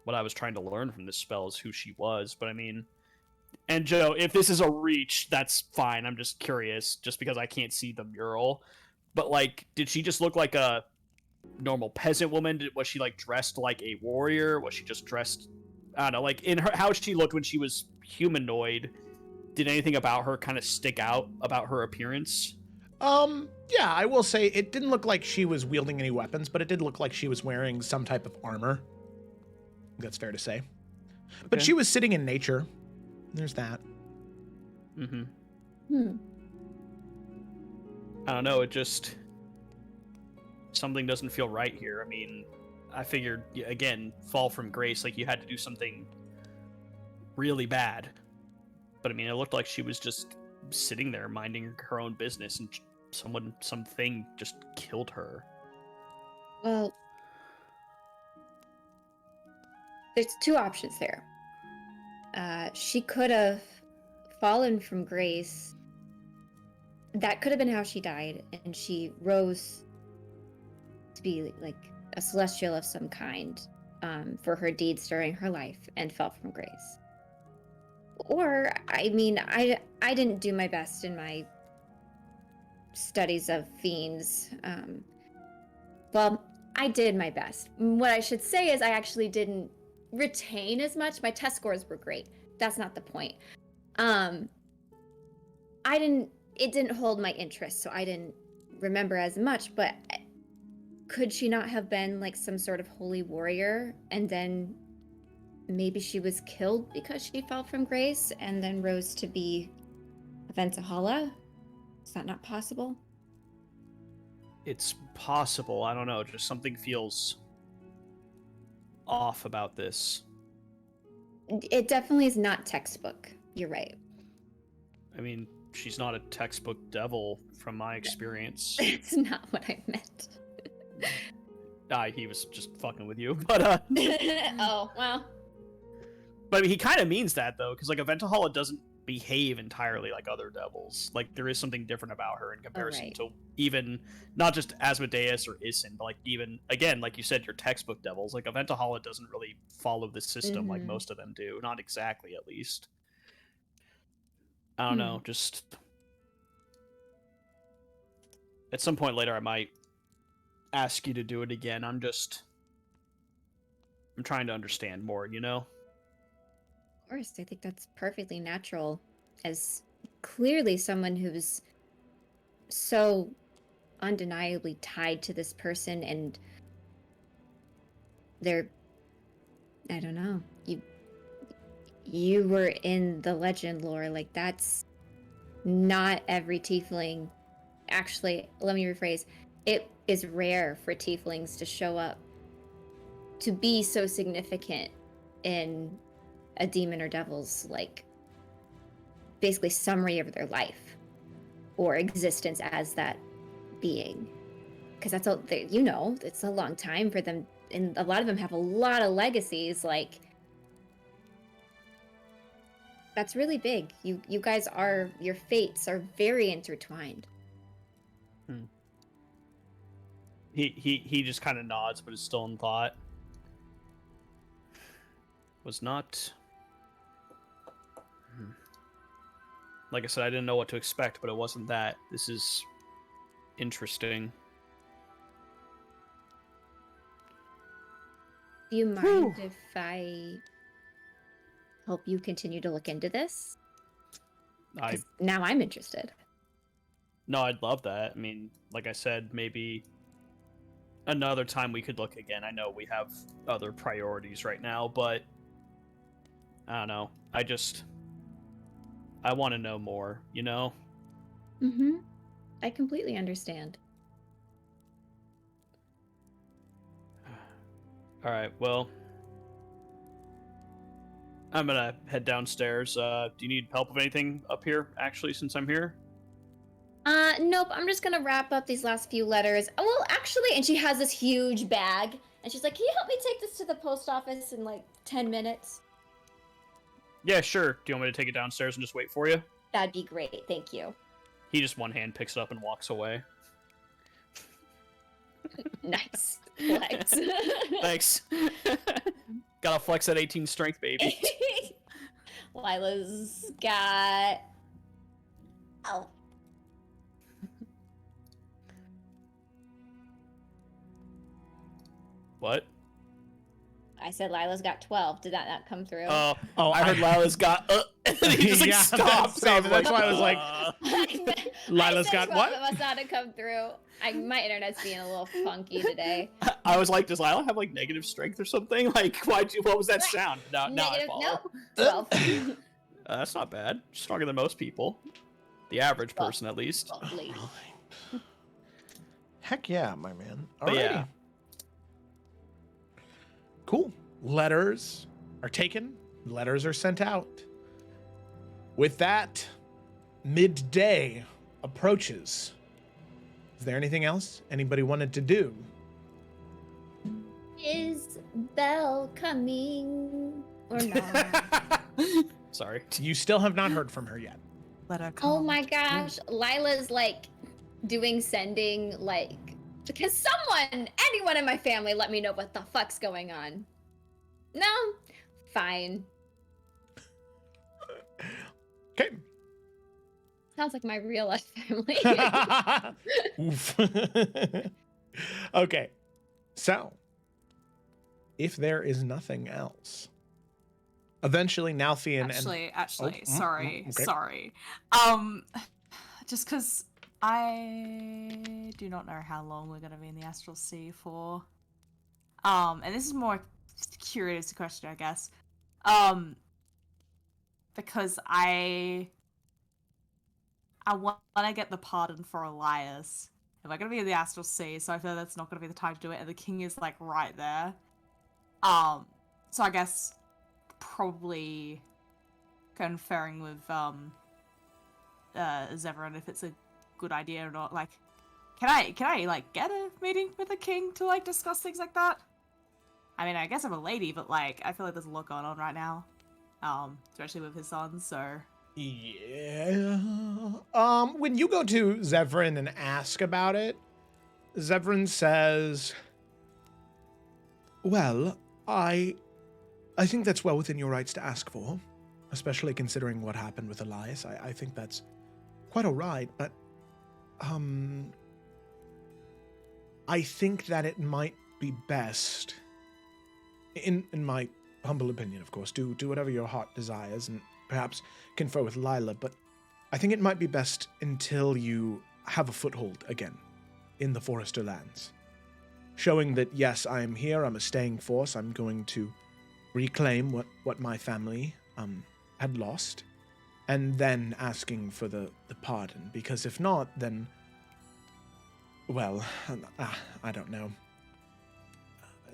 what I was trying to learn from this spell, is who she was. But I mean, and Joe, if this is a reach, that's fine. I'm just curious, just because I can't see the mural. But like, did she just look like a normal peasant woman? Was she like dressed like a warrior? Was she just dressed, I don't know, like in her how she looked when she was humanoid? Did anything about her kind of stick out about her appearance? Yeah, I will say it didn't look like she was wielding any weapons, but it did look like she was wearing some type of armor. I think that's fair to say. But Okay. she was sitting in nature. There's that. Mm-hmm. I don't know, it just... something doesn't feel right here. I mean, I figured, again, fall from grace, like you had to do something really bad. But I mean, it looked like she was just sitting there minding her own business and something just killed her. Well, there's two options there. She could have fallen from grace. That could have been how she died, and she rose to be like a celestial of some kind for her deeds during her life and fell from grace. Or, I mean, I didn't do my best in my studies of fiends. Well, I did my best. What I should say is I actually didn't retain as much. My test scores were great. That's not the point. It didn't hold my interest, so I didn't remember as much, but could she not have been like some sort of holy warrior, and then maybe she was killed because she fell from grace and then rose to be a Ventahala? Is that not possible? It's possible. I don't know. Just something feels off about this. It definitely is not textbook. You're right. I mean, she's not a textbook devil from my experience. That's not what I meant. He was just fucking with you. But Oh, well. But I mean, he kind of means that though, because like a Ventahala doesn't behave entirely like other devils. Like there is something different about her in comparison right. to even not just Asmodeus or Isin, but like even again, like you said, your textbook devils. Like a Ventahala doesn't really follow the system like most of them do. Not exactly, at least. I don't know. Just at some point later, I might ask you to do it again. I'm trying to understand more, you know? Of course, I think that's perfectly natural, as clearly someone who's so undeniably tied to this person, and I don't know, you were in the legend lore. Like, that's not every tiefling. Actually, let me rephrase. it is rare for tieflings to show up to be so significant in a demon or devil's, like, basically summary of their life or existence as that being. Because that's all, it's a long time for them, and a lot of them have a lot of legacies. Like, that's really big. You guys are, your fates are very intertwined. He just kind of nods, but is still in thought. Was not. Like I said, I didn't know what to expect, but it wasn't that. This is interesting. Do you mind if I help you continue to look into this? 'Cause now I'm interested. No, I'd love that. I mean, like I said, maybe another time we could look again. I know we have other priorities right now, but I don't know. I want to know more, you know? Mm-hmm. I completely understand. All right, well, I'm gonna head downstairs. Do you need help with anything up here, actually, since I'm here? Nope, I'm just gonna wrap up these last few letters. Oh, well, actually, and she has this huge bag, and she's like, can you help me take this to the post office in, like, 10 minutes? Yeah, sure. Do you want me to take it downstairs and just wait for you? That'd be great, thank you. He just one hand picks it up and walks away. Nice. Flex. Thanks. Gotta flex that 18 strength, baby. Lila's got... Oh. What? I said Lila's got 12. Did that not come through? Oh, I heard Lila's got. And he just like stops. That's why I was like, Lila's got what? That must not have come through. My internet's being a little funky today. I was like, does Lila have like negative strength or something? Like, what was that sound? No, I follow. No, 12. That's not bad. Stronger than most people. The average person, at least. Lady. Heck yeah, my man. But Alrighty. yeah. Cool. Letters are taken. Letters are sent out. With that, midday approaches. Is there anything else anybody wanted to do? Is Belle coming or not? Sorry. You still have not heard from her yet. Let her come. Oh my gosh. Lila's like doing sending, like, because anyone in my family let me know what the fuck's going on. No? Fine. Okay. Sounds like my real life family. Oof. Okay. So, if there is nothing else, eventually Nalthian Actually, Oh, sorry, okay. sorry. Just because I do not know how long we're gonna be in the Astral Sea for. And this is more curious question, I guess. Because I want to get the pardon for Elias. If I'm gonna be in the Astral Sea, so I feel that's not gonna be the time to do it, and the king is like right there. So I guess probably conferring with Zevran if it's a good idea or not. Like, can I like get a meeting with the king to like discuss things like that? I mean, I guess I'm a lady, but like I feel like there's a lot going on right now, especially with his son. So Yeah. When you go to Zevran and ask about it, Zevran says, "Well, I think that's well within your rights to ask for, especially considering what happened with Elias. I think that's quite all right, but I think that it might be best, in my humble opinion, of course, do whatever your heart desires and perhaps confer with Lila, but I think it might be best until you have a foothold again in the Forester lands. Showing that, yes, I am here, I'm a staying force, I'm going to reclaim what my family had lost, and then asking for the pardon, because if not, then Well, I don't know.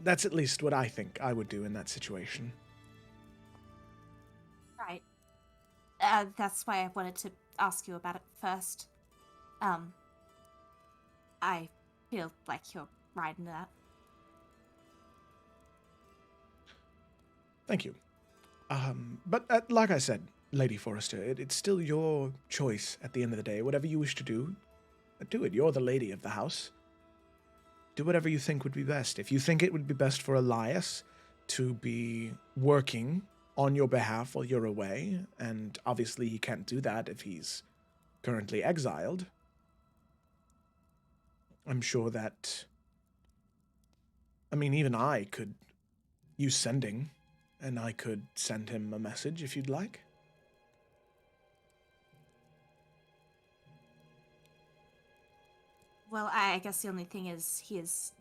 That's at least what I think I would do in that situation. Right. That's why I wanted to ask you about it first. I feel like you're right in that. Thank you. But like I said, Lady Forrester, it's still your choice at the end of the day. Whatever you wish to do, do it. You're the lady of the house. Do whatever you think would be best. If you think it would be best for Elias to be working on your behalf while you're away, and obviously he can't do that if he's currently exiled, I'm sure that... I mean, even I could use sending, and I could send him a message if you'd like. Well, I guess the only thing is he is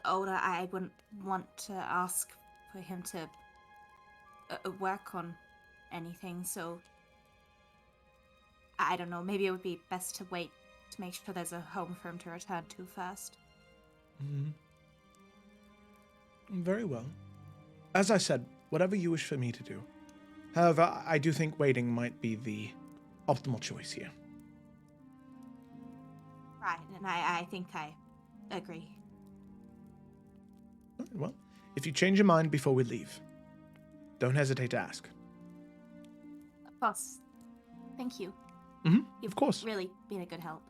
older. I wouldn't want to ask for him to work on anything, so I don't know. Maybe it would be best to wait to make sure there's a home for him to return to first. Mm-hmm. Very well. As I said, whatever you wish for me to do. However, I do think waiting might be the optimal choice here. Right, and I think I agree. Well, if you change your mind before we leave, don't hesitate to ask. Of course. Thank you. Mm-hmm. You've Of course. really been a good help.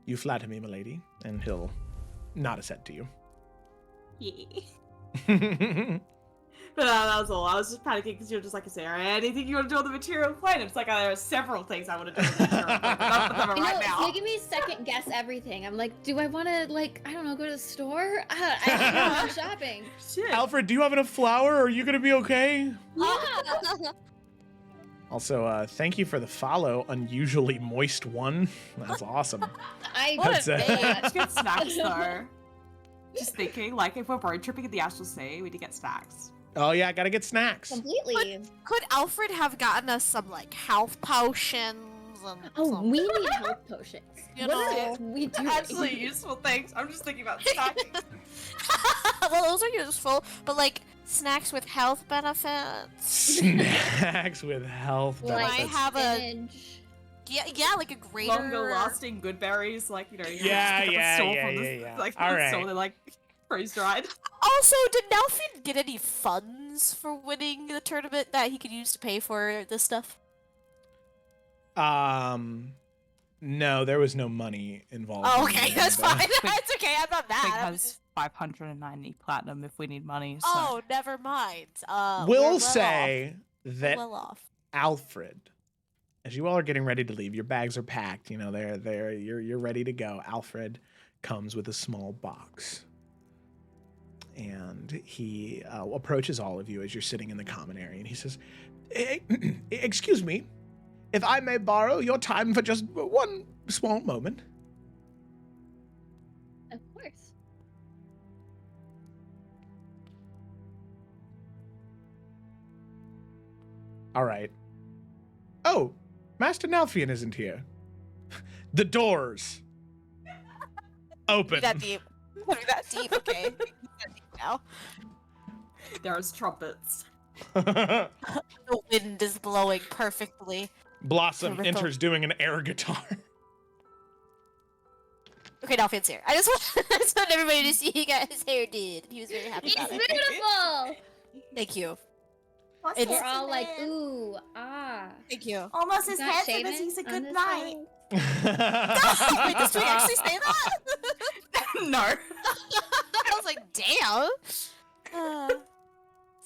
You flatter me, milady, and he'll nod his head to you. Yeah. But that was all. I was just panicking because you're just like, say, all right, anything you want to do on the material plane? It's like, there are several things I want to do on the material plane, but not put them You right know, now. it's making me second guess everything. I'm like, do I want to, like, I don't know, go to the store? I don't know, I'm shopping. Shit. Alfred, do you have enough flour? Are you going to be okay? Yeah. Also, thank you for the follow, Unusually Moist One. That's awesome. I That's Let's get snacks, though. Just thinking, like, if we're road tripping in the Astral Sea, we need to get snacks. Oh yeah, I gotta get snacks. completely. Could Alfred have gotten us some like health potions and Oh, some... we need health potions. You What know. else we do? Actually useful things. I'm just thinking about snacking. Well, those are useful, but like snacks with health benefits. Snacks with health Like, I benefits. have a spinach. yeah, like a greater Longer lasting good berries, like, you know, you Yeah, just pick up yeah, a store yeah, from the, yeah, yeah. like, All from the right. store, they're like freeze dried. Also, did Nalfin get any funds for winning the tournament that he could use to pay for this stuff? No, there was no money involved. Oh, in okay, the that's end, fine. That's okay. I'm not I think mad. has 590 platinum if we need money. So. Oh, never mind. We're We'll well say off. that We're well off. Alfred, as you all are getting ready to leave, your bags are packed. You know, you're ready to go. Alfred comes with a small box, and he approaches all of you as you're sitting in the common area, and he says, "Excuse me, if I may borrow your time for just one small moment." Of course. All right. Oh, Master Nalfian isn't here. The doors open. Be that deep. Be that deep, okay? Be that deep now. There's trumpets. The wind is blowing perfectly. Blossom Ripple. enters doing an air guitar. Okay, Nalfin's here. I just want everybody to see he got his hair did. He was very happy It's about it. beautiful. Thank you. We're all like, ooh, ah. Thank you. Almost as He's not handsome shaven as he's a on good this knight. show. Wait, does we actually say that? No. I was like, damn.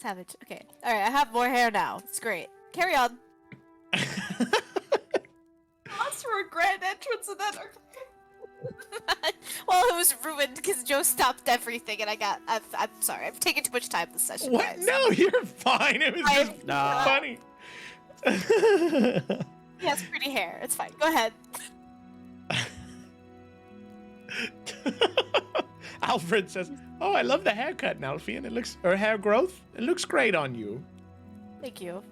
Savage. Okay. Alright, I have more hair now. It's great. Carry on. That's for a grand entrance and then. Well, it was ruined because Joe stopped everything and I'm sorry. I've taken too much time this session, What? guys. No, you're fine. It was just No. funny. He has pretty hair. It's fine. Go ahead. Alfred says, "Oh, I love the haircut, Nalfian. It looks, or hair growth. It looks great on you. Thank you.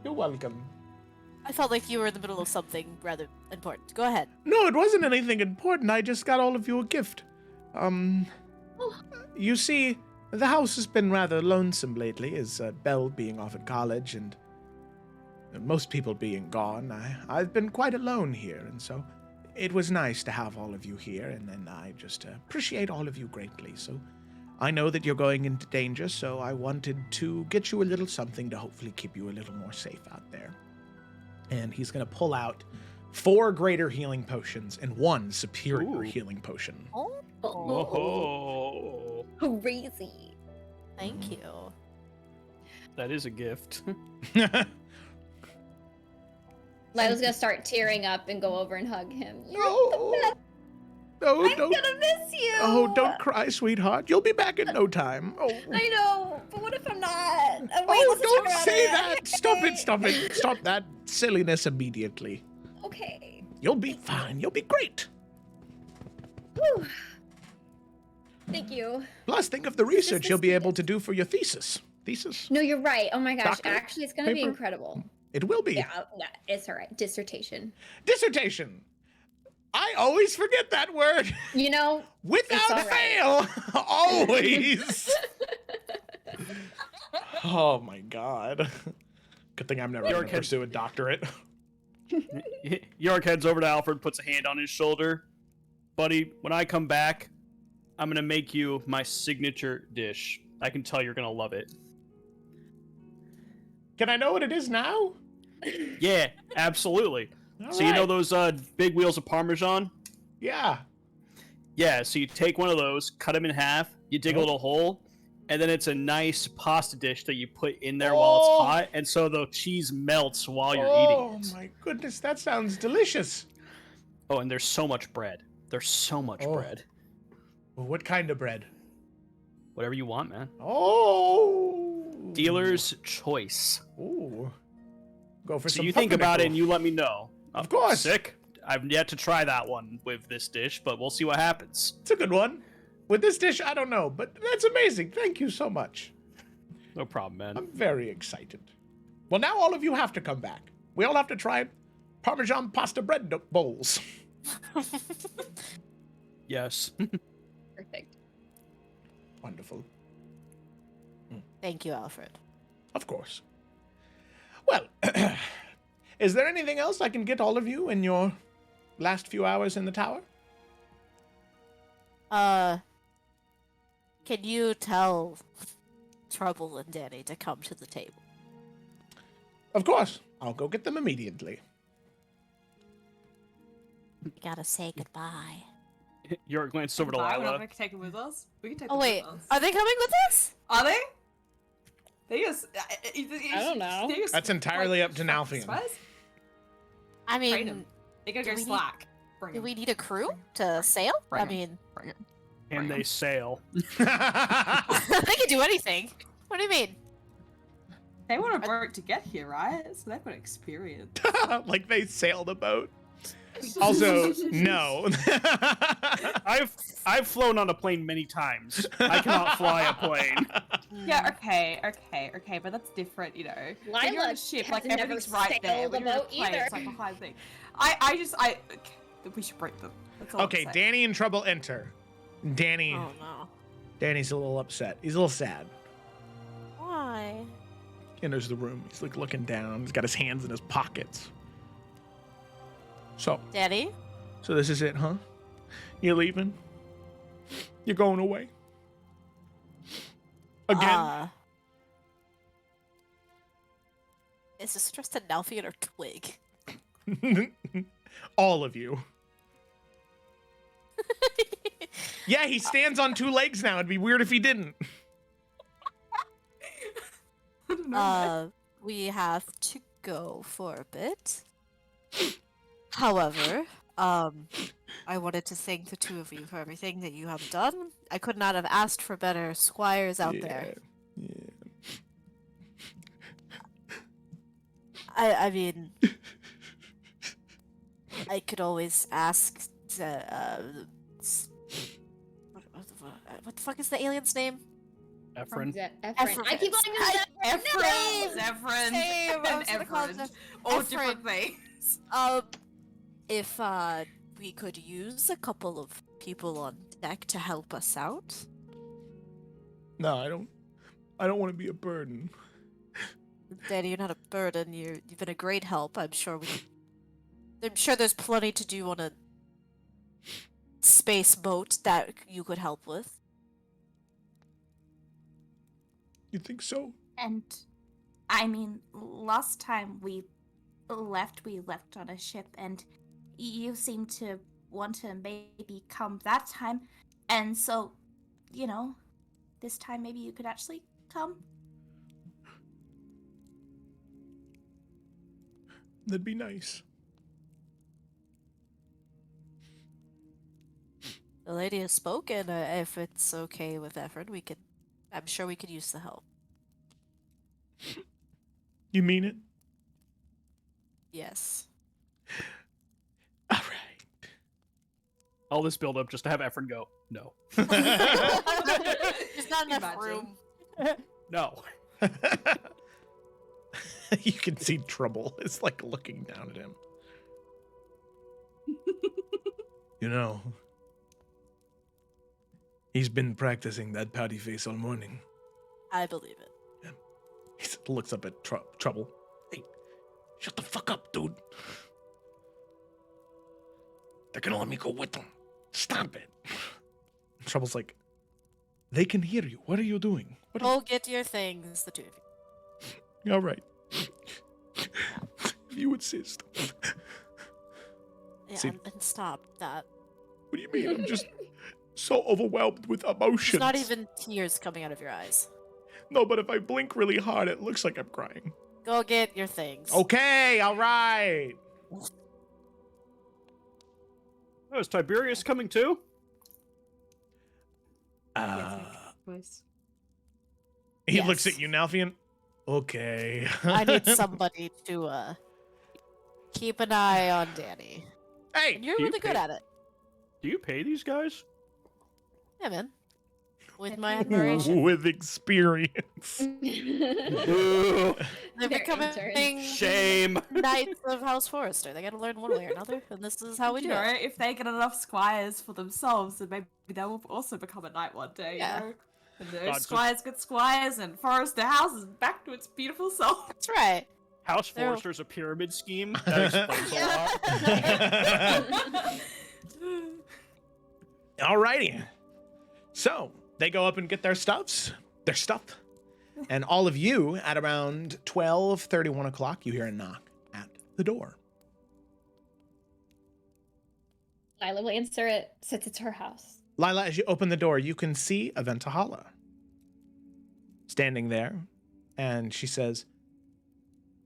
You're welcome." I felt like you were in the middle of something rather important. Go ahead. No, it wasn't anything important. I just got all of you a gift. You see, the house has been rather lonesome lately, as Belle being off at college and most people being gone. I've been quite alone here, and so it was nice to have all of you here, and then I just appreciate all of you greatly. So I know that you're going into danger, so I wanted to get you a little something to hopefully keep you a little more safe out there. And he's going to pull out 4 greater healing potions and 1 superior healing potion. Oh, Crazy. Thank you. that is a gift. Lila's gonna start tearing up and go over and hug him. No, no, I'm don't. gonna miss you. Oh, don't cry, sweetheart. You'll be back in no time. Oh, I know, but what if I'm not? I'm waiting oh to don't turn around say and- that. Stop it, stop it. Stop that silliness immediately. Okay. You'll be fine. You'll be great. Whew. Thank you. Plus, think of the research is you'll be good. able to do for your thesis. Thesis? No, you're right. Oh my gosh. Doctor? Actually, it's gonna be Paper? incredible. It will be. Yeah, it's all right. Dissertation. Dissertation. I always forget that word. You know, Without all right. fail. Always. Oh my god. Good thing I'm never Your going to kid- pursue a doctorate. York heads over to Alfred, puts a hand on his shoulder. Buddy, when I come back, I'm gonna make you my signature dish. I can tell you're gonna love it. Can I know what it is now? Yeah, absolutely. So you know those big wheels of Parmesan? Yeah. Yeah, so you take one of those, cut them in half, you dig a little hole, and then it's a nice pasta dish that you put in there while it's hot, and so the cheese melts while you're eating it. Oh my goodness, that sounds delicious. Oh, and there's so much bread. There's so much Oh. bread. What kind of bread? Whatever you want, man. Oh. Dealer's choice. Ooh. Go for So some you think about it and pumpernickel. you let me know. Of course. Sick. I've yet to try that one with this dish, but we'll see what happens. It's a good one. With this dish, I don't know, but that's amazing. Thank you so much. No problem, man. I'm very excited. Well, now all of you have to come back. We all have to try Parmesan pasta bread bowls. Yes. perfect. Wonderful. Thank you, Alfred. Of course. Well, is there anything else I can get all of you in your last few hours in the tower? Can you tell Trouble and Danny to come to the table? Of course. I'll go get them immediately. You gotta say goodbye. York glances over to Bye, we're not Lila. gonna take them with us. We can take Oh them wait, with us. are they coming with us? Are they? They just. I don't know. they just, That's entirely like, up to Nalfian. suppose? I Train mean, 'em. They gotta do go we need- slack. Bring do 'em. we need a crew to sail? Bring I 'em. mean, Bring it. And they sail. they can do anything. What do you mean? They want a boat to get here, right? So they've got experience. Like they sailed a boat. Also, no. I've flown on a plane many times. I cannot fly a plane. Yeah, okay, but that's different, you know. When you're on a Lila ship, has like never everything's right there. sailed When a you're on a boat plane, either. it's like a high thing. We should break them. That's all I'm Okay, saying. Danny and Trouble enter. Danny, Oh no. Danny's a little upset. He's a little sad. Why? He enters the room. He's like looking down. He's got his hands in his pockets. So Danny? this is it, huh? You're leaving? You're going away? Again? Is this just a Nalfian or Twig? All of you. Yeah, he stands on 2 legs now. It'd be weird if he didn't. I don't know, man. We have to go for a bit. However, I wanted to thank the 2 of you for everything that you have done. I could not have asked for better squires out there. Yeah. I mean, I could always ask what the fuck is the alien's name? Efren. Efren. I keep calling him Zephyr. Zephyr, Same, I and was gonna call him Everin. Zeph- All Efren. different things. If we could use a couple of people on deck to help us out. No, I don't want to be a burden. Danny, you're not a burden. You've been a great help. I'm sure there's plenty to do on a space boat that you could help with. You think so? And I mean, last time we left on a ship, and you seemed to want to maybe come that time. And so, you know, this time maybe you could actually come. That'd be nice. The lady has spoken. If it's okay with Efren, I'm sure we could use the help. You mean it? Yes. All right. All this build up just to have Efren go, no. There's not enough Imagine. room. No. You can see Trouble is like looking down at him. You know, he's been practicing that pouty face all morning. I believe it. He looks up at Trouble. Hey, shut the fuck up, dude. They're gonna let me go with them. Stop it. Trouble's like, they can hear you. What are you doing? Go get your things, the two of you. All right. You insist. Yeah, See- and stop that. What do you mean? I'm just so overwhelmed with emotions. There's not even tears coming out of your eyes. No, but if I blink really hard, it looks like I'm crying. Go get your things. Okay, all right. Oh, is Tiberius coming too? Voice. He Yes. looks at you, Nalfian. Okay. I need somebody to keep an eye on Danny. Hey, And you're Do you really good pay- at it. Do you pay these guys? Yeah, man. With my admiration. with experience. Boo. They're Their becoming interns. Shame. Knights of House Forrester. They gotta learn one way or another, and this is how we You do know, it. if they get enough squires for themselves, then maybe they will also become a knight one day, Yeah. you know? And the God, so- squires get squires, and Forester House is back to its beautiful self. That's right. House They're- Forrester's a pyramid scheme. That explains a lot. Alrighty. So they go up and get their stuff, and all of you at around 12:30, 1 o'clock, you hear a knock at the door. Lila will answer it since it's her house. Lila, as you open the door, you can see Aventahala standing there, and she says,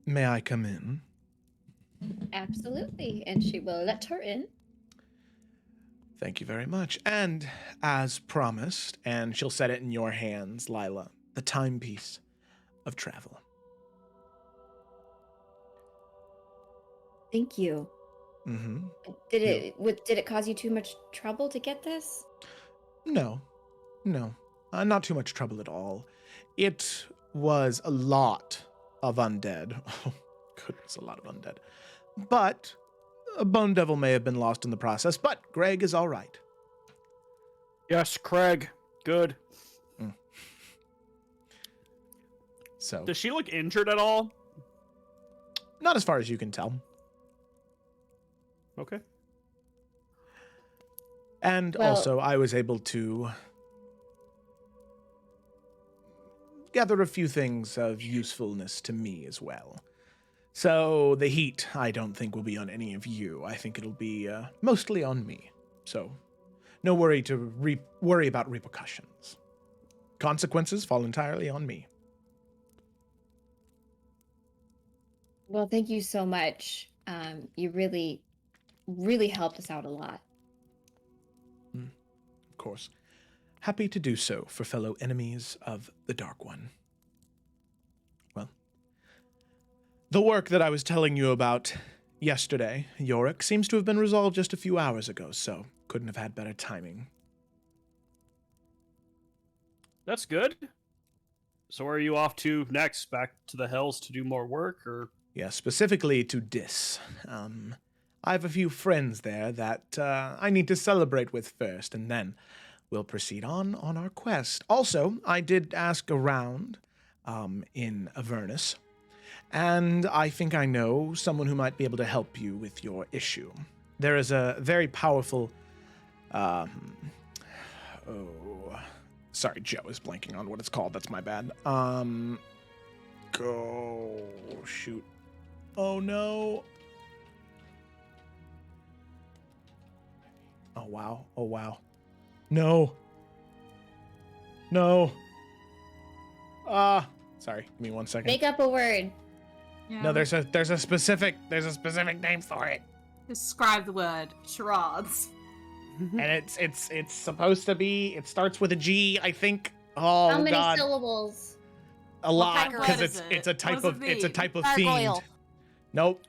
"May I come in?" Absolutely. And she will let her in. Thank you very much. And as promised, and she'll set it in your hands, Lila, the timepiece of travel. Thank you. Mm-hmm. Did it cause you too much trouble to get this? No, not too much trouble at all. It was a lot of undead. Oh, goodness, a lot of undead. But a bone devil may have been lost in the process, but Greg is all right. Yes, Craig. Good. So, Does she look injured at all? not as far as you can tell. Okay. And Well- also, I was able to gather a few things of usefulness to me as well. So the heat, I don't think, will be on any of you. I think it'll be mostly on me. So no worry to worry about repercussions. Consequences fall entirely on me. Well, thank you so much. You really, really helped us out a lot. Of course. Happy to do so for fellow enemies of the Dark One. Well, the work that I was telling you about yesterday, Yorick, seems to have been resolved just a few hours ago, so couldn't have had better timing. That's good. So where are you off to next? Back to the Hells to do more work, or? Yeah, specifically to Dis. I have a few friends there that I need to celebrate with first, and then we'll proceed on our quest. Also, I did ask around in Avernus, and I think I know someone who might be able to help you with your issue. There is a very powerful... Sorry, Joe is blanking on what it's called. That's my bad. Shoot. Oh, no. Oh, wow. Oh, wow. No. No. Sorry. Give me 1 second. Make up a word. Yeah. No, there's a specific name for it. Describe the word charades. And it's supposed to be, it starts with a G, I think. Oh, How many God. syllables? A lot, kind of because word is it's it? a type What does of it it's a mean? type of Gargoyle. fiend. Nope.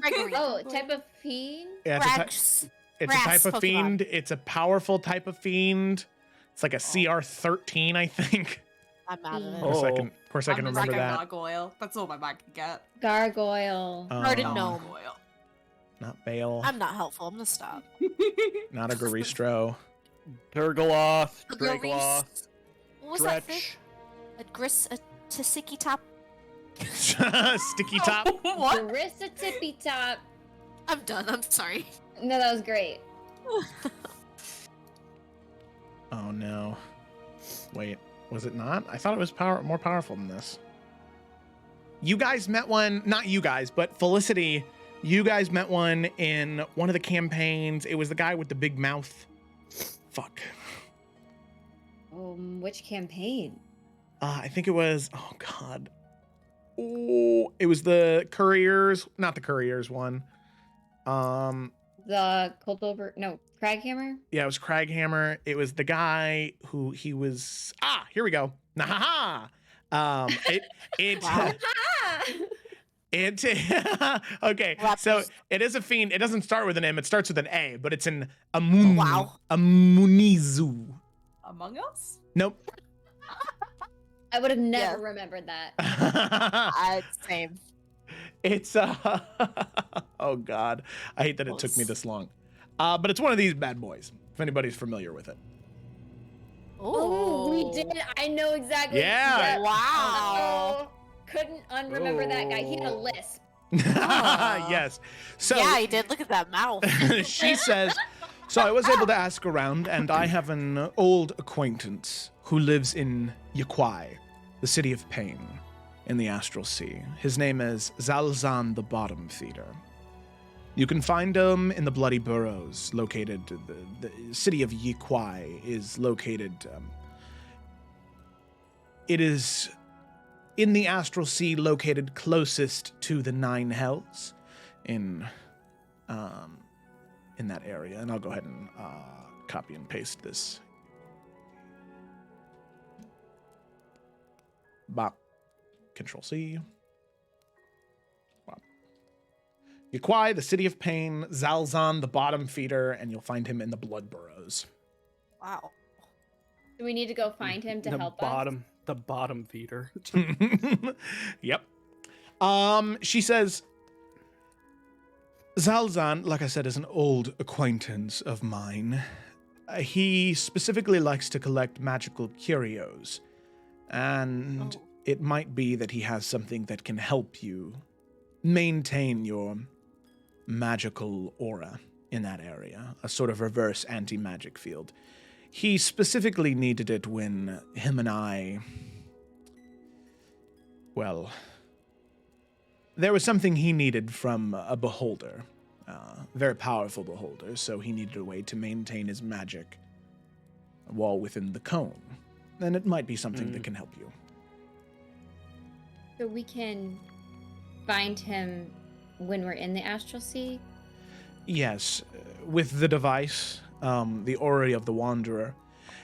Gregory. Oh, type of fiend? Yeah, Rags. it's a type grass of Pokemon. fiend. It's a powerful type of fiend. It's like a CR13, I think. I'm out of it. Of course I Oh. can I'm just remember like a that. gargoyle. That's all my mind can get. Gargoyle. Garden Um, gnome. Gargoyle. Not Bale. I'm not helpful. I'm gonna stop. Not a Garistro. Durgaloth, A Dragloth, Garish- What was that thing? Dretch. A Tasiki top? Sticky top. What? Marissa Tippy Top. I'm done. I'm sorry. No, that was great. Oh no. Wait, was it not? I thought it was more powerful than this. You guys met one, not you guys, but Felicity, you guys met one in one of the campaigns. It was the guy with the big mouth. Fuck. Which campaign? I think it was, oh God. Oh, it was the Couriers, not the Couriers one. The Colt over, no, Craghammer? Yeah, it was Craghammer. It was the guy who he was, here we go. Nahaha. It Wow. It okay, so it is a fiend. It doesn't start with an M. It starts with an A, but it's an Wow. Amunizu. Among Us? Nope. I would have never remembered that. Same. It's oh God, I hate that it took me this long. But it's one of these bad boys. If anybody's familiar with it. Oh, we did. I know exactly. Yeah. Wow. Oh, couldn't unremember that guy. He had a lisp. Yes. So Yeah, he did. Look at that mouth. she says, so I was able to ask around, and I have an old acquaintance who lives in Yaquai, the city of pain, in the Astral Sea. His name is Zalzan the Bottom Feeder. You can find him in the Bloody Burrows, located, the city of Yaquai is located, it is in the Astral Sea, located closest to the Nine Hells in that area. And I'll go ahead and copy and paste this. Bop. Control C. Bop. Yaquai, the city of pain, Zalzan, the bottom feeder, and you'll find him in the Blood Burrows. Wow. Do we need to go find him to help us? The bottom feeder. Yep. She says, Zalzan, like I said, is an old acquaintance of mine. He specifically likes to collect magical curios, and it might be that he has something that can help you maintain your magical aura in that area, a sort of reverse anti-magic field. He specifically needed it when him and I, well, there was something he needed from a beholder, very powerful beholder, so he needed a way to maintain his magic while within the cone. And it might be something that can help you. So we can find him when we're in the Astral Sea? Yes, with the device, the Aura of the Wanderer,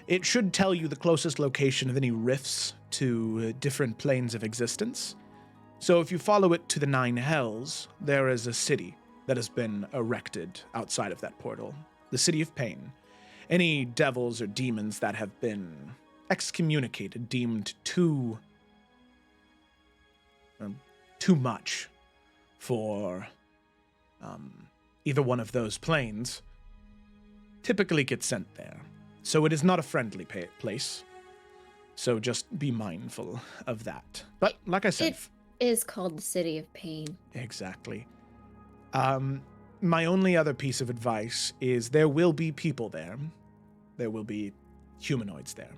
it should tell you the closest location of any rifts to different planes of existence. So if you follow it to the Nine Hells, there is a city that has been erected outside of that portal, the City of Pain. Any devils or demons that have been excommunicated, deemed too too much for either one of those planes typically get sent there. So it is not a friendly place. So just be mindful of that. But like I said... It is called the City of Pain. Exactly. My only other piece of advice is there will be people there. There will be humanoids there.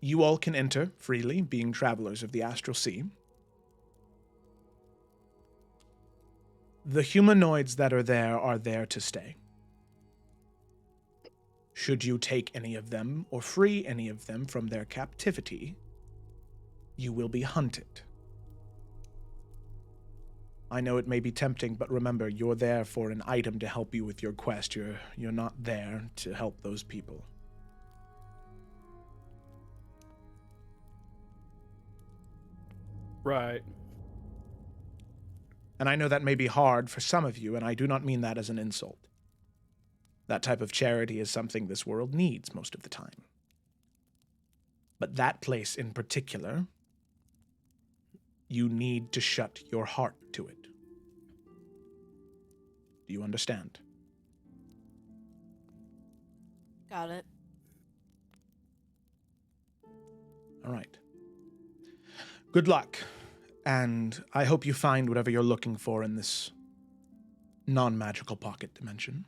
You all can enter freely, being travelers of the Astral Sea. The humanoids that are there to stay. Should you take any of them or free any of them from their captivity, you will be hunted. I know it may be tempting, but remember, you're there for an item to help you with your quest. You're not there to help those people. Right. And I know that may be hard for some of you, and I do not mean that as an insult. That type of charity is something this world needs most of the time. But that place in particular, you need to shut your heart to it. Do you understand? Got it. All right. Good luck, and I hope you find whatever you're looking for in this non-magical pocket dimension.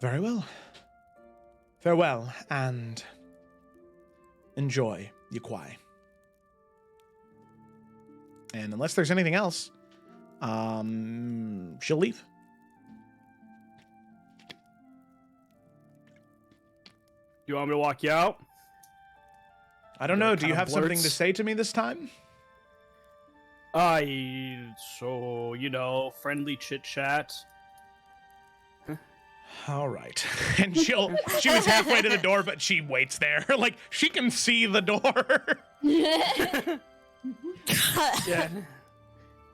Very well. Farewell, and enjoy, Yakwai. And unless there's anything else, she'll leave. You want me to walk you out? I don't know. Do you Kinda have something blurts. to say to me this time? Friendly chit chat. All right. And she was halfway to the door, but she waits there. Like, she can see the door. Yeah.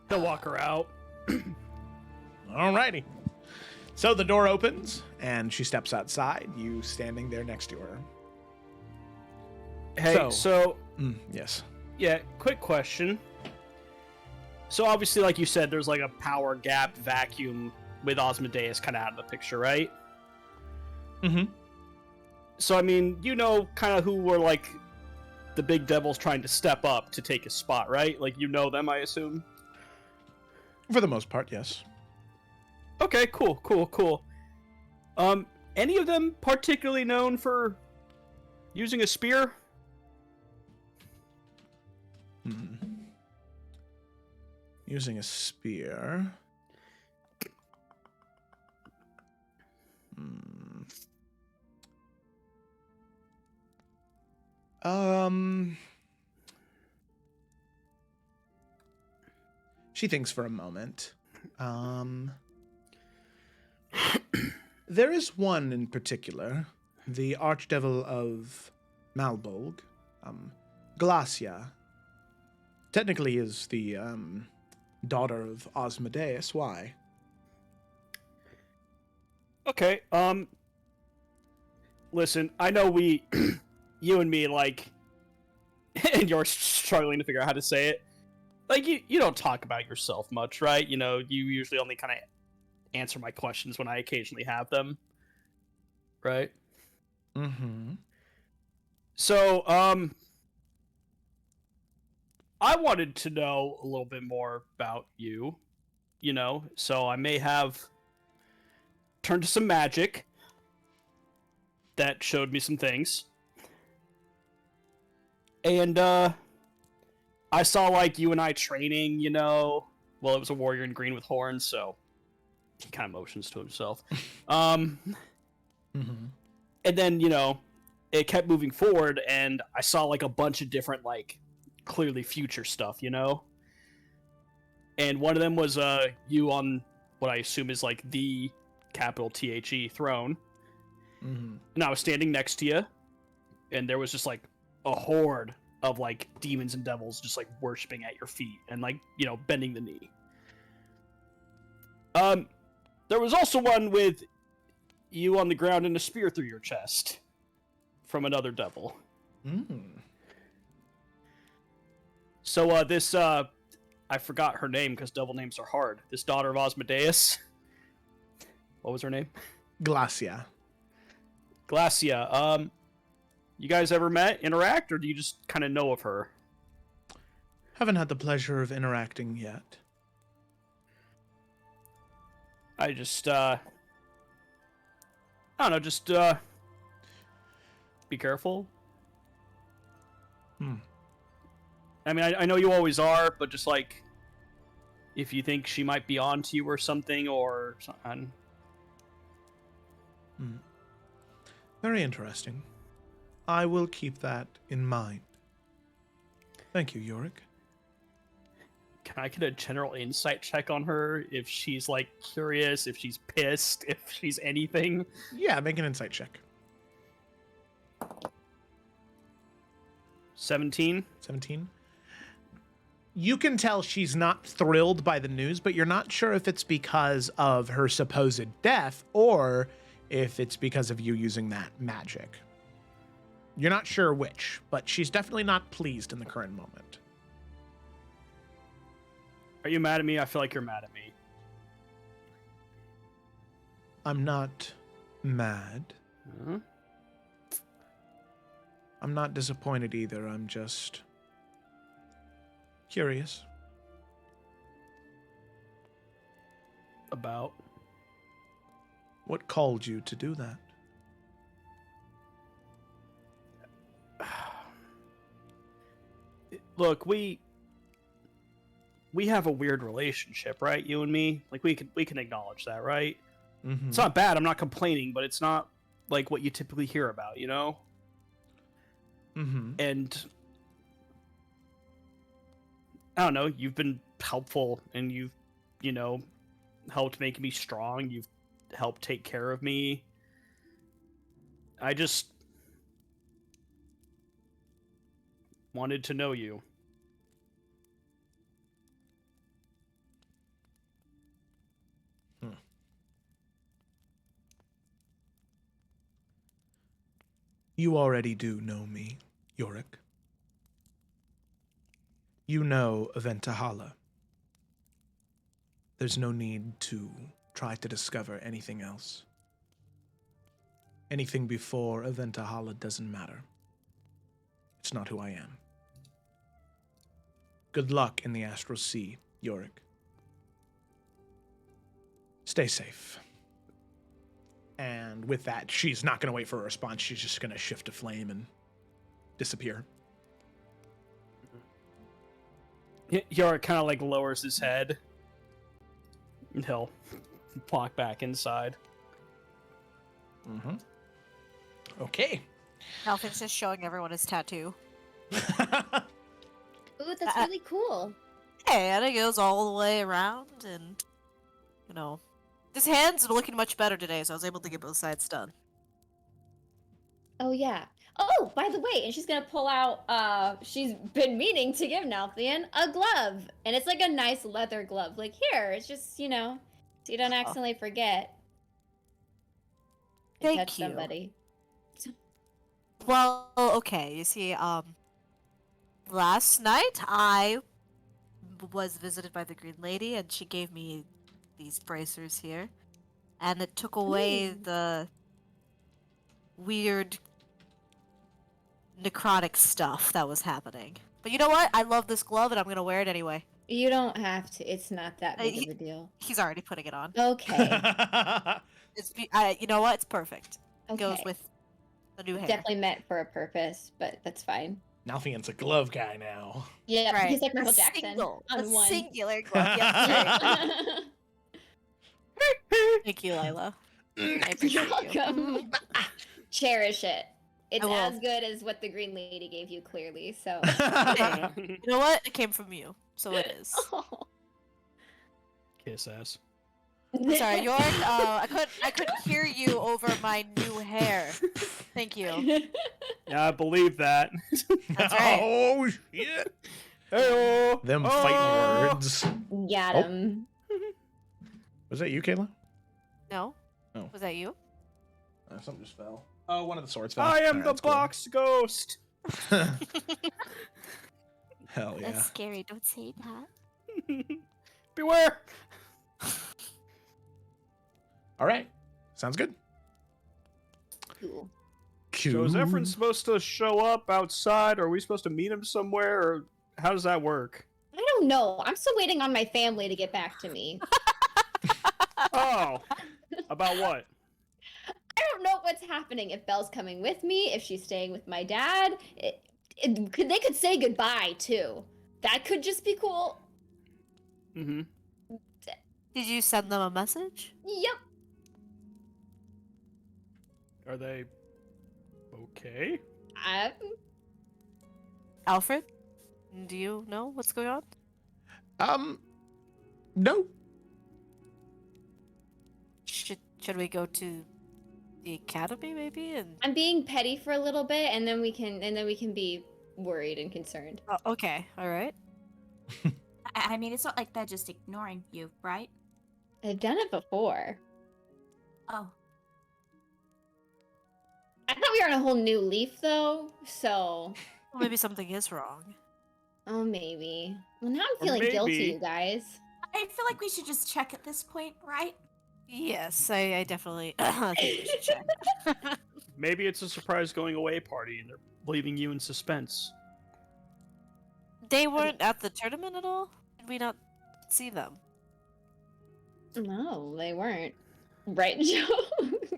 He'll walk her out. Alrighty. So the door opens, and she steps outside, you standing there next to her. Hey, so yes. yeah, quick question. So obviously, like you said, there's like a power gap vacuum with Osmodeus kind of out of the picture, right? Mm-hmm. So, I mean, kind of who were like the big devils trying to step up to take his spot, right? Like, them, I assume? For the most part, yes. Okay, cool. Any of them particularly known for using a spear? Using a spear. She thinks for a moment. There is one in particular, the Archdevil of Malbolg, Glacia. Technically is the daughter of Osmodeus. Why? Okay, listen, I know you and me, like, and you're struggling to figure out how to say it. Like, you don't talk about yourself much, right? You usually only kind of answer my questions when I occasionally have them. Right? Mm-hmm. So, I wanted to know a little bit more about you, so I may have turned to some magic that showed me some things. And, I saw, like, you and I training, well, it was a warrior in green with horns, so he kind of motions to himself. Mm-hmm. And then, it kept moving forward, and I saw, like, a bunch of different, like, clearly future stuff, And one of them was, you on what I assume is, like, the capital THE throne. Mm-hmm. And I was standing next to you, and there was just, like, a horde of, like, demons and devils just, like, worshipping at your feet and, like, bending the knee. There was also one with you on the ground and a spear through your chest from another devil. So, this, I forgot her name because devil names are hard. This daughter of Osmodeus. What was her name? Glacia. Glacia. You guys ever interact, or do you just kind of know of her? Haven't had the pleasure of interacting yet. I just, I don't know, just, be careful. I mean, I know you always are, but just, like, if you think she might be onto you or something, or something. Very interesting. I will keep that in mind. Thank you, Yorick. Can I get a general insight check on her? If she's, like, curious, if she's pissed, if she's anything? Yeah, make an insight check. 17? 17. You can tell she's not thrilled by the news, but you're not sure if it's because of her supposed death or if it's because of you using that magic. You're not sure which, but she's definitely not pleased in the current moment. Are you mad at me? I feel like you're mad at me. I'm not mad. Huh? I'm not disappointed either. I'm just curious. About? What called you to do that? Look, we have a weird relationship, right? You and me? Like, we can acknowledge that, right? Mm-hmm. It's not bad, I'm not complaining, but it's not like what you typically hear about, you know? Mm-hmm. And I don't know, you've been helpful and you've, you know, helped make me strong. You've helped take care of me. I just wanted to know you. You already do know me, Yorick. You know Aventahala. There's no need to try to discover anything else. Anything before Aventahala doesn't matter. It's not who I am. Good luck in the Astral Sea, Yorick. Stay safe. And with that, she's not going to wait for a response. She's just going to shift to flame and disappear. Yorick kind of like lowers his head. And he'll walk back inside. Mm-hmm. Okay. Alpha's just showing everyone his tattoo. Ooh, that's really cool. Hey, and it goes all the way around, and, you know, his hands are looking much better today, so I was able to get both sides done. Oh, yeah. Oh, by the way, and she's gonna pull out, she's been meaning to give Nalthian a glove. And it's like a nice leather glove. Like, here, it's just, you know, so you don't accidentally forget. Thank touch you. somebody. Well, okay, you see, last night I was visited by the Green Lady, and she gave me these bracers here, and it took away the weird necrotic stuff that was happening. But you know what? I love this glove, and I'm gonna wear it anyway. You don't have to. It's not that big of a deal. He's already putting it on. Okay. You know what? It's perfect. Okay. Goes with the new hair. Definitely meant for a purpose, but that's fine. Nalthian's a glove guy now. Yeah, Right. he's like Michael A Jackson single, on a one. singular glove. Yes, thank you, Lila. I You're appreciate you. welcome. Cherish it. It's I will. as good as what the Green Lady gave you, clearly. So. Hey, you know what? It came from you, so it is. Oh. Kiss ass. Sorry, York. I couldn't hear you over my new hair. Thank you. Yeah, I believe that. That's right. Oh, shit. Hey-oh. Them Oh. fighting words. Got him. Was that you, Kayla? No. Oh. Was that you? Something just fell. Oh, one of the swords fell. I am Alright, the that's cool. box ghost. Hell yeah. That's scary. Don't say that. Beware. All right. Sounds good. Cool. So is Ephraim supposed to show up outside, or are we supposed to meet him somewhere, or how does that work? I don't know. I'm still waiting on my family to get back to me. Oh, about what? I don't know what's happening. If Belle's coming with me, if she's staying with my dad, they could say goodbye too. That could just be cool. Mm-hmm. Did you send them a message? Yep. Are they okay? Alfred? Do you know what's going on? No. Should we go to the academy maybe? And I'm being petty for a little bit, and then we can be worried and concerned. okay, all right. I mean, it's not like they're just ignoring you, right? I've done it before. Oh. I thought we were on a whole new leaf, though. So. Well, maybe something is wrong. Oh, maybe. Well, now I'm Or feeling guilty, maybe- you guys. I feel like we should just check at this point, right? Yes, I definitely think we should check. Maybe it's a surprise going away party, and they're leaving you in suspense. They weren't at the tournament at all? Did we not see them? No, they weren't. Right, Joe?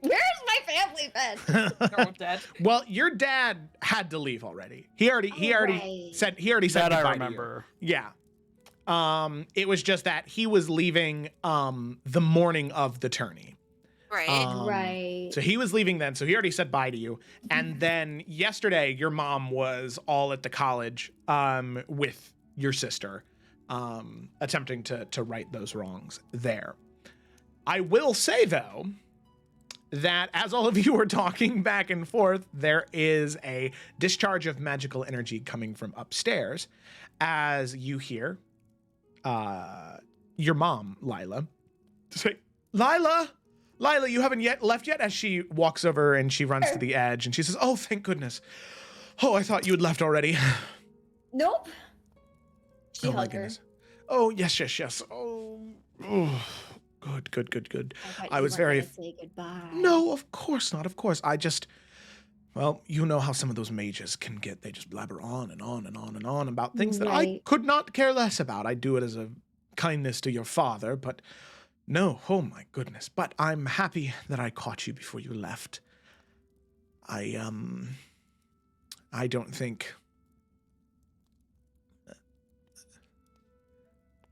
Where's my family been? They're all dead. Well, your dad had to leave already. He already right. said That goodbye I to you. remember. Yeah. It was just that he was leaving the morning of the tourney. Right. Right. So he was leaving then, so he already said bye to you. And then yesterday, your mom was all at the college with your sister, attempting to right those wrongs there. I will say, though, that as all of you are talking back and forth, there is a discharge of magical energy coming from upstairs as you hear your mom, Lila, say, Lila, you haven't yet left yet, as she walks over and she runs to the edge and she says, oh, thank goodness. Oh, I thought you had left already. Nope. She Oh, my hugged her. goodness. Oh, yes. Oh, good. thought I you was weren't very gonna say goodbye. No, of course not. Of course. Well, you know how some of those mages can get. They just blabber on and on about things that I Right. could not care less about. I do it as a kindness to your father, but no, oh my goodness. But I'm happy that I caught you before you left. I don't think...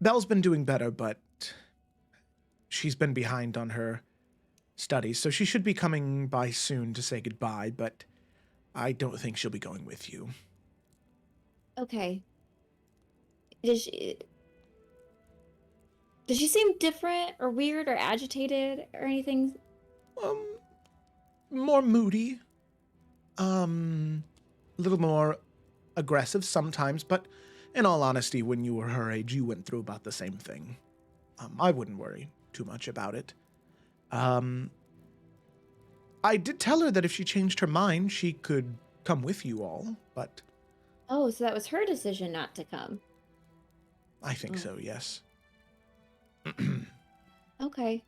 Belle's been doing better, but she's been behind on her studies, so she should be coming by soon to say goodbye, but I don't think she'll be going with you. Okay. Does she seem different or weird or agitated or anything? More moody. A little more aggressive sometimes, but in all honesty, when you were her age, you went through about the same thing. I wouldn't worry too much about it. I did tell her that if she changed her mind, she could come with you all, but Oh, so that was her decision not to come. I think so, yes. Okay.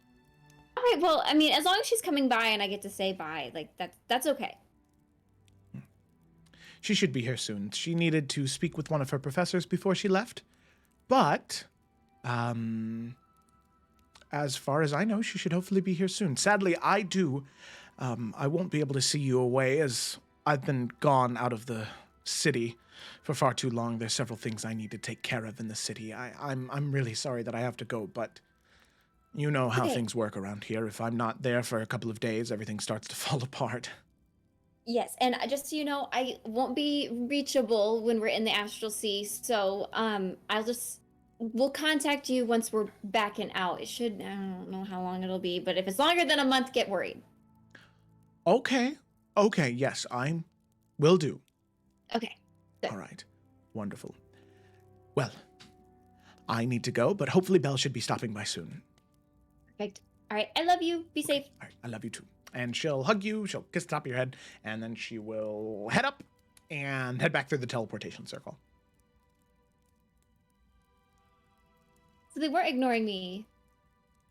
All right. Well, I mean, as long as she's coming by and I get to say bye, like that's okay. She should be here soon. She needed to speak with one of her professors before she left, but as far as I know, she should hopefully be here soon. Sadly, I won't be able to see you away as I've been gone out of the city for far too long. There's several things I need to take care of in the city. I'm really sorry that I have to go, but you know how Okay. things work around here. If I'm not there for a couple of days, everything starts to fall apart. Yes, and just so you know, I won't be reachable when we're in the astral sea. So, we'll contact you once we're back and out. It should, I don't know how long it'll be, but if it's longer than a month, get worried. Okay, yes, I will do. Okay. Good. All right. Wonderful. Well, I need to go, but hopefully Belle should be stopping by soon. Perfect. All right. I love you. Be safe. All right, I love you too. And she'll hug you, she'll kiss the top of your head, and then she will head up and head back through the teleportation circle. So they weren't ignoring me.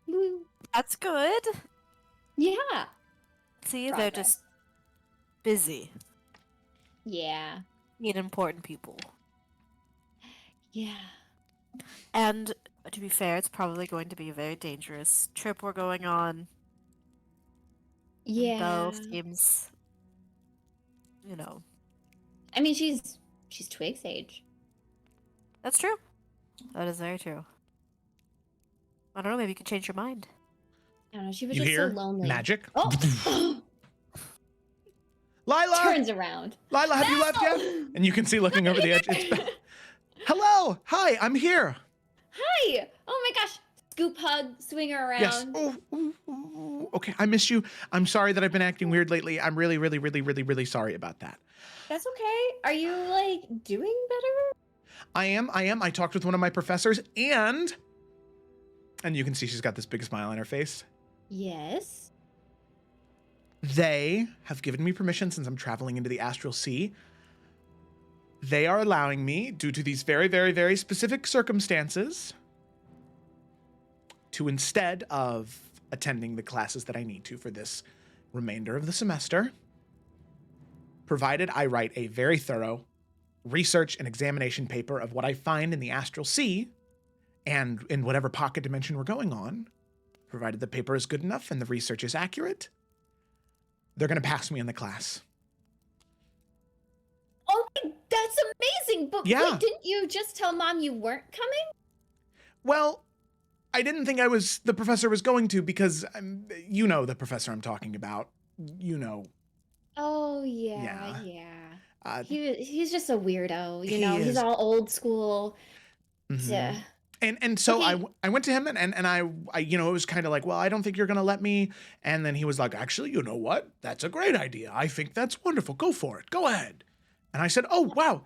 Woo. That's good. Yeah. See, they're Progress. just busy. Yeah. Meet important people. Yeah. And to be fair, it's probably going to be a very dangerous trip we're going on. Yeah. Belle seems, you know, I mean, she's Twig's age. that's true. That is very true. I don't know, maybe you could change your mind. I don't know. She was You just hear so lonely. magic? Oh. Lila! Turns around. Lila, have you left yet? And you can see looking over the edge. Hello! Hi, I'm here. Hi. Oh my gosh. Scoop, hug, swing her around. Yes. Oh, okay, I missed you. I'm sorry that I've been acting weird lately. I'm really, really, really, really, really sorry about that. That's okay. Are you like doing better? I am. I talked with one of my professors and you can see she's got this big smile on her face. Yes. They have given me permission since I'm traveling into the astral sea. They are allowing me, due to these very, very, very specific circumstances, to instead of attending the classes that I need to for this remainder of the semester, provided I write a very thorough research and examination paper of what I find in the astral sea and in whatever pocket dimension we're going on, provided the paper is good enough and the research is accurate, they're going to pass me in the class. Oh, that's amazing. But Yeah. wait, didn't you just tell Mom you weren't coming? Well, I didn't think the professor was going to because you know the professor I'm talking about. You know. Oh, yeah. He's just a weirdo, you He know. He's is. all old school. Mhm. Yeah. And so Okay. I went to him and I you know, it was kind of like, well, I don't think you're going to let me. And then he was like, actually, you know what? That's a great idea. I think that's wonderful. Go for it. Go ahead. And I said, oh, wow.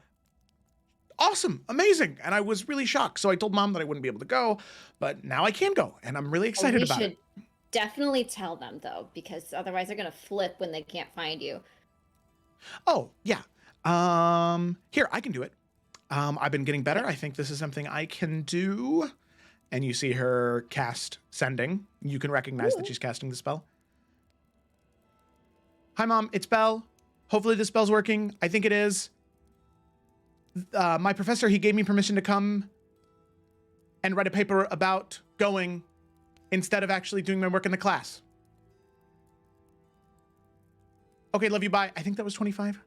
Awesome. Amazing. And I was really shocked. So I told Mom that I wouldn't be able to go, but now I can go. And I'm really excited about it. We should definitely tell them, though, because otherwise they're going to flip when they can't find you. Oh, yeah. Here, I can do it. I've been getting better. I think this is something I can do. And you see her cast sending. You can recognize that she's casting the spell. Hi, Mom. It's Belle. Hopefully this spell's working. I think it is. My professor, he gave me permission to come and write a paper about going instead of actually doing my work in the class. Okay, love you. Bye. I think that was 25.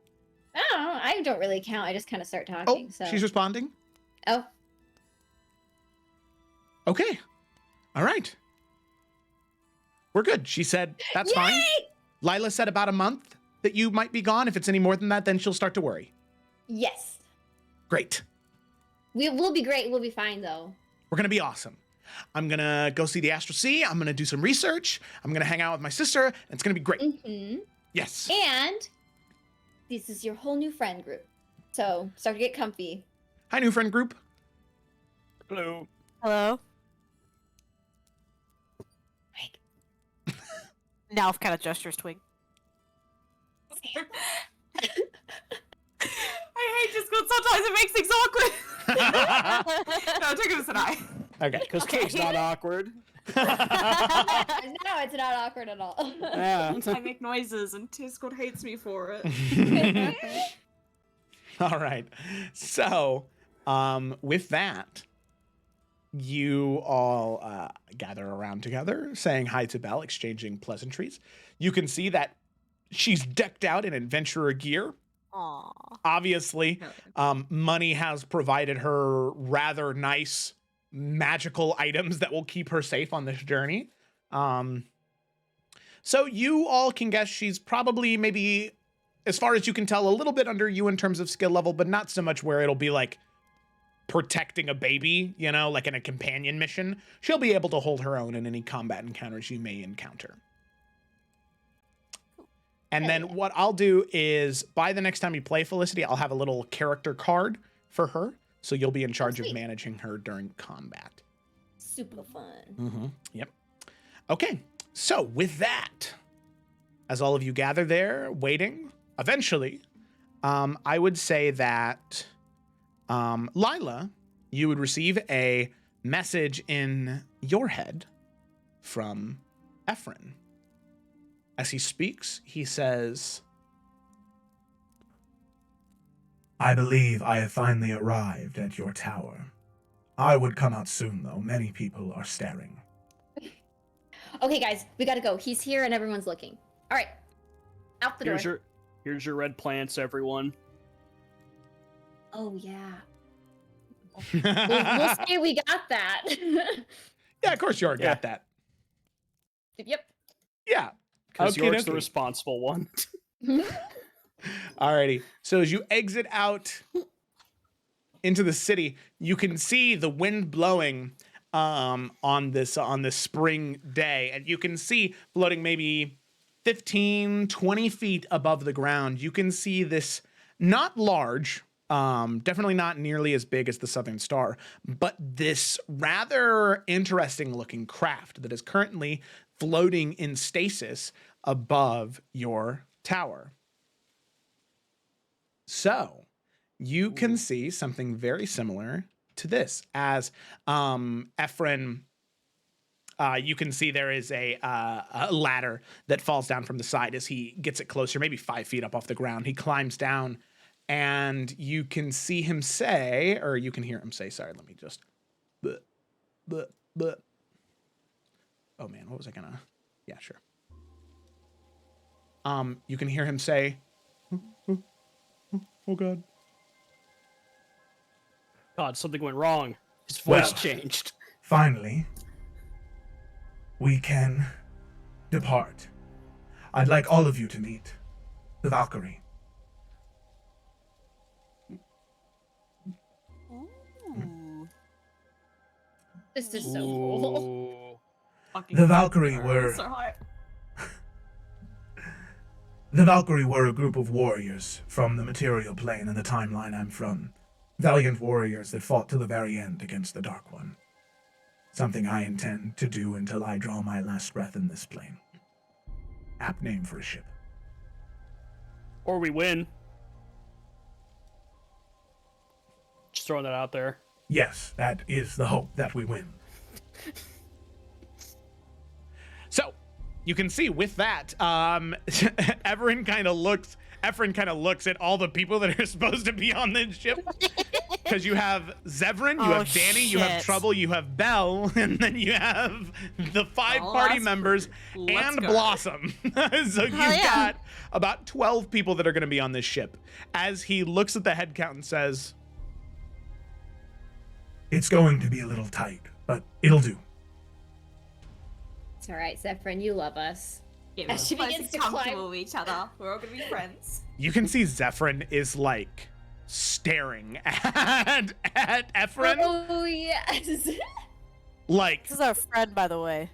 I don't really count. I just kind of start Oh, talking. So. she's responding. Oh, Okay. All right. We're good. She said, that's fine. Yay! Lila said about a month that you might be gone. If it's any more than that, then she'll start to worry. Yes. Great. We'll be great. We'll be fine, though. We're going to be awesome. I'm going to go see the Astral Sea. I'm going to do some research. I'm going to hang out with my sister. And it's going to be great. Mm-hmm. Yes. And this is your whole new friend group. So start to get comfy. Hi, new friend group. Hello. Hello? Right. Now I've kind of gestures twig. I hate Discord. Sometimes it makes things awkward. No, take it as an eye. Okay. Because Cake's not awkward. No, it's not awkward at all. Yeah. I make noises and Discord hates me for it. All right. So, with that, you all gather around together, saying hi to Belle, exchanging pleasantries. You can see that she's decked out in adventurer gear. Aww. Obviously, money has provided her rather nice magical items that will keep her safe on this journey. So you all can guess she's probably maybe, as far as you can tell, a little bit under you in terms of skill level, but not so much where it'll be like protecting a baby, you know, like in a companion mission. She'll be able to hold her own in any combat encounters you may encounter. And then what I'll do is, by the next time you play Felicity, I'll have a little character card for her. So you'll be in charge of sweet. managing her during combat. Super fun. Mm-hmm. Yep. Okay, so with that, as all of you gather there, waiting, eventually, I would say that Lila, you would receive a message in your head from Ephron. As he speaks, he says, I believe I have finally arrived at your tower. I would come out soon, though. Many people are staring. Okay, guys, we gotta go. He's here and everyone's looking. All right, out the door. Here's your red plants, everyone. Oh yeah. we'll say we got that. yeah, of course you already got that. Yep. Yeah. Because Okay, York's the responsible one. Alrighty. So as you exit out into the city, you can see the wind blowing on this spring day, and you can see floating maybe 15, 20 feet above the ground. You can see this not large, definitely not nearly as big as the Southern Star, but this rather interesting looking craft that is currently floating in stasis above your tower. So you can see something very similar to this. As Ephron, you can see there is a ladder that falls down from the side as he gets it closer, maybe 5 feet up off the ground. He climbs down, and you can see him say, or you can hear him say, sorry, let me just, bleh, bleh, bleh. Oh man, what was I gonna, yeah, sure. You can hear him say, oh God. God, something went wrong. His voice Well, changed. Finally, we can depart. I'd like all of you to meet the Valkyrie. This is so cool. Ooh. Fucking The Valkyrie were so hot. The Valkyrie were a group of warriors from the material plane and the timeline I'm from. Valiant warriors that fought to the very end against the Dark One. Something I intend to do until I draw my last breath in this plane. Apt name for a ship. Or we win. Just throwing that out there. Yes, that is the hope, that we win. So you can see with that, Ephron kind of looks at all the people that are supposed to be on this ship. Because you have Zevran, you have Danny, you have shit. Trouble, you have Belle, and then you have the 5 Oh, party that's members cool. Let's and go. Blossom. So you've yeah. got about 12 people that are going to be on this ship. As he looks at the head count and says, It's going to be a little tight, but it'll do. It's all right, Zephyrin, you love us. Get As she close begins and to comfortable climb. with each other. We're all gonna be friends. you can see Zephyrin is like staring at Ephron. Oh yes. Like, This is our friend, by the way.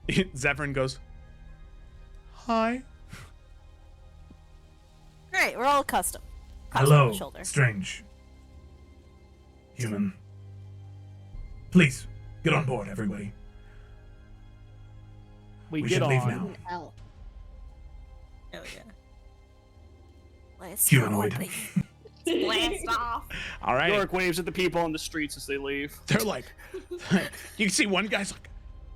Zephyrin goes, hi. Great, we're all custom. Hello, Shoulder. strange human. Please, get on board, everybody. We We get should leave on. now. Hell. Hell yeah. Let's Humanoid. go. Blast off. All right. York waves at the people on the streets as they leave. They're like, you can see one guy's like,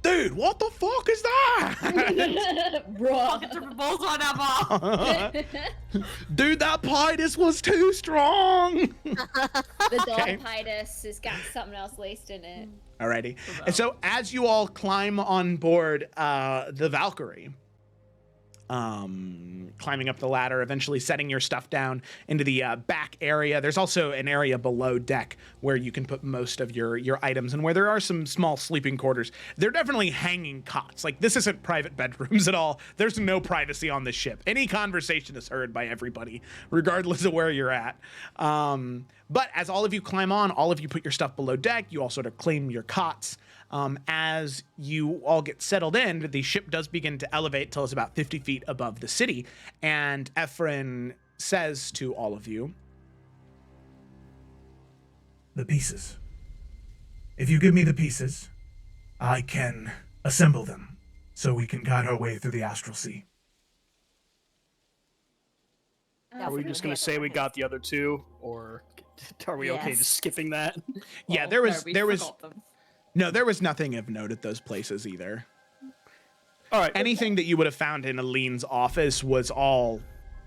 dude, what the fuck is that? Bro. Triple balls on that ball. Dude, that Pidus was too strong. The Okay. Dolpitis has got something else laced in it. Alrighty. And so as you all climb on board the Valkyrie, climbing up the ladder, eventually setting your stuff down into the back area. There's also an area below deck where you can put most of your items and where there are some small sleeping quarters. They're definitely hanging cots. Like, this isn't private bedrooms at all. There's no privacy on this ship. Any conversation is heard by everybody, regardless of where you're at. But as all of you climb on, all of you put your stuff below deck. You all sort of claim your cots. As you all get settled in, the ship does begin to elevate till it's about 50 feet above the city. And Ephron says to all of you, The pieces. If you give me the pieces, I can assemble them so we can guide our way through the astral sea. Are we just gonna say we got the other two, or are we okay just skipping that? Yeah, there was nothing of note at those places either. All right. Anything that you would have found in Aline's office was all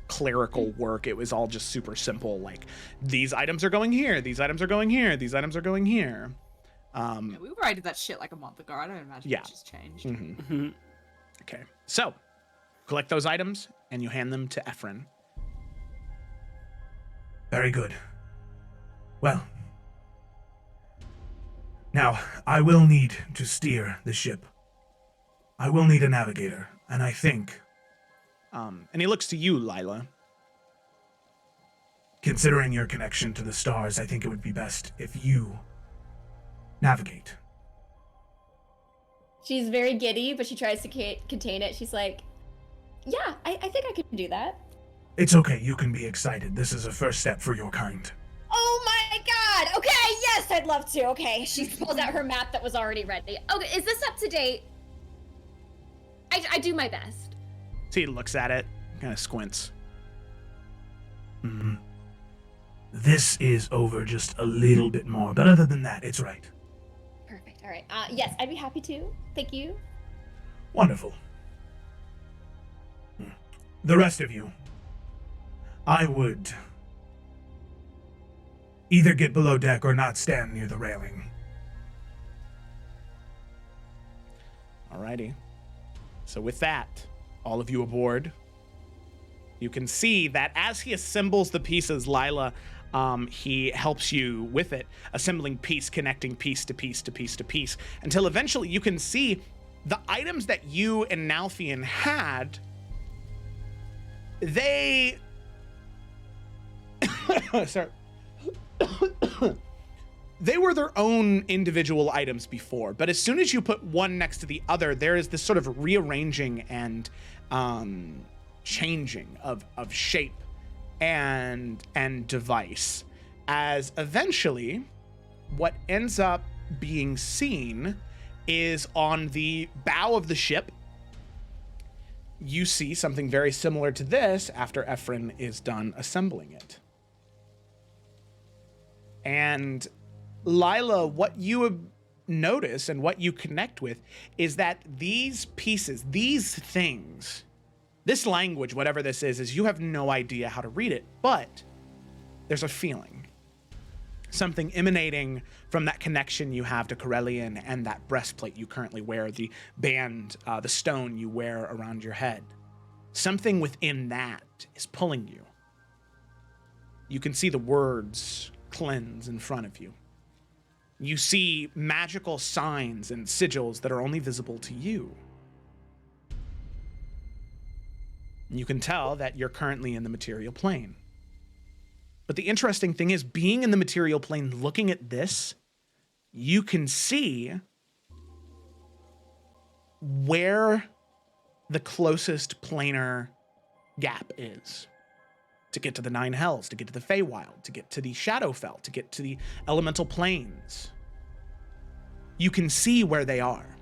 clerical work. It was all just super simple, like these items are going here, these items are going here, these items are going here. Yeah, we already did that shit like a month ago. I don't imagine it's just changed. Mm-hmm. Okay, so collect those items and you hand them to Ephron. Very good. Well, now I will need to steer the ship. I will need a navigator, and I think... And he looks to you, Lila. Considering your connection to the stars, I think it would be best if you navigate. She's very giddy, but she tries to contain it. She's like, yeah, I think I can do that. It's okay, you can be excited. This is a first step for your kind. Oh my god! Okay, yes, I'd love to. Okay, she pulls out her map that was already ready. Okay, is this up to date? I do my best. So he looks at it, kind of squints. Mm-hmm. This is over just a little bit more, but other than that, it's right. Perfect, all right. Yes, I'd be happy to. Thank you. Wonderful. The rest of you, I would either get below deck or not stand near the railing. Alrighty. So with that, all of you aboard, you can see that as he assembles the pieces, Lila, he helps you with it, assembling piece, connecting piece to piece to piece to piece, until eventually you can see the items that you and Nalfian had, they... Sorry. They were their own individual items before, but as soon as you put one next to the other, there is this sort of rearranging and changing of shape and device, as eventually what ends up being seen is on the bow of the ship. You see something very similar to this after Ephron is done assembling it. And Lila, what you notice and what you connect with is that these pieces, these things, this language, whatever this is you have no idea how to read it, but there's a feeling. Something emanating from that connection you have to Corellian and that breastplate you currently wear, the band, the stone you wear around your head. Something within that is pulling you. You can see the words cleanse in front of you. You see magical signs and sigils that are only visible to you. You can tell that you're currently in the material plane. But the interesting thing is, being in the material plane, looking at this, you can see where the closest planar gap is. To get to the Nine Hells, to get to the Feywild, to get to the Shadowfell, to get to the elemental planes. You can see where they are.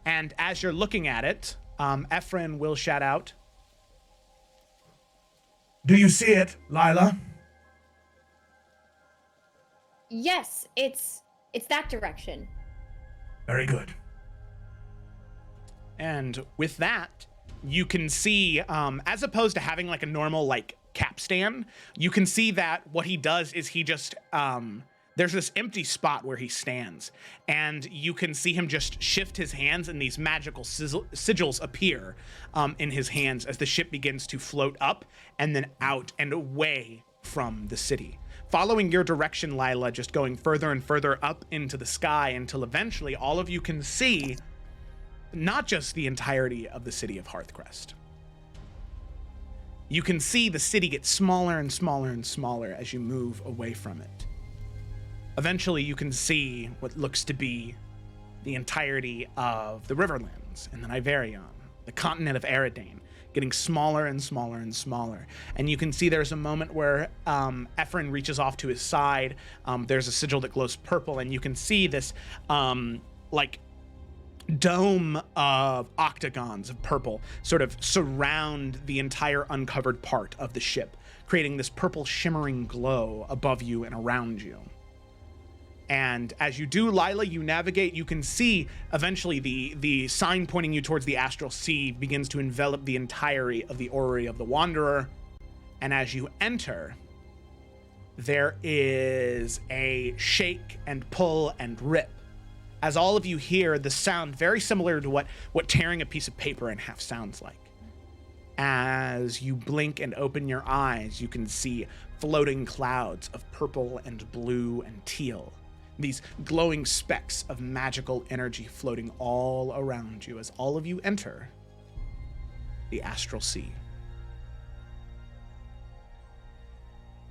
And as you're looking at it, Ephron will shout out, Do you see it, Lila? Yes, it's that direction. Very good. and with that, you can see, as opposed to having like a normal like capstan, you can see that what he does is he just, there's this empty spot where he stands, and you can see him just shift his hands, and these magical sigils appear in his hands as the ship begins to float up and then out and away from the city. Following your direction, Lila, just going further and further up into the sky until eventually all of you can see not just the entirety of the city of Hearthcrest. You can see the city get smaller and smaller and smaller as you move away from it. Eventually, you can see what looks to be the entirety of the Riverlands and then Iverion, the continent of Eridane, getting smaller and smaller and smaller. And you can see there's a moment where Ephron reaches off to his side. There's a sigil that glows purple, and you can see this like dome of octagons of purple sort of surround the entire uncovered part of the ship, creating this purple shimmering glow above you and around you. And as you do, Lila, you navigate, you can see eventually the sign pointing you towards the astral sea begins to envelop the entirety of the orrery of the Wanderer. And as you enter, there is a shake and pull and rip, as all of you hear the sound very similar to what tearing a piece of paper in half sounds like. As you blink and open your eyes, you can see floating clouds of purple and blue and teal. These glowing specks of magical energy floating all around you as all of you enter the astral sea.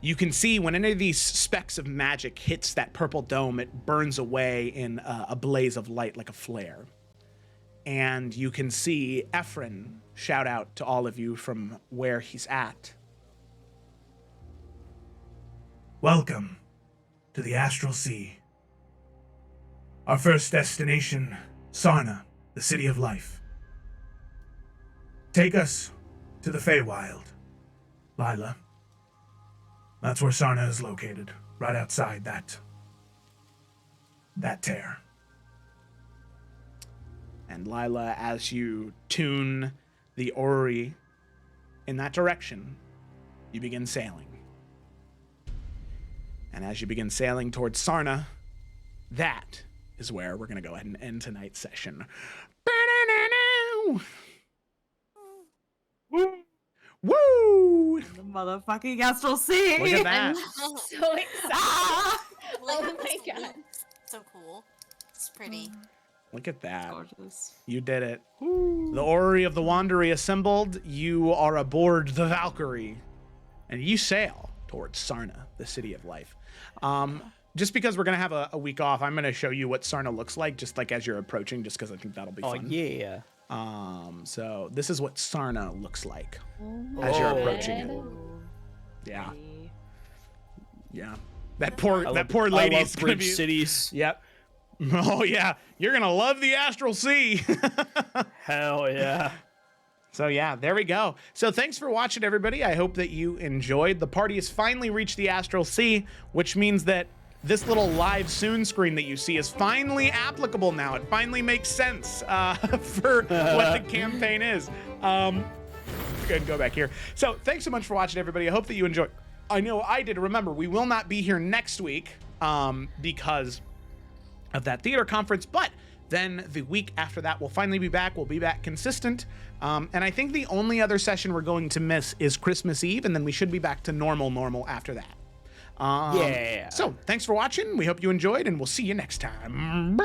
You can see when any of these specks of magic hits that purple dome, it burns away in a blaze of light like a flare. And you can see Ephron shout out to all of you from where he's at. Welcome to the astral sea. Our first destination, Sarna, the city of life. Take us to the Feywild, Lila. That's where Sarna is located, right outside that tear. And Lila, as you tune the orrery in that direction, you begin sailing. And as you begin sailing towards Sarna, that is where we're going to go ahead and end tonight's session. Woo! The motherfucking astral sea. Look at that. I'm so excited. Oh my god. So cool. It's pretty. Look at that. Gorgeous. You did it. The orrery of the Wanderer assembled. You are aboard the Valkyrie, and you sail towards Sarna, the city of life. Just because we're gonna have a week off, I'm gonna show you what Sarna looks like, just like as you're approaching, just because I think that'll be fun. Oh yeah. So this is what Sarna looks like as you're approaching it. Yeah. Yeah. That poor lady I is love gonna bridge be. cities. Yep. Oh yeah, you're gonna love the astral sea. Hell yeah. So yeah, there we go. So thanks for watching, everybody. I hope that you enjoyed. The party has finally reached the astral sea, which means that this little live soon screen that you see is finally applicable now. It finally makes sense for what the campaign is. Go ahead and go back here. So thanks so much for watching, everybody. I hope that you enjoyed. I know I did. Remember, we will not be here next week because of that theater conference, but then the week after that, we'll finally be back. We'll be back consistent. And I think the only other session we're going to miss is Christmas Eve, and then we should be back to normal after that. Yeah. So thanks for watching. We hope you enjoyed, and we'll see you next time.